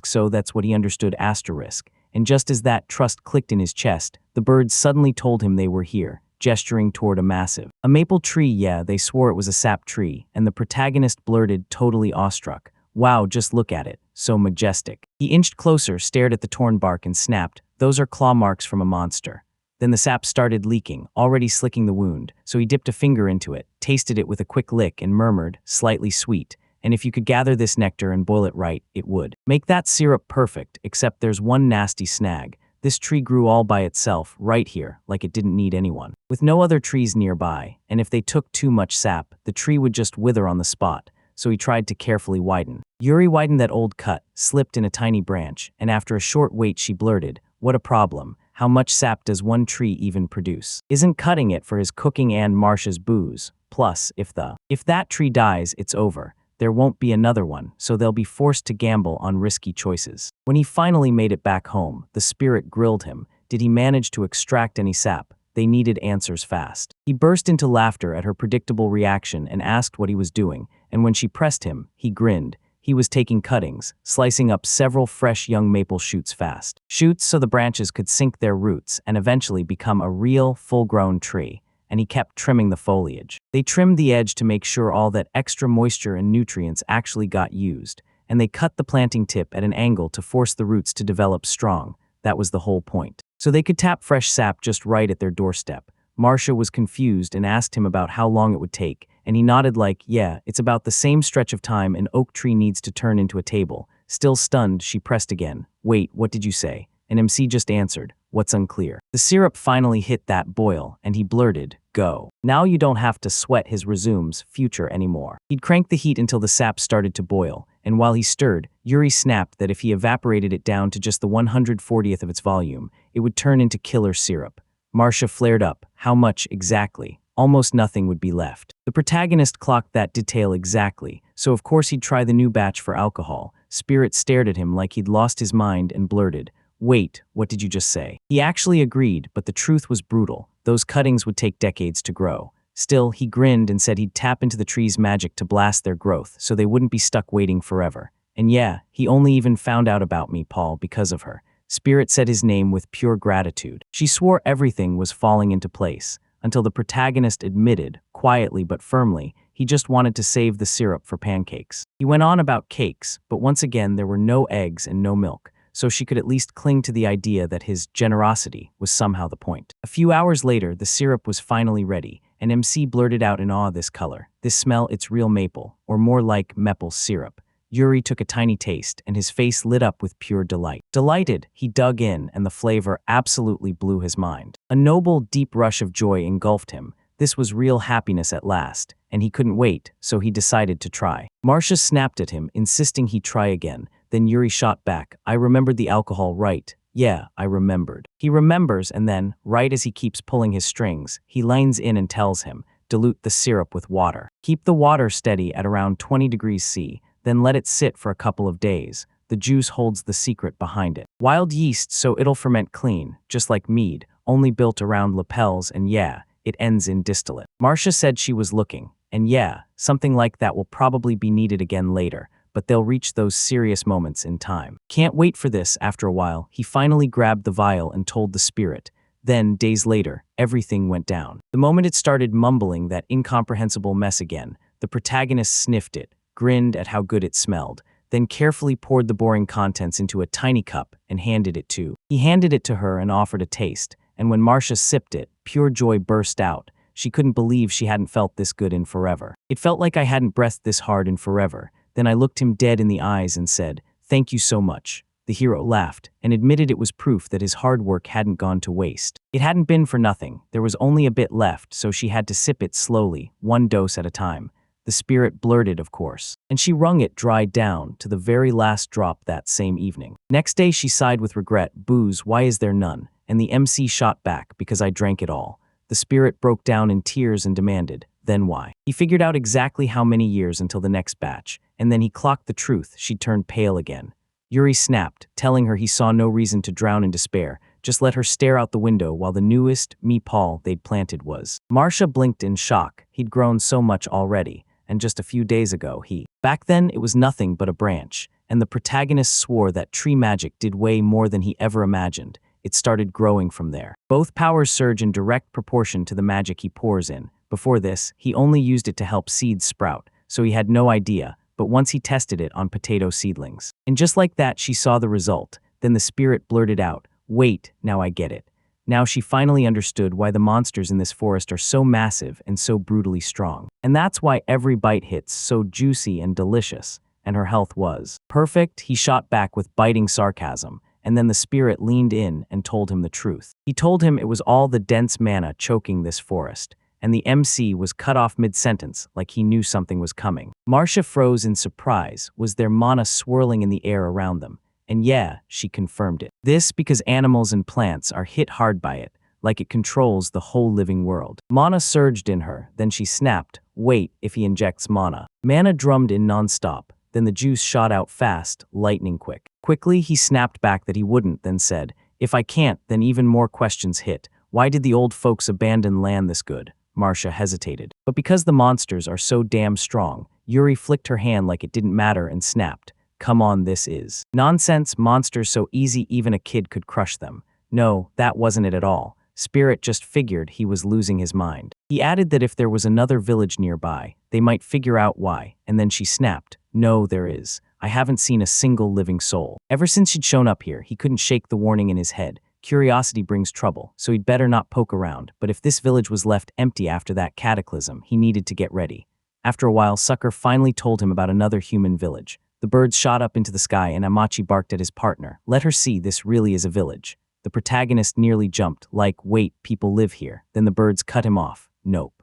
So that's what he understood, asterisk. And just as that trust clicked in his chest, the birds suddenly told him they were here, gesturing toward a maple tree. Yeah, they swore it was a sap tree, and the protagonist blurted, totally awestruck, "Wow, just look at it, so majestic." He inched closer, stared at the torn bark and snapped, "Those are claw marks from a monster." Then the sap started leaking, already slicking the wound, so he dipped a finger into it, tasted it with a quick lick and murmured, "Slightly sweet. And if you could gather this nectar and boil it right, it would make that syrup perfect, except there's one nasty snag. This tree grew all by itself, right here, like it didn't need anyone. With no other trees nearby, and if they took too much sap, the tree would just wither on the spot, so he tried to carefully widen. Yuri widened that old cut, slipped in a tiny branch, and after a short wait she blurted, "What a problem. How much sap does one tree even produce? Isn't cutting it for his cooking and Marcia's booze. Plus, if that tree dies, it's over. There won't be another one, so they'll be forced to gamble on risky choices." When he finally made it back home, the spirit grilled him. Did he manage to extract any sap? They needed answers fast. He burst into laughter at her predictable reaction and asked what he was doing, and when she pressed him, he grinned. He was taking cuttings, slicing up several fresh young maple shoots fast. Shoots so the branches could sink their roots and eventually become a real, full-grown tree. And he kept trimming the foliage. They trimmed the edge to make sure all that extra moisture and nutrients actually got used, and they cut the planting tip at an angle to force the roots to develop strong. That was the whole point. So they could tap fresh sap just right at their doorstep. Marcia was confused and asked him about how long it would take, and he nodded like, "Yeah, it's about the same stretch of time an oak tree needs to turn into a table." Still stunned, she pressed again. "Wait, what did you say?" And MC just answered, "What's unclear?" The syrup finally hit that boil, and he blurted, "Go." Now you don't have to sweat his resumes future anymore. He'd cranked the heat until the sap started to boil, and while he stirred, Yuri snapped that if he evaporated it down to just the 140th of its volume, it would turn into killer syrup. Marcia flared up. How much exactly? Almost nothing would be left. The protagonist clocked that detail exactly, so of course he'd try the new batch for alcohol. Spirit stared at him like he'd lost his mind and blurted, "Wait, what did you just say?" He actually agreed, but the truth was brutal. Those cuttings would take decades to grow. Still, he grinned and said he'd tap into the tree's magic to blast their growth so they wouldn't be stuck waiting forever. And yeah, he only even found out about me, Paul, because of her. Spirit said his name with pure gratitude. She swore everything was falling into place, until the protagonist admitted, quietly but firmly, he just wanted to save the syrup for pancakes. He went on about cakes, but once again there were no eggs and no milk, so she could at least cling to the idea that his generosity was somehow the point. A few hours later, the syrup was finally ready, and MC blurted out in awe, "This color, this smell, it's real maple, or more like maple syrup." Yuri took a tiny taste, and his face lit up with pure delight. Delighted, he dug in, and the flavor absolutely blew his mind. A noble, deep rush of joy engulfed him. This was real happiness at last, and he couldn't wait, so he decided to try. Marcia snapped at him, insisting he try again. Then Yuri shot back, "I remembered the alcohol, right? Yeah, I remembered." He remembers, and then, right as he keeps pulling his strings, he leans in and tells him, "Dilute the syrup with water. Keep the water steady at around 20 degrees C, then let it sit for a couple of days. The juice holds the secret behind it. Wild yeast, so it'll ferment clean, just like mead, only built around lapels, and yeah, it ends in distillate." Marcia said she was looking, and yeah, something like that will probably be needed again later, but they'll reach those serious moments in time. Can't wait for this. After a while, he finally grabbed the vial and told the spirit. Then, days later, everything went down. The moment it started mumbling that incomprehensible mess again, the protagonist sniffed it, grinned at how good it smelled, then carefully poured the boring contents into a tiny cup and handed it to. He handed it to her and offered a taste, and when Marcia sipped it, pure joy burst out. She couldn't believe she hadn't felt this good in forever. "It felt like I hadn't breathed this hard in forever." Then I looked him dead in the eyes and said, "Thank you so much." The hero laughed and admitted it was proof that his hard work hadn't gone to waste. It hadn't been for nothing. There was only a bit left, so she had to sip it slowly, one dose at a time. The spirit blurted, of course, and she wrung it dry down to the very last drop that same evening. Next day she sighed with regret, "Booze, why is there none?" And the MC shot back, "Because I drank it all." The spirit broke down in tears and demanded, "Then why?" He figured out exactly how many years until the next batch, and then he clocked the truth. She turned pale again. Yuri snapped, telling her he saw no reason to drown in despair, just let her stare out the window while the newest meatball they'd planted was. Marcia blinked in shock. He'd grown so much already, and just a few days ago back then it was nothing but a branch, and the protagonist swore that tree magic did way more than he ever imagined. It started growing from there. Both powers surge in direct proportion to the magic he pours in. Before this, he only used it to help seeds sprout, so he had no idea, but once he tested it on potato seedlings. And just like that, she saw the result. Then the spirit blurted out, "Wait, now I get it." Now she finally understood why the monsters in this forest are so massive and so brutally strong. And that's why every bite hits so juicy and delicious, and her health was perfect. He shot back with biting sarcasm, and then the spirit leaned in and told him the truth. He told him it was all the dense mana choking this forest, and the MC was cut off mid-sentence like he knew something was coming. Marcia froze in surprise. Was there mana swirling in the air around them? And yeah, she confirmed it. This because animals and plants are hit hard by it, like it controls the whole living world. Mana surged in her, then she snapped, "Wait, if he injects mana." Mana drummed in non-stop, then the juice shot out fast, lightning quick. Quickly, he snapped back that he wouldn't, then said, "If I can't," then even more questions hit. Why did the old folks abandon land this good? Marcia hesitated. But because the monsters are so damn strong, Yuri flicked her hand like it didn't matter and snapped, "Come on, this is nonsense. Monsters so easy even a kid could crush them." No, that wasn't it at all. Spirit just figured he was losing his mind. He added that if there was another village nearby, they might figure out why, and then she snapped, "No, there is. I haven't seen a single living soul." Ever since she'd shown up here, he couldn't shake the warning in his head. Curiosity brings trouble, so he'd better not poke around, but if this village was left empty after that cataclysm, he needed to get ready. After a while, Sucker finally told him about another human village. The birds shot up into the sky and Amachi barked at his partner, "Let her see, this really is a village." The protagonist nearly jumped, like, "Wait, people live here." Then the birds cut him off. "Nope.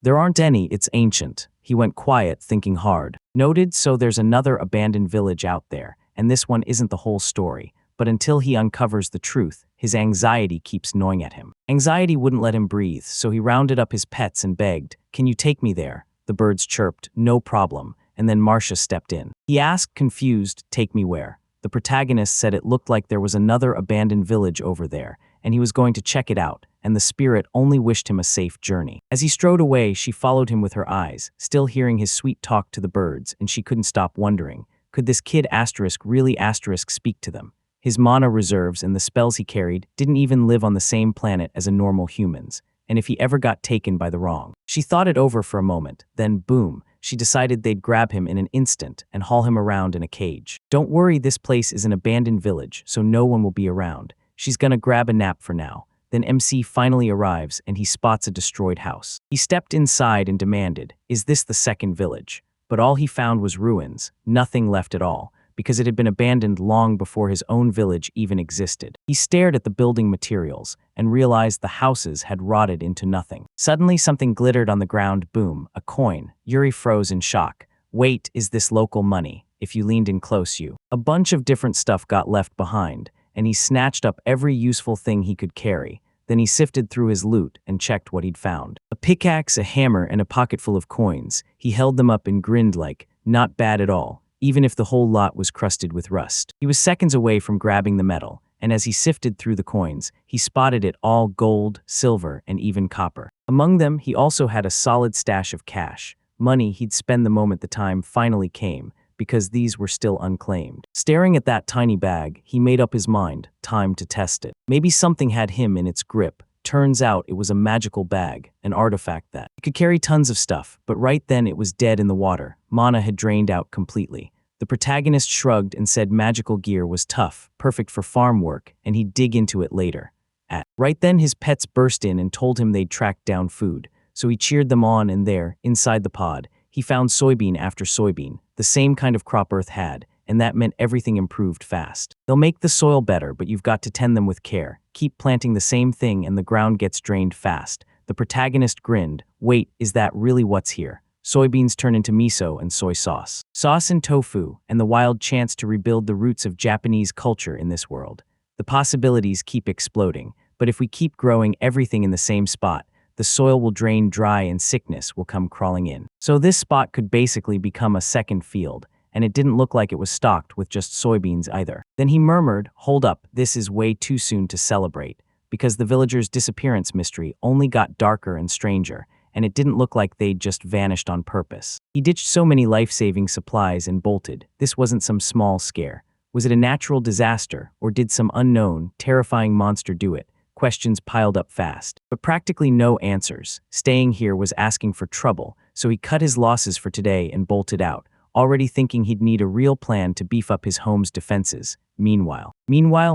There aren't any, it's ancient." He went quiet, thinking hard. Noted, so there's another abandoned village out there, and this one isn't the whole story. But until he uncovers the truth, his anxiety keeps gnawing at him. Anxiety wouldn't let him breathe, so he rounded up his pets and begged, "Can you take me there?" The birds chirped, "No problem," and then Marcia stepped in. He asked, confused, "Take me where?" The protagonist said it looked like there was another abandoned village over there, and he was going to check it out, and the spirit only wished him a safe journey. As he strode away, she followed him with her eyes, still hearing his sweet talk to the birds, and she couldn't stop wondering, could this kid ** really * speak to them? His mana reserves and the spells he carried didn't even live on the same planet as a normal human's, and if he ever got taken by the wrong. She thought it over for a moment, then boom, she decided they'd grab him in an instant and haul him around in a cage. Don't worry, this place is an abandoned village, so no one will be around. She's gonna grab a nap for now. Then MC finally arrives and he spots a destroyed house. He stepped inside and demanded, "Is this the second village?" But all he found was ruins, nothing left at all, because it had been abandoned long before his own village even existed. He stared at the building materials and realized the houses had rotted into nothing. Suddenly something glittered on the ground, boom, a coin. Yuri froze in shock. Wait, is this local money? If you leaned in close A bunch of different stuff got left behind, and he snatched up every useful thing he could carry. Then he sifted through his loot and checked what he'd found. A pickaxe, a hammer, and a pocket full of coins. He held them up and grinned like, not bad at all, even if the whole lot was crusted with rust. He was seconds away from grabbing the metal, and as he sifted through the coins, he spotted it all gold, silver, and even copper. Among them, he also had a solid stash of cash, money he'd spend the moment the time finally came, because these were still unclaimed. Staring at that tiny bag, he made up his mind, time to test it. Maybe something had him in its grip. Turns out it was a magical bag, an artifact that could carry tons of stuff, but right then it was dead in the water. Mana had drained out completely. The protagonist shrugged and said magical gear was tough, perfect for farm work, and he'd dig into it later. Right then his pets burst in and told him they'd tracked down food, so he cheered them on, and there, inside the pod, he found soybean after soybean, the same kind of crop Earth had, and that meant everything improved fast. They'll make the soil better, but you've got to tend them with care. Keep planting the same thing and the ground gets drained fast. The protagonist grinned. Wait, is that really what's here? Soybeans turn into miso and soy sauce. Sauce and tofu, and the wild chance to rebuild the roots of Japanese culture in this world. The possibilities keep exploding, but if we keep growing everything in the same spot, the soil will drain dry and sickness will come crawling in. So this spot could basically become a second field, and it didn't look like it was stocked with just soybeans either. Then he murmured, hold up, this is way too soon to celebrate, because the villagers' disappearance mystery only got darker and stranger, and it didn't look like they'd just vanished on purpose. He ditched so many life-saving supplies and bolted. This wasn't some small scare. Was it a natural disaster, or did some unknown, terrifying monster do it? Questions piled up fast, but practically no answers. Staying here was asking for trouble, so he cut his losses for today and bolted out, already thinking he'd need a real plan to beef up his home's defenses. Meanwhile,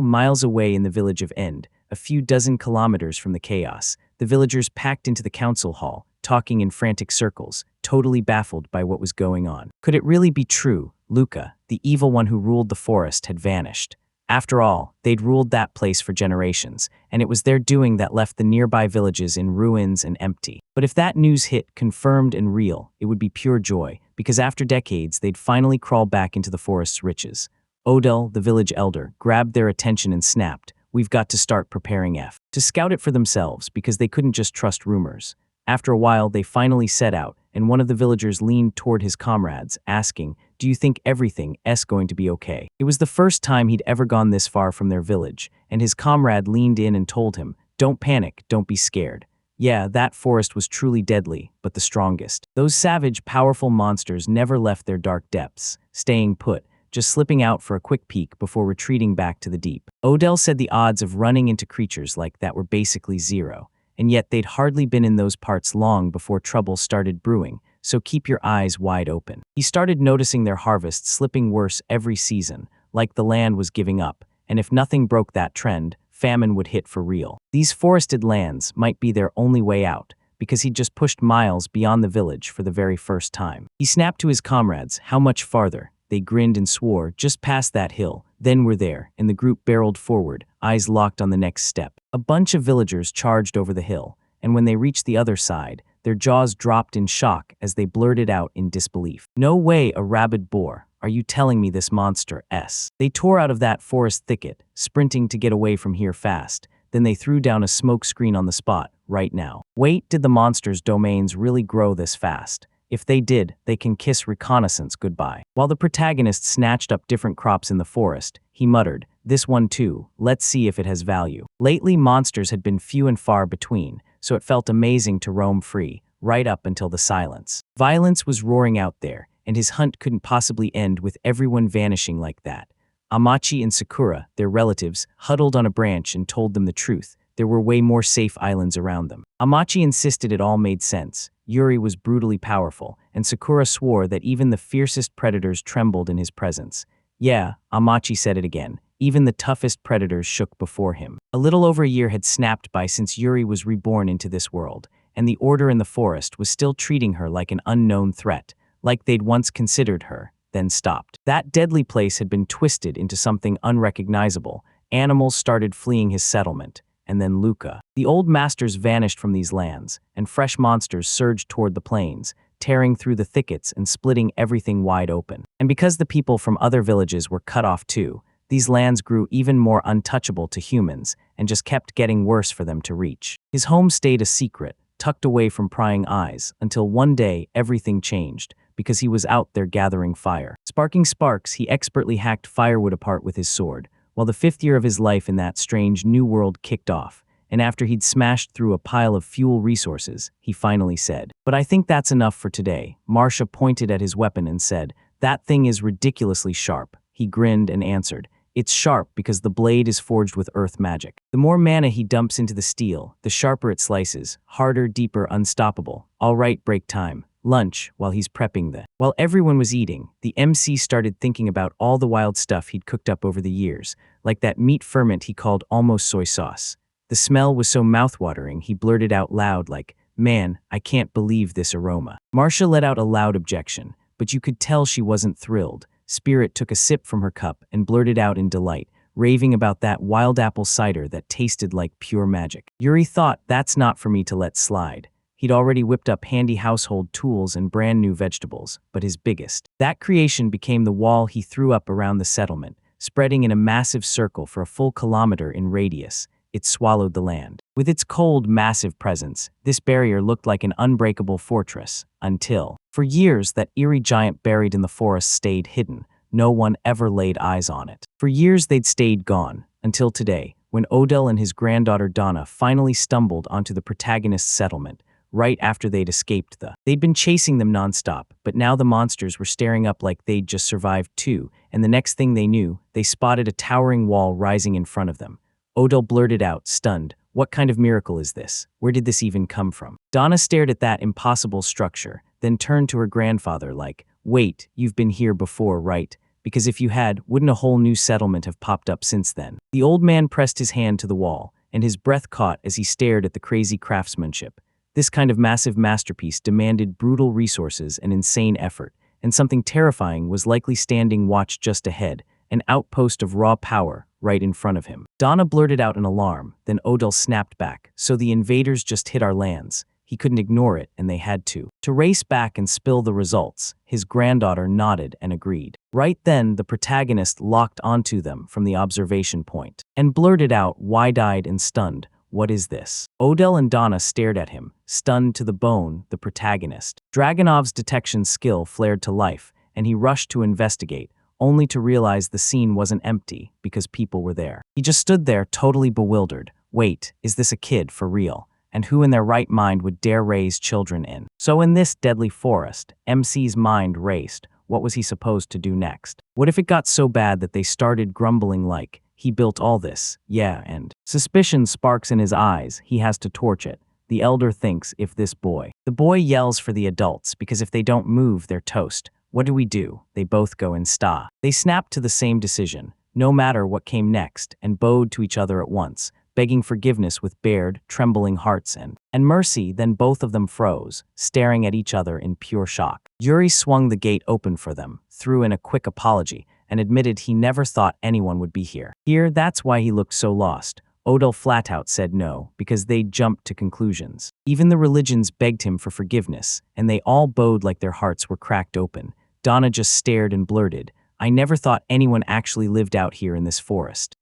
miles away in the village of End, a few dozen kilometers from the chaos, the villagers packed into the council hall, talking in frantic circles, totally baffled by what was going on. Could it really be true? Luca, the evil one who ruled the forest, had vanished. After all, they'd ruled that place for generations, and it was their doing that left the nearby villages in ruins and empty. But if that news hit confirmed and real, it would be pure joy, because after decades, they'd finally crawl back into the forest's riches. Odell, the village elder, grabbed their attention and snapped, "We've got to start preparing to scout it for themselves, because they couldn't just trust rumors." After a while, they finally set out, and one of the villagers leaned toward his comrades, asking, "Do you think everything's going to be okay?" It was the first time he'd ever gone this far from their village, and his comrade leaned in and told him, "Don't panic, don't be scared. Yeah, that forest was truly deadly, but the strongest. Those savage, powerful monsters never left their dark depths, staying put, just slipping out for a quick peek before retreating back to the deep." Odell said the odds of running into creatures like that were basically zero, and yet they'd hardly been in those parts long before trouble started brewing, so keep your eyes wide open. He started noticing their harvests slipping worse every season, like the land was giving up, and if nothing broke that trend, famine would hit for real. These forested lands might be their only way out, because he'd just pushed miles beyond the village for the very first time. He snapped to his comrades, "How much farther?" They grinned and swore, "Just past that hill." Then we're there, and the group barreled forward, eyes locked on the next step. A bunch of villagers charged over the hill, and when they reached the other side, their jaws dropped in shock as they blurted out in disbelief. "No way, a rabid boar. Are you telling me this monster s?" They tore out of that forest thicket, sprinting to get away from here fast. Then they threw down a smoke screen on the spot, right now. Wait, did the monster's domains really grow this fast? If they did, they can kiss reconnaissance goodbye. While the protagonist snatched up different crops in the forest, he muttered, "This one too, let's see if it has value." Lately, monsters had been few and far between, so it felt amazing to roam free, right up until the silence. Violence was roaring out there, and his hunt couldn't possibly end with everyone vanishing like that. Amachi and Sakura, their relatives, huddled on a branch and told them the truth. There were way more safe islands around them. Amachi insisted it all made sense. Yuri was brutally powerful, and Sakura swore that even the fiercest predators trembled in his presence. Yeah, Amachi said it again. Even the toughest predators shook before him. A little over a year had snapped by since Yuri was reborn into this world, and the order in the forest was still treating her like an unknown threat, like they'd once considered her, then stopped. That deadly place had been twisted into something unrecognizable. Animals started fleeing his settlement. And then Luca. The old masters vanished from these lands, and fresh monsters surged toward the plains, tearing through the thickets and splitting everything wide open. And because the people from other villages were cut off too, these lands grew even more untouchable to humans and just kept getting worse for them to reach. His home stayed a secret, tucked away from prying eyes, until one day everything changed, because he was out there gathering fire. Sparking sparks, he expertly hacked firewood apart with his sword, while the 5th year of his life in that strange new world kicked off, and after he'd smashed through a pile of fuel resources, he finally said, "But I think that's enough for today." Marcia pointed at his weapon and said, "That thing is ridiculously sharp." He grinned and answered, "It's sharp because the blade is forged with earth magic. The more mana he dumps into the steel, the sharper it slices, harder, deeper, unstoppable. All right, break time. Lunch, while he's prepping the... While everyone was eating, the MC started thinking about all the wild stuff he'd cooked up over the years, like that meat ferment he called almost soy sauce. The smell was so mouthwatering he blurted out loud like, "Man, I can't believe this aroma." Marcia let out a loud objection, but you could tell she wasn't thrilled. Spirit took a sip from her cup and blurted out in delight, raving about that wild apple cider that tasted like pure magic. Yuri thought, that's not for me to let slide. He'd already whipped up handy household tools and brand new vegetables, but his biggest. That creation became the wall he threw up around the settlement, spreading in a massive circle for a full kilometer in radius. It swallowed the land. With its cold, massive presence, this barrier looked like an unbreakable fortress, until, for years, that eerie giant buried in the forest stayed hidden. No one ever laid eyes on it. For years they'd stayed gone, until today, when Odell and his granddaughter Donna finally stumbled onto the protagonist's settlement, right after they'd escaped They'd been chasing them nonstop, but now the monsters were staring up like they'd just survived too, and the next thing they knew, they spotted a towering wall rising in front of them. Odell blurted out, stunned, "What kind of miracle is this? Where did this even come from?" Donna stared at that impossible structure, then turned to her grandfather like, "Wait, you've been here before, right? Because if you had, wouldn't a whole new settlement have popped up since then?" The old man pressed his hand to the wall, and his breath caught as he stared at the crazy craftsmanship. This kind of massive masterpiece demanded brutal resources and insane effort, and something terrifying was likely standing watch just ahead, an outpost of raw power right in front of him. Donna blurted out an alarm, then Odell snapped back, "So the invaders just hit our lands." He couldn't ignore it, and they had to. To race back and spill the results, his granddaughter nodded and agreed. Right then, the protagonist locked onto them from the observation point, and blurted out, wide-eyed and stunned, "What is this?" Odell and Donna stared at him, stunned to the bone, the protagonist. Dragonov's detection skill flared to life, and he rushed to investigate, only to realize the scene wasn't empty because people were there. He just stood there totally bewildered. Wait, is this a kid for real? And who in their right mind would dare raise children in? So in this deadly forest, MC's mind raced. What was he supposed to do next? What if it got so bad that they started grumbling like, "He built all this, yeah, and..." Suspicion sparks in his eyes, he has to torch it. The elder thinks, if this boy. The boy yells for the adults because if they don't move, they're toast. What do we do? They both go in sta. They snapped to the same decision, no matter what came next, and bowed to each other at once, begging forgiveness with bared, trembling hearts and mercy. Then both of them froze, staring at each other in pure shock. Yuri swung the gate open for them, threw in a quick apology, and admitted he never thought anyone would be here. That's why he looked so lost. Odell flat out said no, because they'd jumped to conclusions. Even the religions begged him for forgiveness, and they all bowed like their hearts were cracked open. Donna just stared and blurted, "I never thought anyone actually lived out here in this forest."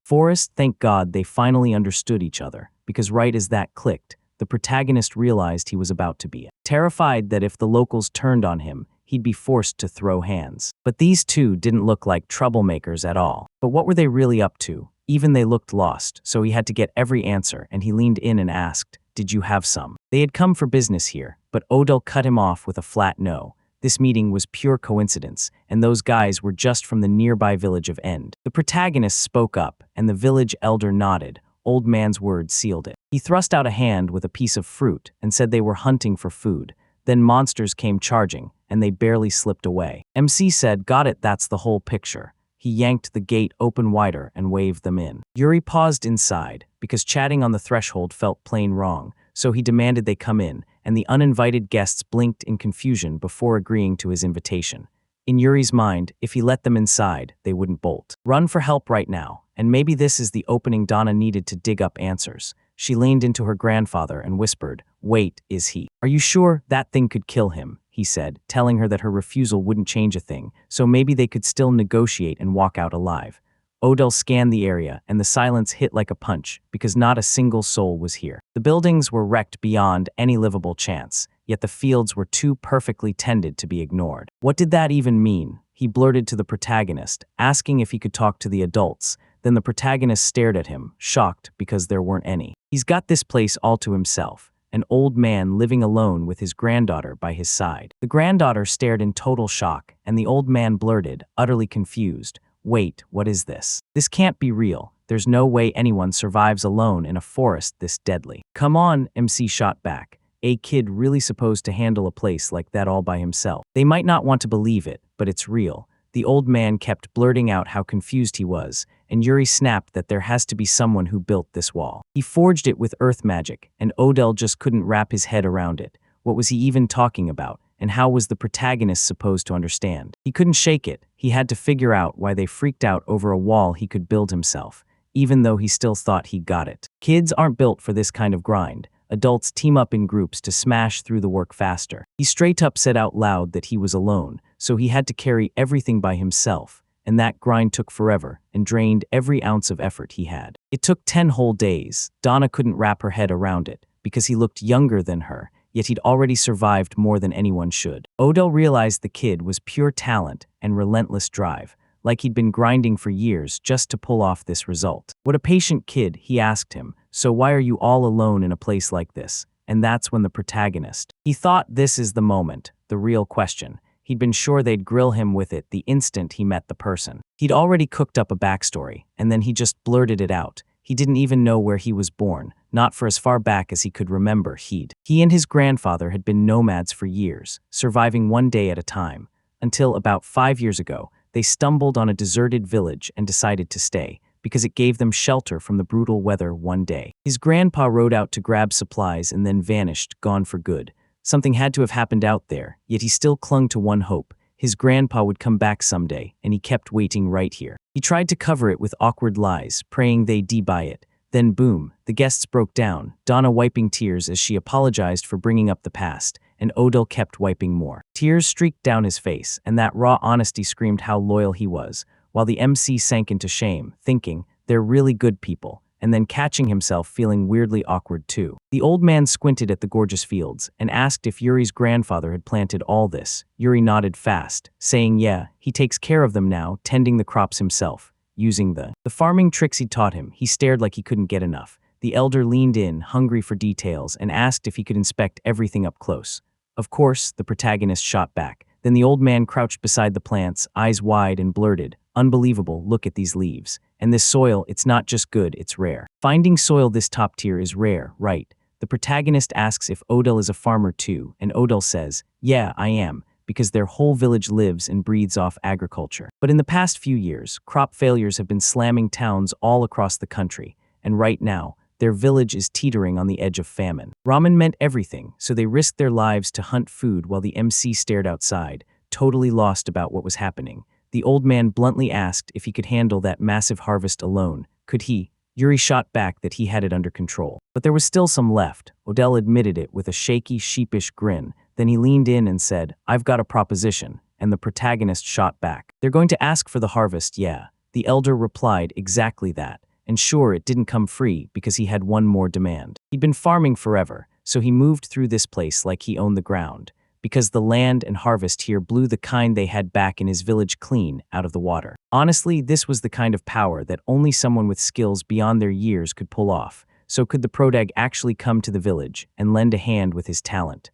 Thank God they finally understood each other, because right as that clicked, the protagonist realized he was about to be terrified that if the locals turned on him, he'd be forced to throw hands. But these two didn't look like troublemakers at all. But what were they really up to? Even they looked lost, so he had to get every answer, and he leaned in and asked, "Did you have some?" They had come for business here, but Odell cut him off with a flat no. This meeting was pure coincidence, and those guys were just from the nearby village of End. The protagonist spoke up, and the village elder nodded. Old man's words sealed it. He thrust out a hand with a piece of fruit and said they were hunting for food. Then monsters came charging, and they barely slipped away. MC said, "Got it, that's the whole picture." He yanked the gate open wider and waved them in. Yuri paused inside, because chatting on the threshold felt plain wrong, so he demanded they come in, and the uninvited guests blinked in confusion before agreeing to his invitation. In Yuri's mind, if he let them inside, they wouldn't bolt. Run for help right now, and maybe this is the opening Donna needed to dig up answers. She leaned into her grandfather and whispered, "Wait, is he? Are you sure that thing could kill him?" he said, telling her that her refusal wouldn't change a thing, so maybe they could still negotiate and walk out alive. Odell scanned the area, and the silence hit like a punch, because not a single soul was here. The buildings were wrecked beyond any livable chance, yet the fields were too perfectly tended to be ignored. What did that even mean? He blurted to the protagonist, asking if he could talk to the adults. Then the protagonist stared at him, shocked because there weren't any. He's got this place all to himself, an old man living alone with his granddaughter by his side. The granddaughter stared in total shock, and the old man blurted, utterly confused, "Wait, what is this? This can't be real. There's no way anyone survives alone in a forest this deadly." "Come on," MC shot back. A kid really supposed to handle a place like that all by himself? They might not want to believe it, but it's real. The old man kept blurting out how confused he was, and Yuri snapped that there has to be someone who built this wall. He forged it with earth magic, and Odell just couldn't wrap his head around it. What was he even talking about, and how was the protagonist supposed to understand? He couldn't shake it. He had to figure out why they freaked out over a wall he could build himself, even though he still thought he got it. Kids aren't built for this kind of grind. Adults team up in groups to smash through the work faster. He straight up said out loud that he was alone, so he had to carry everything by himself, and that grind took forever and drained every ounce of effort he had. It took 10 whole days. Donna couldn't wrap her head around it, because he looked younger than her, yet he'd already survived more than anyone should. Odell realized the kid was pure talent and relentless drive, like he'd been grinding for years just to pull off this result. What a patient kid, he asked him. "So why are you all alone in a place like this?" And that's when the protagonist. He thought this is the moment, the real question. He'd been sure they'd grill him with it the instant he met the person. He'd already cooked up a backstory, and then he just blurted it out. He didn't even know where he was born, not for as far back as he could remember. He and his grandfather had been nomads for years, surviving one day at a time, until about 5 years ago, they stumbled on a deserted village and decided to stay, because it gave them shelter from the brutal weather one day. His grandpa rode out to grab supplies and then vanished, gone for good. Something had to have happened out there, yet he still clung to one hope. His grandpa would come back someday, and he kept waiting right here. He tried to cover it with awkward lies, praying they'd buy it. Then boom, the guests broke down, Donna wiping tears as she apologized for bringing up the past, and Odell kept wiping more. Tears streaked down his face, and that raw honesty screamed how loyal he was, while the MC sank into shame, thinking, they're really good people, and then catching himself feeling weirdly awkward too. The old man squinted at the gorgeous fields and asked if Yuri's grandfather had planted all this. Yuri nodded fast, saying yeah, he takes care of them now, tending the crops himself, using the farming tricks he taught him. He stared like he couldn't get enough. The elder leaned in, hungry for details, and asked if he could inspect everything up close. Of course, the protagonist shot back. Then the old man crouched beside the plants, eyes wide and blurted. Unbelievable, look at these leaves. And this soil, it's not just good, it's rare. Finding soil this top tier is rare, right? The protagonist asks if Odell is a farmer too, and Odell says, yeah, I am, because their whole village lives and breathes off agriculture. But in the past few years, crop failures have been slamming towns all across the country, and right now, their village is teetering on the edge of famine. Ramen meant everything, so they risked their lives to hunt food while the MC stared outside, totally lost about what was happening. The old man bluntly asked if he could handle that massive harvest alone. Could he? Yuri shot back that he had it under control. But there was still some left. Odell admitted it with a shaky, sheepish grin. Then he leaned in and said, I've got a proposition. And the protagonist shot back. They're going to ask for the harvest, yeah. The elder replied exactly that. And sure, it didn't come free because he had one more demand. He'd been farming forever, so he moved through this place like he owned the ground, because the land and harvest here blew the kind they had back in his village clean out of the water. Honestly, this was the kind of power that only someone with skills beyond their years could pull off. So could the protag actually come to the village and lend a hand with his talent?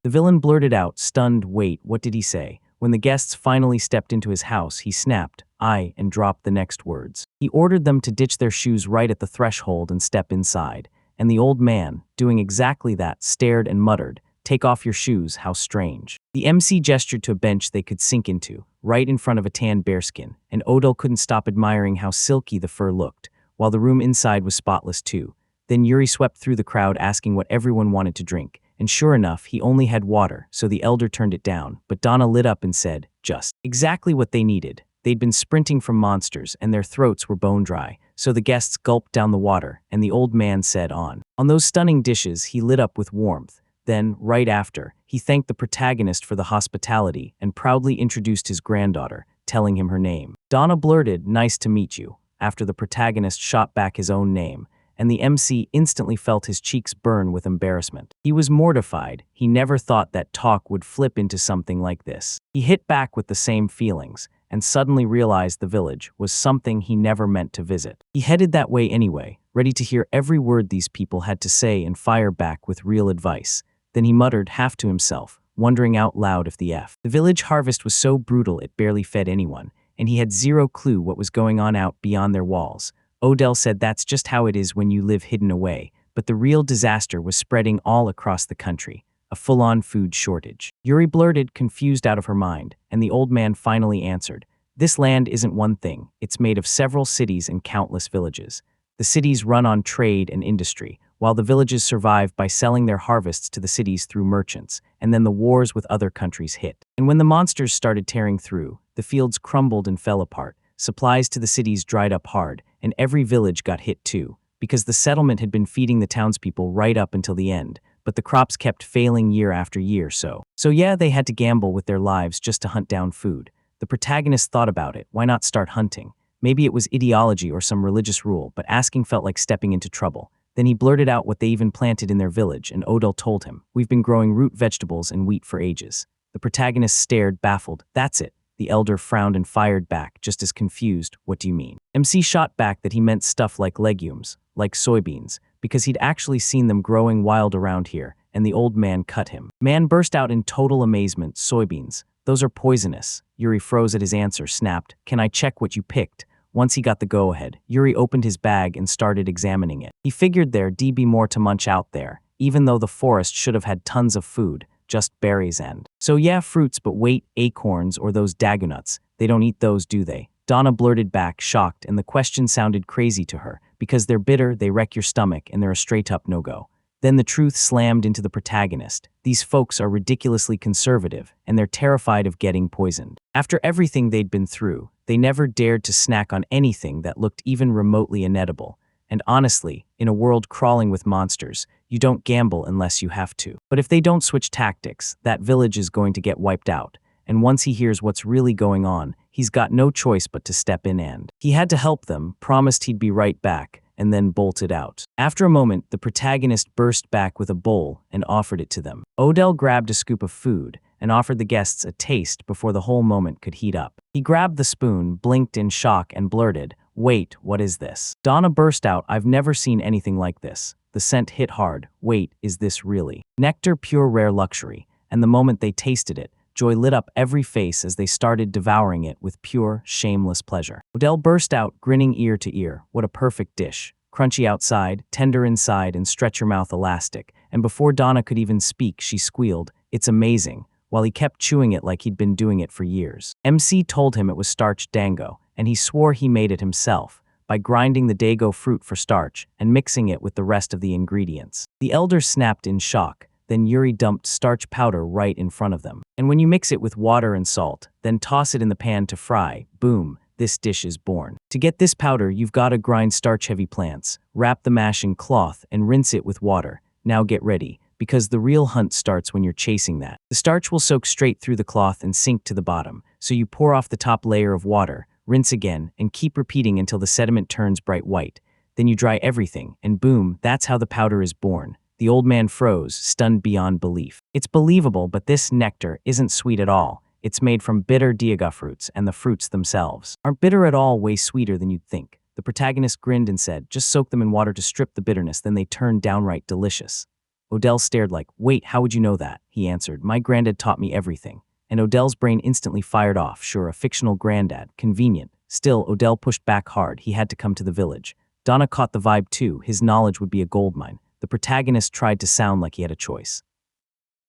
The villain blurted out, stunned. Wait, what did he say? When the guests finally stepped into his house, he snapped, and dropped the next words. He ordered them to ditch their shoes right at the threshold and step inside. And the old man, doing exactly that, stared and muttered, "Take off your shoes, how strange." The MC gestured to a bench they could sink into, right in front of a tan bearskin, and Odell couldn't stop admiring how silky the fur looked, while the room inside was spotless too. Then Yuri swept through the crowd asking what everyone wanted to drink, and sure enough, he only had water, so the elder turned it down, but Donna lit up and said, just exactly what they needed. They'd been sprinting from monsters, and their throats were bone dry, so the guests gulped down the water, and the old man said on those stunning dishes he lit up with warmth. Then, right after, he thanked the protagonist for the hospitality and proudly introduced his granddaughter, telling him her name. Donna blurted, "Nice to meet you," after the protagonist shot back his own name, and the MC instantly felt his cheeks burn with embarrassment. He was mortified. He never thought that talk would flip into something like this. He hit back with the same feelings, and suddenly realized the village was something he never meant to visit. He headed that way anyway, ready to hear every word these people had to say and fire back with real advice. Then he muttered, half to himself, wondering out loud if the village harvest was so brutal it barely fed anyone, and he had zero clue what was going on out beyond their walls. Odell said that's just how it is when you live hidden away, but the real disaster was spreading all across the country, a full-on food shortage. Yuri blurted, confused out of her mind, and the old man finally answered, "This land isn't one thing, it's made of several cities and countless villages. The cities run on trade and industry, while the villages survive by selling their harvests to the cities through merchants, and then the wars with other countries hit. And when the monsters started tearing through, the fields crumbled and fell apart, supplies to the cities dried up hard, and every village got hit too, because the settlement had been feeding the townspeople right up until the end, but the crops kept failing year after year, so yeah, they had to gamble with their lives just to hunt down food. The protagonist thought about it, why not start hunting? Maybe it was ideology or some religious rule, but asking felt like stepping into trouble. Then he blurted out what they even planted in their village, and Odell told him, "We've been growing root vegetables and wheat for ages." The protagonist stared, baffled. "That's it." The elder frowned and fired back, just as confused, "What do you mean?" MC shot back that he meant stuff like legumes, like soybeans, because he'd actually seen them growing wild around here, and the old man cut him. Man burst out in total amazement. "Soybeans? Those are poisonous." Yuri froze at his answer, snapped, "Can I check what you picked?" Once he got the go-ahead, Yuri opened his bag and started examining it. He figured there'd be more to munch out there, even though the forest should have had tons of food, just berries and so yeah, fruits, but wait, acorns or those dagonuts, they don't eat those, do they? Donna blurted back, shocked, and the question sounded crazy to her, because they're bitter, they wreck your stomach, and they're a straight-up no-go. Then the truth slammed into the protagonist. These folks are ridiculously conservative, and they're terrified of getting poisoned. After everything they'd been through, they never dared to snack on anything that looked even remotely inedible. And honestly, in a world crawling with monsters, you don't gamble unless you have to. But if they don't switch tactics, that village is going to get wiped out. And once he hears what's really going on, he's got no choice but to step in, and he had to help them, promised he'd be right back, and then bolted out. After a moment, the protagonist burst back with a bowl and offered it to them. Odell grabbed a scoop of food and offered the guests a taste before the whole moment could heat up. He grabbed the spoon, blinked in shock, and blurted, "Wait, what is this?" Donna burst out, "I've never seen anything like this." The scent hit hard. "Wait, is this really nectar, pure rare luxury?" And the moment they tasted it, joy lit up every face as they started devouring it with pure, shameless pleasure. Odell burst out, grinning ear to ear. What a perfect dish. Crunchy outside, tender inside, and stretch your mouth elastic. And before Donna could even speak, she squealed, "It's amazing," while he kept chewing it like he'd been doing it for years. MC told him it was starch dango, and he swore he made it himself, by grinding the dago fruit for starch and mixing it with the rest of the ingredients. The elder snapped in shock. Then Yuri dumped starch powder right in front of them. "And when you mix it with water and salt, then toss it in the pan to fry, boom, this dish is born. To get this powder, you've got to grind starch-heavy plants, wrap the mash in cloth, and rinse it with water. Now get ready, because the real hunt starts when you're chasing that. The starch will soak straight through the cloth and sink to the bottom, so you pour off the top layer of water, rinse again, and keep repeating until the sediment turns bright white. Then you dry everything, and boom, that's how the powder is born." The old man froze, stunned beyond belief. "It's believable, but this nectar isn't sweet at all. It's made from bitter dago fruits, and the fruits themselves aren't bitter at all, way sweeter than you'd think." The protagonist grinned and said, "Just soak them in water to strip the bitterness, then they turn downright delicious." Odell stared like, "Wait, how would you know that?" He answered, "My granddad taught me everything." And Odell's brain instantly fired off. Sure, a fictional granddad. Convenient. Still, Odell pushed back hard. He had to come to the village. Donna caught the vibe too. His knowledge would be a goldmine. The protagonist tried to sound like he had a choice.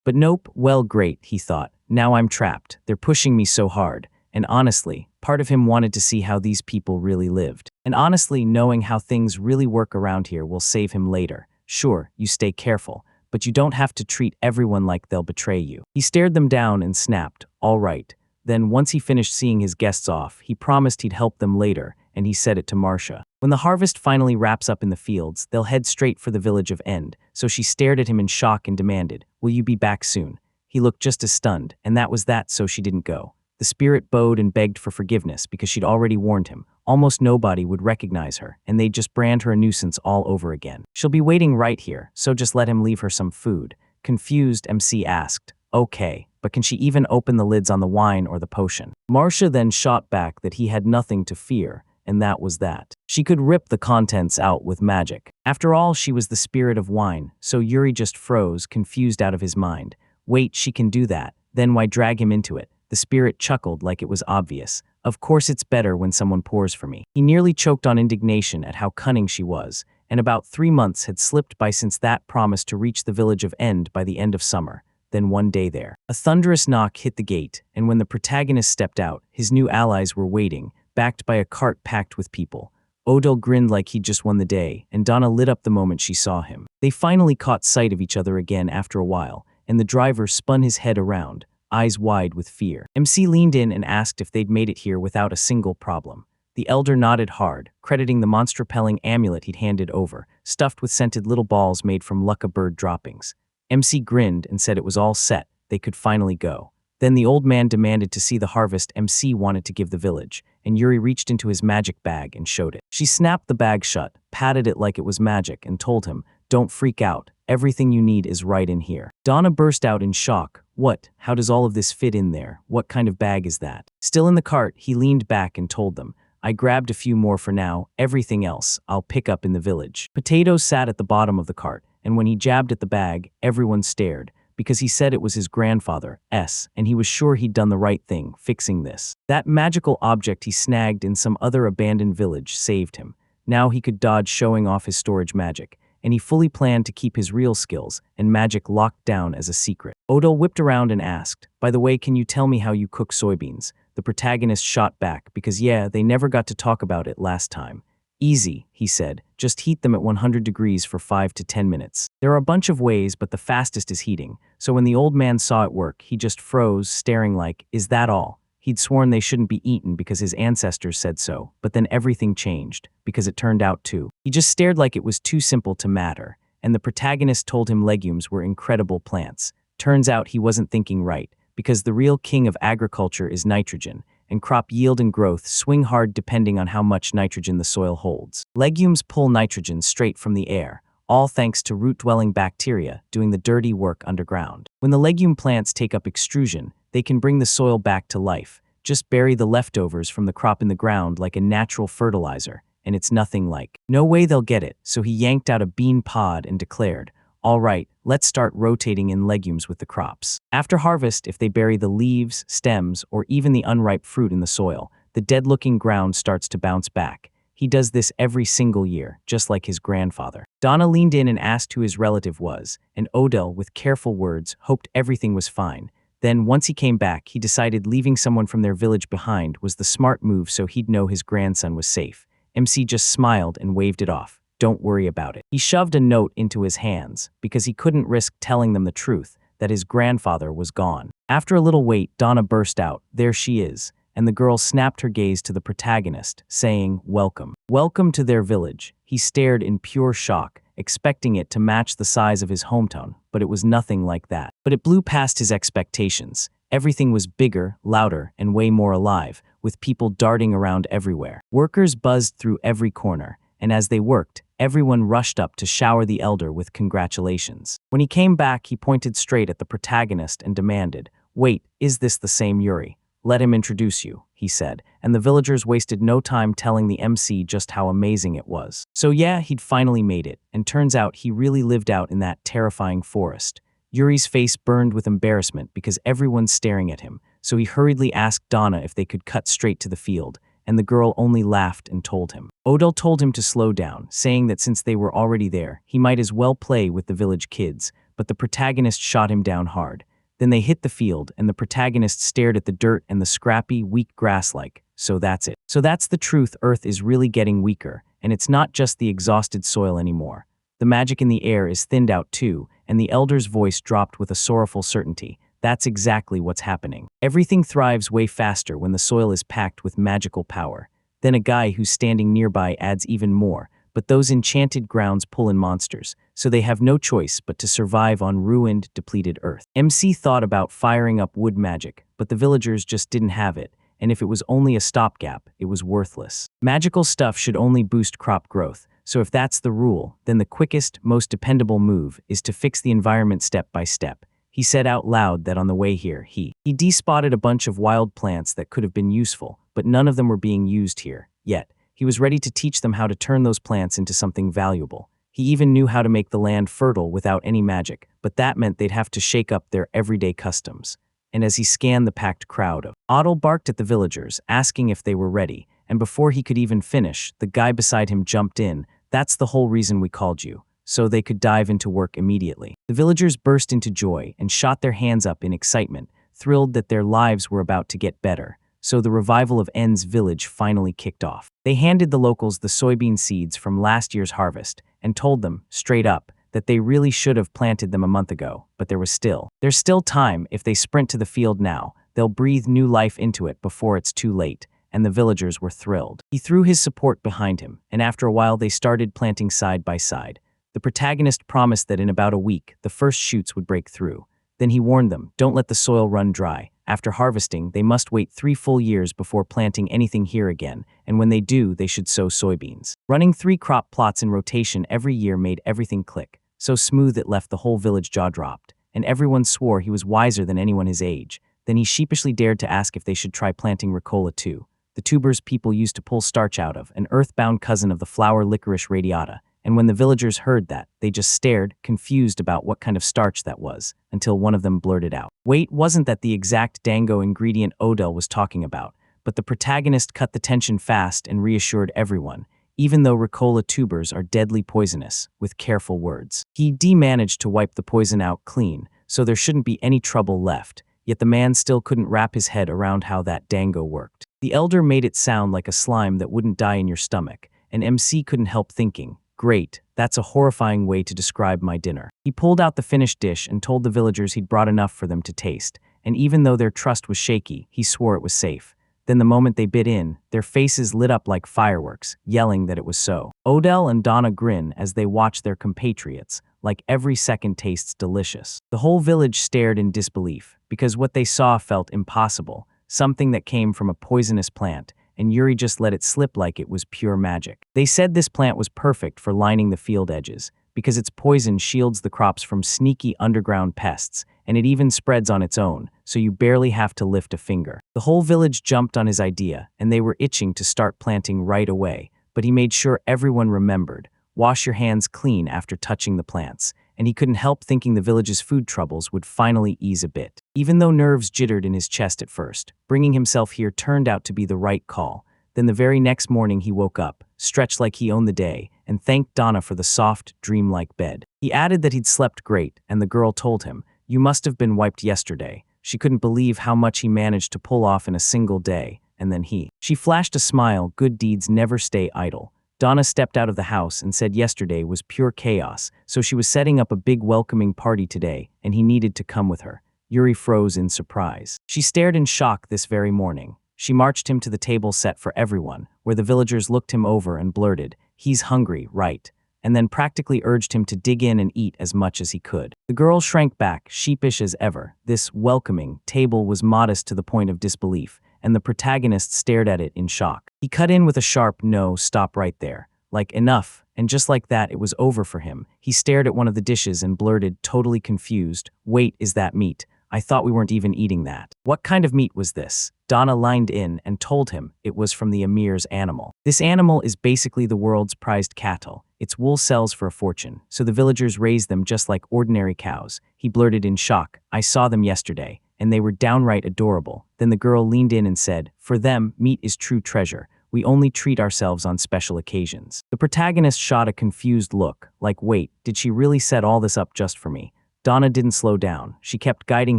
But nope, well great, he thought. Now I'm trapped. They're pushing me so hard. And honestly, part of him wanted to see how these people really lived. And honestly, knowing how things really work around here will save him later. Sure, you stay careful, but you don't have to treat everyone like they'll betray you. He stared them down and snapped, "All right." Then once he finished seeing his guests off, he promised he'd help them later, and he said it to Marcia. When the harvest finally wraps up in the fields, they'll head straight for the village of End, so she stared at him in shock and demanded, "Will you be back soon?" He looked just as stunned, and that was that, so she didn't go. The spirit bowed and begged for forgiveness because she'd already warned him. Almost nobody would recognize her, and they'd just brand her a nuisance all over again. "She'll be waiting right here, so just let him leave her some food." Confused, MC asked, "Okay, but can she even open the lids on the wine or the potion?" Marcia then shot back that he had nothing to fear, and that was that. She could rip the contents out with magic. After all, she was the spirit of wine, so Yuri just froze, confused out of his mind. Wait, she can do that, then why drag him into it? The spirit chuckled like it was obvious. "Of course it's better when someone pours for me." He nearly choked on indignation at how cunning she was, and about 3 months had slipped by since that promise to reach the village of End by the end of summer. Then one day there, a thunderous knock hit the gate, and when the protagonist stepped out, his new allies were waiting, backed by a cart packed with people. Odell grinned like he'd just won the day, and Donna lit up the moment she saw him. They finally caught sight of each other again after a while, and the driver spun his head around, eyes wide with fear. MC leaned in and asked if they'd made it here without a single problem. The elder nodded hard, crediting the monster-repelling amulet he'd handed over, stuffed with scented little balls made from lucka bird droppings. MC grinned and said it was all set, they could finally go. Then the old man demanded to see the harvest MC wanted to give the village, and Yuri reached into his magic bag and showed it. She snapped the bag shut, patted it like it was magic, and told him, "Don't freak out, everything you need is right in here." Donna burst out in shock. "What? How does all of this fit in there? What kind of bag is that?" Still in the cart, he leaned back and told them, "I grabbed a few more for now, everything else I'll pick up in the village." Potato sat at the bottom of the cart, and when he jabbed at the bag, everyone stared, because he said it was his grandfather's, and he was sure he'd done the right thing, fixing this. That magical object he snagged in some other abandoned village saved him. Now he could dodge showing off his storage magic, and he fully planned to keep his real skills and magic locked down as a secret. Odell whipped around and asked, "By the way, can you tell me how you cook soybeans?" The protagonist shot back because yeah, they never got to talk about it last time. "Easy," he said, "just heat them at 100 degrees for 5 to 10 minutes. There are a bunch of ways, but the fastest is heating." So when the old man saw it work, he just froze, staring like, "Is that all?" He'd sworn they shouldn't be eaten because his ancestors said so, but then everything changed, because it turned out to. He just stared like it was too simple to matter, and the protagonist told him legumes were incredible plants. Turns out he wasn't thinking right, because the real king of agriculture is nitrogen, and crop yield and growth swing hard depending on how much nitrogen the soil holds. Legumes pull nitrogen straight from the air, all thanks to root-dwelling bacteria doing the dirty work underground. When the legume plants take up extrusion, they can bring the soil back to life. Just bury the leftovers from the crop in the ground like a natural fertilizer, and it's nothing like. No way they'll get it, so he yanked out a bean pod and declared, "All right, let's start rotating in legumes with the crops." After harvest, if they bury the leaves, stems, or even the unripe fruit in the soil, the dead-looking ground starts to bounce back. He does this every single year, just like his grandfather. Donna leaned in and asked who his relative was, and Odell, with careful words, hoped everything was fine. Then, once he came back, he decided leaving someone from their village behind was the smart move so he'd know his grandson was safe. MC just smiled and waved it off. "Don't worry about it." He shoved a note into his hands, because he couldn't risk telling them the truth, that his grandfather was gone. After a little wait, Donna burst out, "There she is," and the girl snapped her gaze to the protagonist, saying, "Welcome. Welcome to their village." He stared in pure shock, expecting it to match the size of his hometown, but it was nothing like that. But it blew past his expectations. Everything was bigger, louder, and way more alive, with people darting around everywhere. Workers buzzed through every corner, and as they worked, everyone rushed up to shower the elder with congratulations. When he came back, he pointed straight at the protagonist and demanded, "Wait, is this the same Yuri? Let him introduce you," he said, and the villagers wasted no time telling the MC just how amazing it was. So yeah, he'd finally made it, and turns out he really lived out in that terrifying forest. Yuri's face burned with embarrassment because everyone's staring at him, so he hurriedly asked Donna if they could cut straight to the field, and the girl only laughed and told him. Odell told him to slow down, saying that since they were already there, he might as well play with the village kids, but the protagonist shot him down hard. Then they hit the field, and the protagonist stared at the dirt and the scrappy, weak grass like, so that's it. So that's the truth. Earth is really getting weaker, and it's not just the exhausted soil anymore. The magic in the air is thinned out too, and the elder's voice dropped with a sorrowful certainty. That's exactly what's happening. Everything thrives way faster when the soil is packed with magical power. Then a guy who's standing nearby adds even more, but those enchanted grounds pull in monsters, so they have no choice but to survive on ruined, depleted earth. MC thought about firing up wood magic, but the villagers just didn't have it, and if it was only a stopgap, it was worthless. Magical stuff should only boost crop growth, so if that's the rule, then the quickest, most dependable move is to fix the environment step by step. He said out loud that on the way here, he despotted a bunch of wild plants that could have been useful, but none of them were being used here, yet. He was ready to teach them how to turn those plants into something valuable. He even knew how to make the land fertile without any magic, but that meant they'd have to shake up their everyday customs. And as he scanned the packed crowd of Otto barked at the villagers, asking if they were ready, and before he could even finish, the guy beside him jumped in. That's the whole reason we called you, so they could dive into work immediately. The villagers burst into joy and shot their hands up in excitement, thrilled that their lives were about to get better. So the revival of N's village finally kicked off. They handed the locals the soybean seeds from last year's harvest and told them, straight up, that they really should have planted them a month ago, but there's still time. If they sprint to the field now, they'll breathe new life into it before it's too late, and the villagers were thrilled. He threw his support behind him, and after a while they started planting side by side. The protagonist promised that in about a week, the first shoots would break through. Then he warned them, don't let the soil run dry. After harvesting, they must wait 3 full years before planting anything here again, and when they do, they should sow soybeans. Running 3 crop plots in rotation every year made everything click, so smooth it left the whole village jaw-dropped, and everyone swore he was wiser than anyone his age. Then he sheepishly dared to ask if they should try planting ricola too, the tubers people used to pull starch out of, an earthbound cousin of the flower licorice radiata. And when the villagers heard that, they just stared, confused about what kind of starch that was, until one of them blurted out. Wait, wasn't that the exact dango ingredient Odell was talking about? But the protagonist cut the tension fast and reassured everyone, even though ricola tubers are deadly poisonous, with careful words. He managed to wipe the poison out clean, so there shouldn't be any trouble left, yet the man still couldn't wrap his head around how that dango worked. The elder made it sound like a slime that wouldn't die in your stomach, and MC couldn't help thinking, great, that's a horrifying way to describe my dinner. He pulled out the finished dish and told the villagers he'd brought enough for them to taste, and even though their trust was shaky, he swore it was safe. Then the moment they bit in, their faces lit up like fireworks, yelling that it was so. Odell and Donna grin as they watch their compatriots, like every second tastes delicious. The whole village stared in disbelief, because what they saw felt impossible, something that came from a poisonous plant, and Yuri just let it slip like it was pure magic. They said this plant was perfect for lining the field edges, because its poison shields the crops from sneaky underground pests, and it even spreads on its own, so you barely have to lift a finger. The whole village jumped on his idea, and they were itching to start planting right away, but he made sure everyone remembered, wash your hands clean after touching the plants, and he couldn't help thinking the village's food troubles would finally ease a bit. Even though nerves jittered in his chest at first, bringing himself here turned out to be the right call. Then the very next morning he woke up, stretched like he owned the day, and thanked Donna for the soft, dreamlike bed. He added that he'd slept great, and the girl told him, "You must have been wiped yesterday." She couldn't believe how much he managed to pull off in a single day, and then she flashed a smile. Good deeds never stay idle. Donna stepped out of the house and said yesterday was pure chaos, so she was setting up a big welcoming party today, and he needed to come with her. Yuri froze in surprise. She stared in shock this very morning. She marched him to the table set for everyone, where the villagers looked him over and blurted, "He's hungry, right?" and then practically urged him to dig in and eat as much as he could. The girl shrank back, sheepish as ever. This welcoming table was modest to the point of disbelief, and the protagonist stared at it in shock. He cut in with a sharp, "No, stop right there. Like, enough," and just like that, it was over for him. He stared at one of the dishes and blurted, totally confused, "Wait, is that meat? I thought we weren't even eating that. What kind of meat was this? Donna lined in and told him it was from the emir's animal. This animal is basically the world's prized cattle. Its wool sells for a fortune, so the villagers raise them just like ordinary cows. He blurted in shock, I saw them yesterday, and they were downright adorable. Then the girl leaned in and said, for them, meat is true treasure. We only treat ourselves on special occasions. The protagonist shot a confused look, like wait, did she really set all this up just for me? Donna didn't slow down. She kept guiding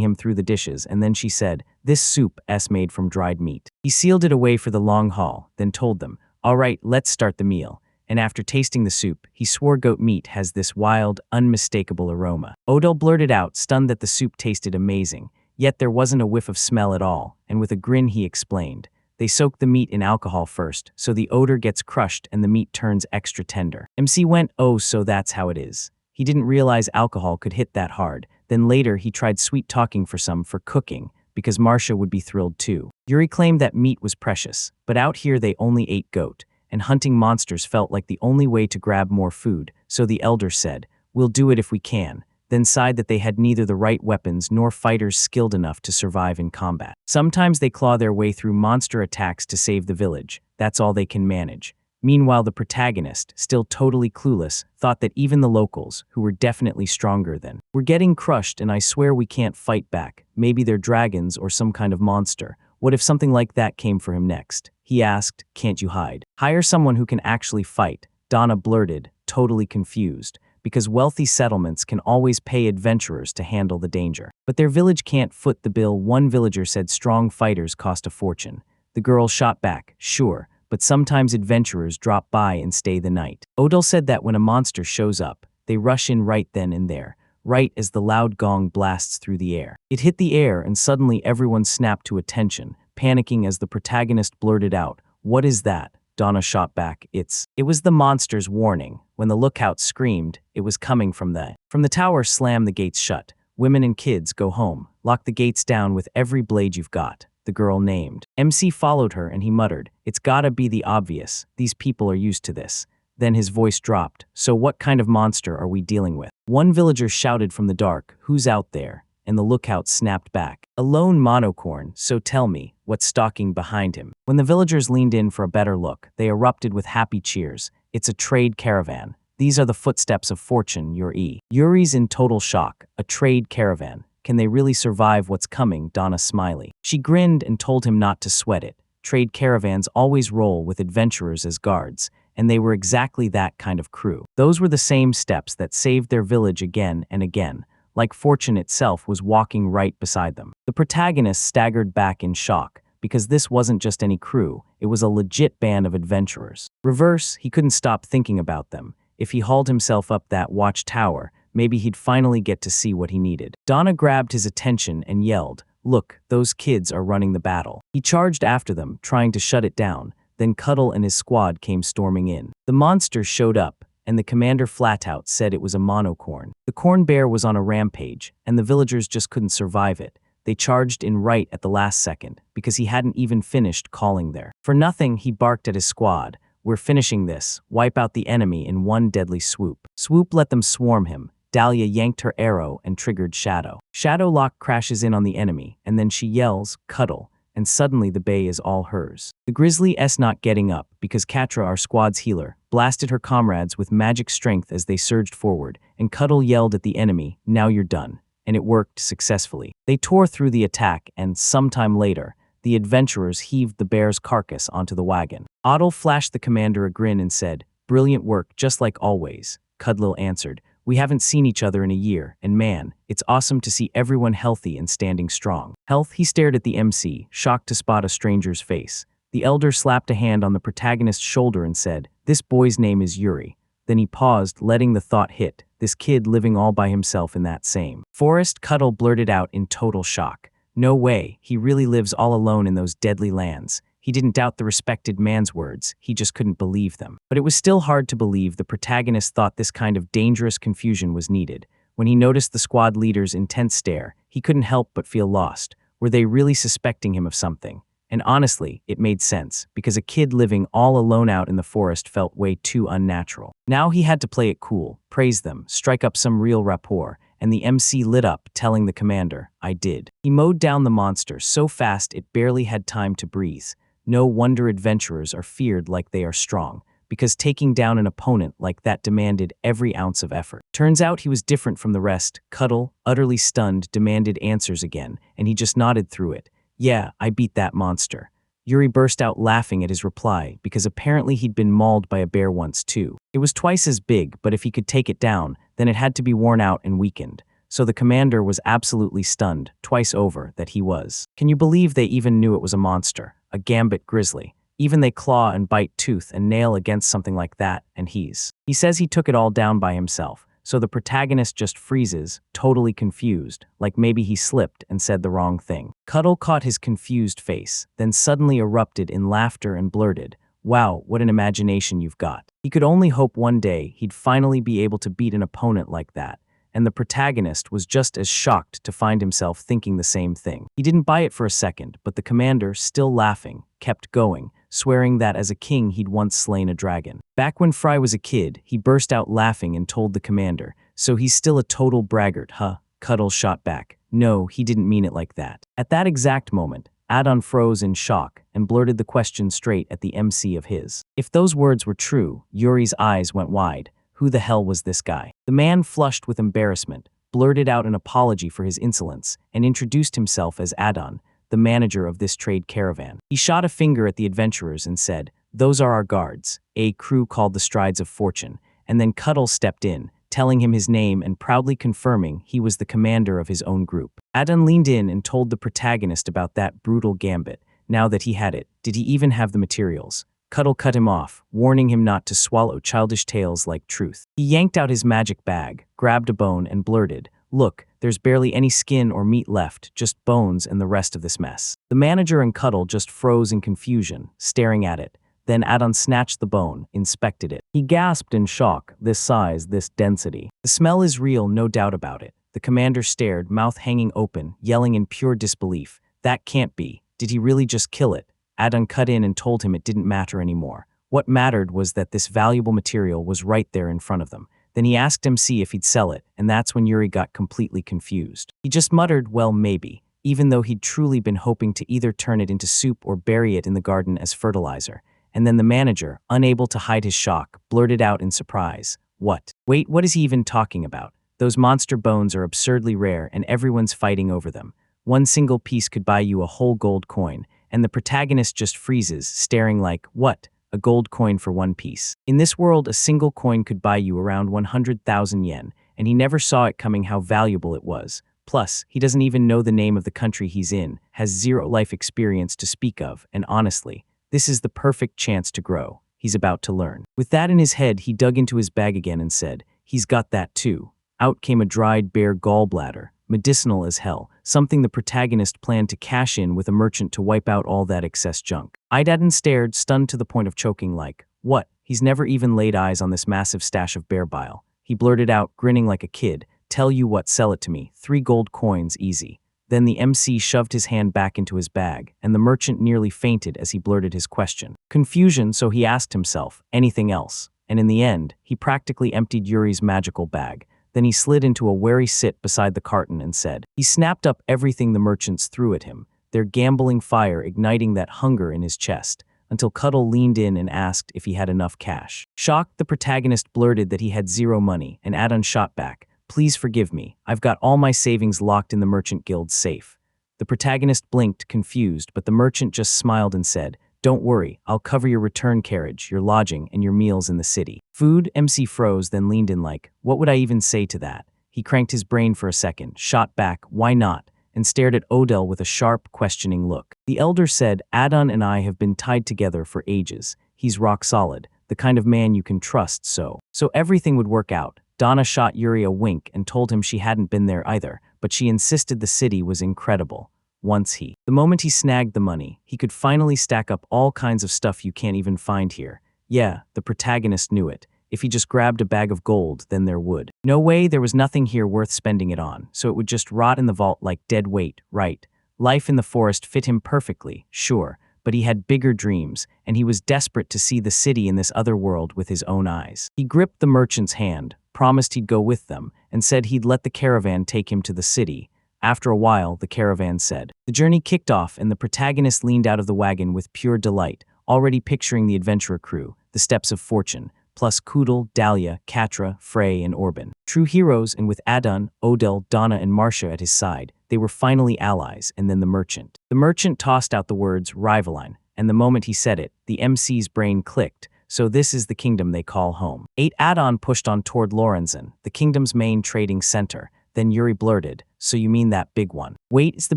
him through the dishes, and then she said, this soup is made from dried meat. He sealed it away for the long haul, then told them, all right, let's start the meal. And after tasting the soup, he swore goat meat has this wild, unmistakable aroma. Odell blurted out, stunned that the soup tasted amazing, yet there wasn't a whiff of smell at all, and with a grin he explained, they soak the meat in alcohol first, so the odor gets crushed and the meat turns extra tender. MC went, oh, so that's how it is. He didn't realize alcohol could hit that hard. Then later he tried sweet-talking for cooking, because Marcia would be thrilled too. Yuri claimed that meat was precious, but out here they only ate goat, and hunting monsters felt like the only way to grab more food, so the elder said, we'll do it if we can, then sighed that they had neither the right weapons nor fighters skilled enough to survive in combat. Sometimes they claw their way through monster attacks to save the village. That's all they can manage. Meanwhile, the protagonist, still totally clueless, thought that even the locals, who were definitely stronger than, were getting crushed, and I swear we can't fight back. Maybe they're dragons or some kind of monster. What if something like that came for him next? He asked, can't you hide? Hire someone who can actually fight, Donna blurted, totally confused, because wealthy settlements can always pay adventurers to handle the danger. But their village can't foot the bill. One villager said strong fighters cost a fortune. The girl shot back, sure, but sometimes adventurers drop by and stay the night. Odell said that when a monster shows up, they rush in right then and there, right as the loud gong blasts through the air. It hit the air and suddenly everyone snapped to attention, panicking as the protagonist blurted out, what is that? Donna shot back, it was the monster's warning. When the lookout screamed, it was coming from the tower. Slam the gates shut. Women and kids go home. Lock the gates down with every blade you've got. The girl named. MC followed her and he muttered, it's gotta be the obvious. These people are used to this. Then his voice dropped. So what kind of monster are we dealing with? One villager shouted from the dark, who's out there? And the lookout snapped back, a lone monocorn, so tell me, what's stalking behind him? When the villagers leaned in for a better look, they erupted with happy cheers. It's a trade caravan. These are the footsteps of fortune, Yuri's in total shock. A trade caravan. Can they really survive what's coming? Donna smiley. She grinned and told him not to sweat it. Trade caravans always roll with adventurers as guards, and they were exactly that kind of crew. Those were the same steps that saved their village again and again, like fortune itself was walking right beside them. The protagonist staggered back in shock, because this wasn't just any crew, it was a legit band of adventurers. Reverse, he couldn't stop thinking about them. If he hauled himself up that watchtower, maybe he'd finally get to see what he needed. Donna grabbed his attention and yelled, look, those kids are running the battle. He charged after them, trying to shut it down. Then Cuddle and his squad came storming in. The monster showed up, and the commander flat out said it was a monocorn. The corn bear was on a rampage, and the villagers just couldn't survive it. They charged in right at the last second, because he hadn't even finished calling there. For nothing, he barked at his squad, we're finishing this, wipe out the enemy in one deadly swoop. Swoop let them swarm him. Dahlia yanked her arrow and triggered Shadow. Shadow Lock crashes in on the enemy, and then she yells, Cuddle, and suddenly the bay is all hers. The Grizzly not getting up, because Katra, our squad's healer, blasted her comrades with magic strength as they surged forward, and Cuddle yelled at the enemy, now you're done. And it worked successfully. They tore through the attack, and sometime later, the adventurers heaved the bear's carcass onto the wagon. Otto flashed the commander a grin and said, brilliant work, just like always. Cuddle answered, we haven't seen each other in a year, and man, it's awesome to see everyone healthy and standing strong. Health? He stared at the MC, shocked to spot a stranger's face. The elder slapped a hand on the protagonist's shoulder and said, this boy's name is Yuri. Then he paused, letting the thought hit, this kid living all by himself in that same forest. Cuddle blurted out in total shock. No way, he really lives all alone in those deadly lands. He didn't doubt the respected man's words, he just couldn't believe them. But it was still hard to believe the protagonist thought this kind of dangerous confusion was needed. When he noticed the squad leader's intense stare, he couldn't help but feel lost. Were they really suspecting him of something? And honestly, it made sense, because a kid living all alone out in the forest felt way too unnatural. Now he had to play it cool, praise them, strike up some real rapport, and the MC lit up, telling the commander, "I did." He mowed down the monster so fast it barely had time to breathe. No wonder adventurers are feared like they are strong, because taking down an opponent like that demanded every ounce of effort. Turns out he was different from the rest. Cuddle, utterly stunned, demanded answers again, and he just nodded through it. "Yeah, I beat that monster." Yuri burst out laughing at his reply, because apparently he'd been mauled by a bear once too. It was twice as big, but if he could take it down, then it had to be worn out and weakened. So the commander was absolutely stunned, twice over, that he was. Can you believe they even knew it was a monster? A gambit grizzly. Even they claw and bite tooth and nail against something like that, and he says he took it all down by himself. So the protagonist just freezes, totally confused, like maybe he slipped and said the wrong thing. Cuddle caught his confused face, then suddenly erupted in laughter and blurted, "Wow, what an imagination you've got." He could only hope one day he'd finally be able to beat an opponent like that, and the protagonist was just as shocked to find himself thinking the same thing. He didn't buy it for a second, but the commander, still laughing, kept going, swearing that as a king he'd once slain a dragon. Back when Fry was a kid, he burst out laughing and told the commander, "So he's still a total braggart, huh?" Cuddle shot back, "No, he didn't mean it like that." At that exact moment, Adon froze in shock and blurted the question straight at the MC of his. If those words were true, Yuri's eyes went wide. Who the hell was this guy? The man, flushed with embarrassment, blurted out an apology for his insolence and introduced himself as Adon, the manager of this trade caravan. He shot a finger at the adventurers and said, "Those are our guards, a crew called the Strides of Fortune," and then Cuddle stepped in, telling him his name and proudly confirming he was the commander of his own group. Adon leaned in and told the protagonist about that brutal gambit. Now that he had it, did he even have the materials? Cuddle cut him off, warning him not to swallow childish tales like truth. He yanked out his magic bag, grabbed a bone and blurted, "Look, there's barely any skin or meat left, just bones and the rest of this mess." The manager and Cuddle just froze in confusion, staring at it. Then Adon snatched the bone, inspected it. He gasped in shock, this size, this density. The smell is real, no doubt about it. The commander stared, mouth hanging open, yelling in pure disbelief. That can't be. Did he really just kill it? Adon cut in and told him it didn't matter anymore. What mattered was that this valuable material was right there in front of them. Then he asked MC if he'd sell it, and that's when Yuri got completely confused. He just muttered, "Well, maybe," even though he'd truly been hoping to either turn it into soup or bury it in the garden as fertilizer. And then the manager, unable to hide his shock, blurted out in surprise, "What? Wait, what is he even talking about? Those monster bones are absurdly rare and everyone's fighting over them. One single piece could buy you a whole gold coin," and the protagonist just freezes, staring like, "What? A gold coin for one piece?" In this world, a single coin could buy you around 100,000 yen, and he never saw it coming how valuable it was. Plus, he doesn't even know the name of the country he's in, has zero life experience to speak of, and honestly, this is the perfect chance to grow. He's about to learn. With that in his head, he dug into his bag again and said, "He's got that too." Out came a dried bear gallbladder, medicinal as hell, something the protagonist planned to cash in with a merchant to wipe out all that excess junk. Adon stared, stunned to the point of choking like, "What? He's never even laid eyes on this massive stash of bear bile." He blurted out, grinning like a kid, "Tell you what, sell it to me, 3 gold coins, easy." Then the MC shoved his hand back into his bag, and the merchant nearly fainted as he blurted his question. Confusion, so he asked himself, anything else? And in the end, he practically emptied Yuri's magical bag. Then he slid into a wary sit beside the carton and said, he snapped up everything the merchants threw at him, their gambling fire igniting that hunger in his chest, until Cuddle leaned in and asked if he had enough cash. Shocked, the protagonist blurted that he had 0 money, and Adon shot back, "Please forgive me, I've got all my savings locked in the Merchant Guild's safe." The protagonist blinked, confused, but the merchant just smiled and said, "Don't worry, I'll cover your return carriage, your lodging, and your meals in the city." Food? MC froze, then leaned in like, what would I even say to that? He cranked his brain for a second, shot back, "Why not?" and stared at Odell with a sharp, questioning look. The elder said, "Adon and I have been tied together for ages. He's rock solid, the kind of man you can trust, so everything would work out." Donna shot Yuri a wink and told him she hadn't been there either, but she insisted the city was incredible. The moment he snagged the money, he could finally stack up all kinds of stuff you can't even find here. Yeah, the protagonist knew it. If he just grabbed a bag of gold, then there would. No way, there was nothing here worth spending it on, so it would just rot in the vault like dead weight, right? Life in the forest fit him perfectly, sure, but he had bigger dreams, and he was desperate to see the city in this other world with his own eyes. He gripped the merchant's hand, promised he'd go with them, and said he'd let the caravan take him to the city. After a while, the caravan said. The journey kicked off, and the protagonist leaned out of the wagon with pure delight, already picturing the adventurer crew, the steps of fortune, plus Kudel, Dahlia, Katra, Frey, and Orban. True heroes, and with Adon, Odell, Donna, and Marcia at his side, they were finally allies, and then the merchant. The merchant tossed out the words Rivaline, and the moment he said it, the MC's brain clicked. So this is the kingdom they call home. 8 Adon pushed on toward Lorenzen, the kingdom's main trading center. Then Yuri blurted, so you mean that big one? Wait, it's the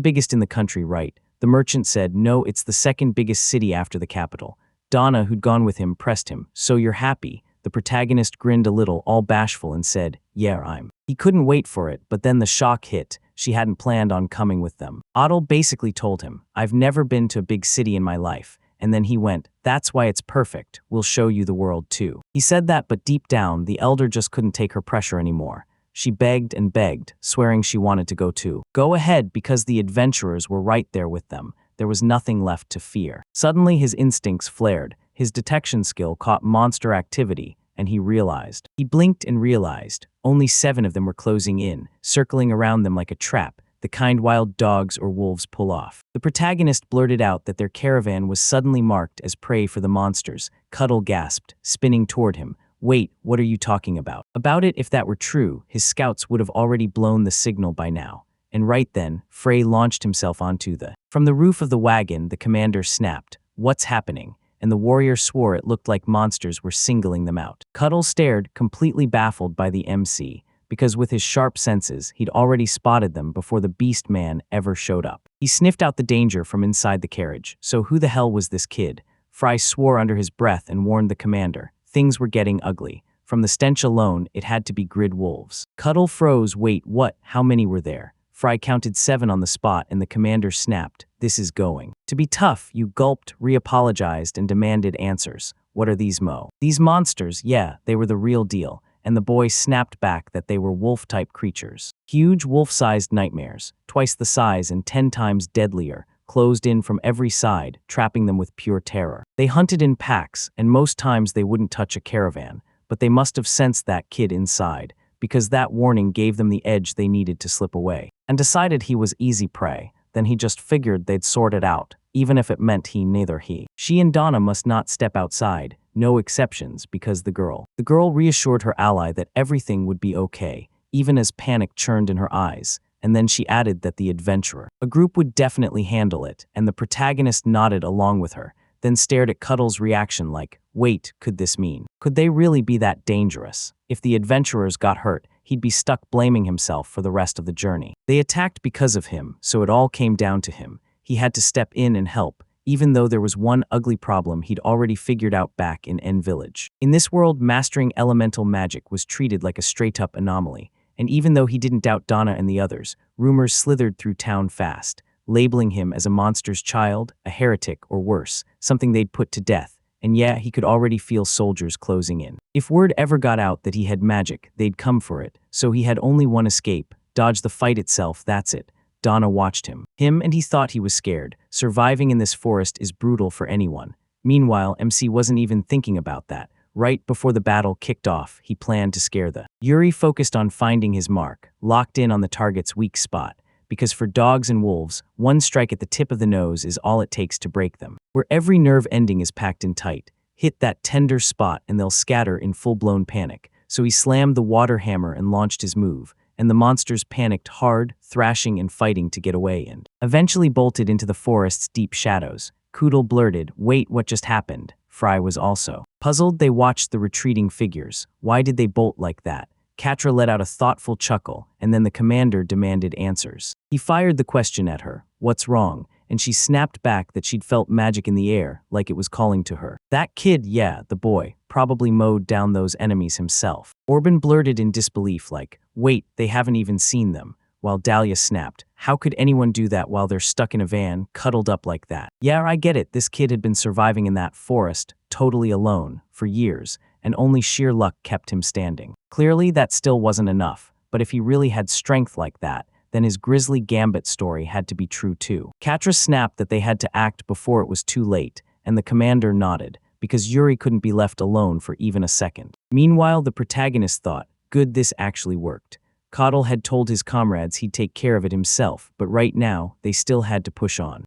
biggest in the country, right? The merchant said, no, it's the second biggest city after the capital. Donna, who'd gone with him, pressed him, so you're happy? The protagonist grinned a little, all bashful, and said, yeah, I'm. He couldn't wait for it, but then the shock hit. She hadn't planned on coming with them. Otto basically told him, I've never been to a big city in my life. And then he went, that's why it's perfect, we'll show you the world too. He said that, but deep down, the elder just couldn't take her pressure anymore. She begged and begged, swearing she wanted to go too. Go ahead, because the adventurers were right there with them. There was nothing left to fear. Suddenly his instincts flared. His detection skill caught monster activity, and he realized. He blinked and realized. Only 7 of them were closing in, circling around them like a trap, the kind wild dogs or wolves pull off. The protagonist blurted out that their caravan was suddenly marked as prey for the monsters. Cuddle gasped, spinning toward him. Wait, what are you talking about? About it, if that were true, his scouts would have already blown the signal by now. And right then, Frey launched himself onto the. From the roof of the wagon, the commander snapped, what's happening? And the warrior swore it looked like monsters were singling them out. Cuddle stared, completely baffled by the MC, because with his sharp senses, he'd already spotted them before the beast man ever showed up. He sniffed out the danger from inside the carriage. So who the hell was this kid? Frey swore under his breath and warned the commander. Things were getting ugly. From the stench alone, it had to be grid wolves. Cuddle froze. Wait, what? How many were there? Frey counted 7 on the spot, and the commander snapped. This is going to be tough. You gulped, re-apologized, and demanded answers. What are these These monsters, yeah, they were the real deal. And the boy snapped back that they were wolf-type creatures. Huge wolf-sized nightmares, twice the size and 10 times deadlier, closed in from every side, trapping them with pure terror. They hunted in packs, and most times they wouldn't touch a caravan, but they must have sensed that kid inside, because that warning gave them the edge they needed to slip away, and decided he was easy prey. Then he just figured they'd sort it out, even if it meant she and Donna must not step outside, no exceptions, because the girl reassured her ally that everything would be okay, even as panic churned in her eyes. And then she added that the adventurer, a group would definitely handle it, and the protagonist nodded along with her, then stared at Cuddle's reaction like, wait, could this mean? Could they really be that dangerous? If the adventurers got hurt, he'd be stuck blaming himself for the rest of the journey. They attacked because of him, so it all came down to him. He had to step in and help, even though there was one ugly problem he'd already figured out back in N Village. In this world, mastering elemental magic was treated like a straight-up anomaly. And even though he didn't doubt Donna and the others, rumors slithered through town fast, labeling him as a monster's child, a heretic, or worse, something they'd put to death. And yeah, he could already feel soldiers closing in. If word ever got out that he had magic, they'd come for it, so he had only one escape, dodge the fight itself, that's it. Donna watched him, and he thought he was scared. Surviving in this forest is brutal for anyone. Meanwhile, MC wasn't even thinking about that. Right before the battle kicked off, he planned to scare the. Yuri focused on finding his mark, locked in on the target's weak spot, because for dogs and wolves, one strike at the tip of the nose is all it takes to break them. Where every nerve ending is packed in tight, hit that tender spot and they'll scatter in full-blown panic. So he slammed the water hammer and launched his move, and the monsters panicked hard, thrashing and fighting to get away and eventually bolted into the forest's deep shadows. Kudel blurted, wait, what just happened? Frey was also puzzled. They watched the retreating figures. Why did they bolt like that? Katra let out a thoughtful chuckle, and then the commander demanded answers. He fired the question at her, what's wrong? And she snapped back that she'd felt magic in the air, like it was calling to her. That kid, yeah, the boy, probably mowed down those enemies himself. Orban blurted in disbelief like, wait, they haven't even seen them. While Dahlia snapped, how could anyone do that while they're stuck in a van, cuddled up like that? Yeah, I get it, this kid had been surviving in that forest, totally alone, for years, and only sheer luck kept him standing. Clearly, that still wasn't enough, but if he really had strength like that, then his grisly gambit story had to be true too. Katra snapped that they had to act before it was too late, and the commander nodded, because Yuri couldn't be left alone for even a second. Meanwhile, the protagonist thought, Good, this actually worked. Coddle had told his comrades he'd take care of it himself, but right now, they still had to push on.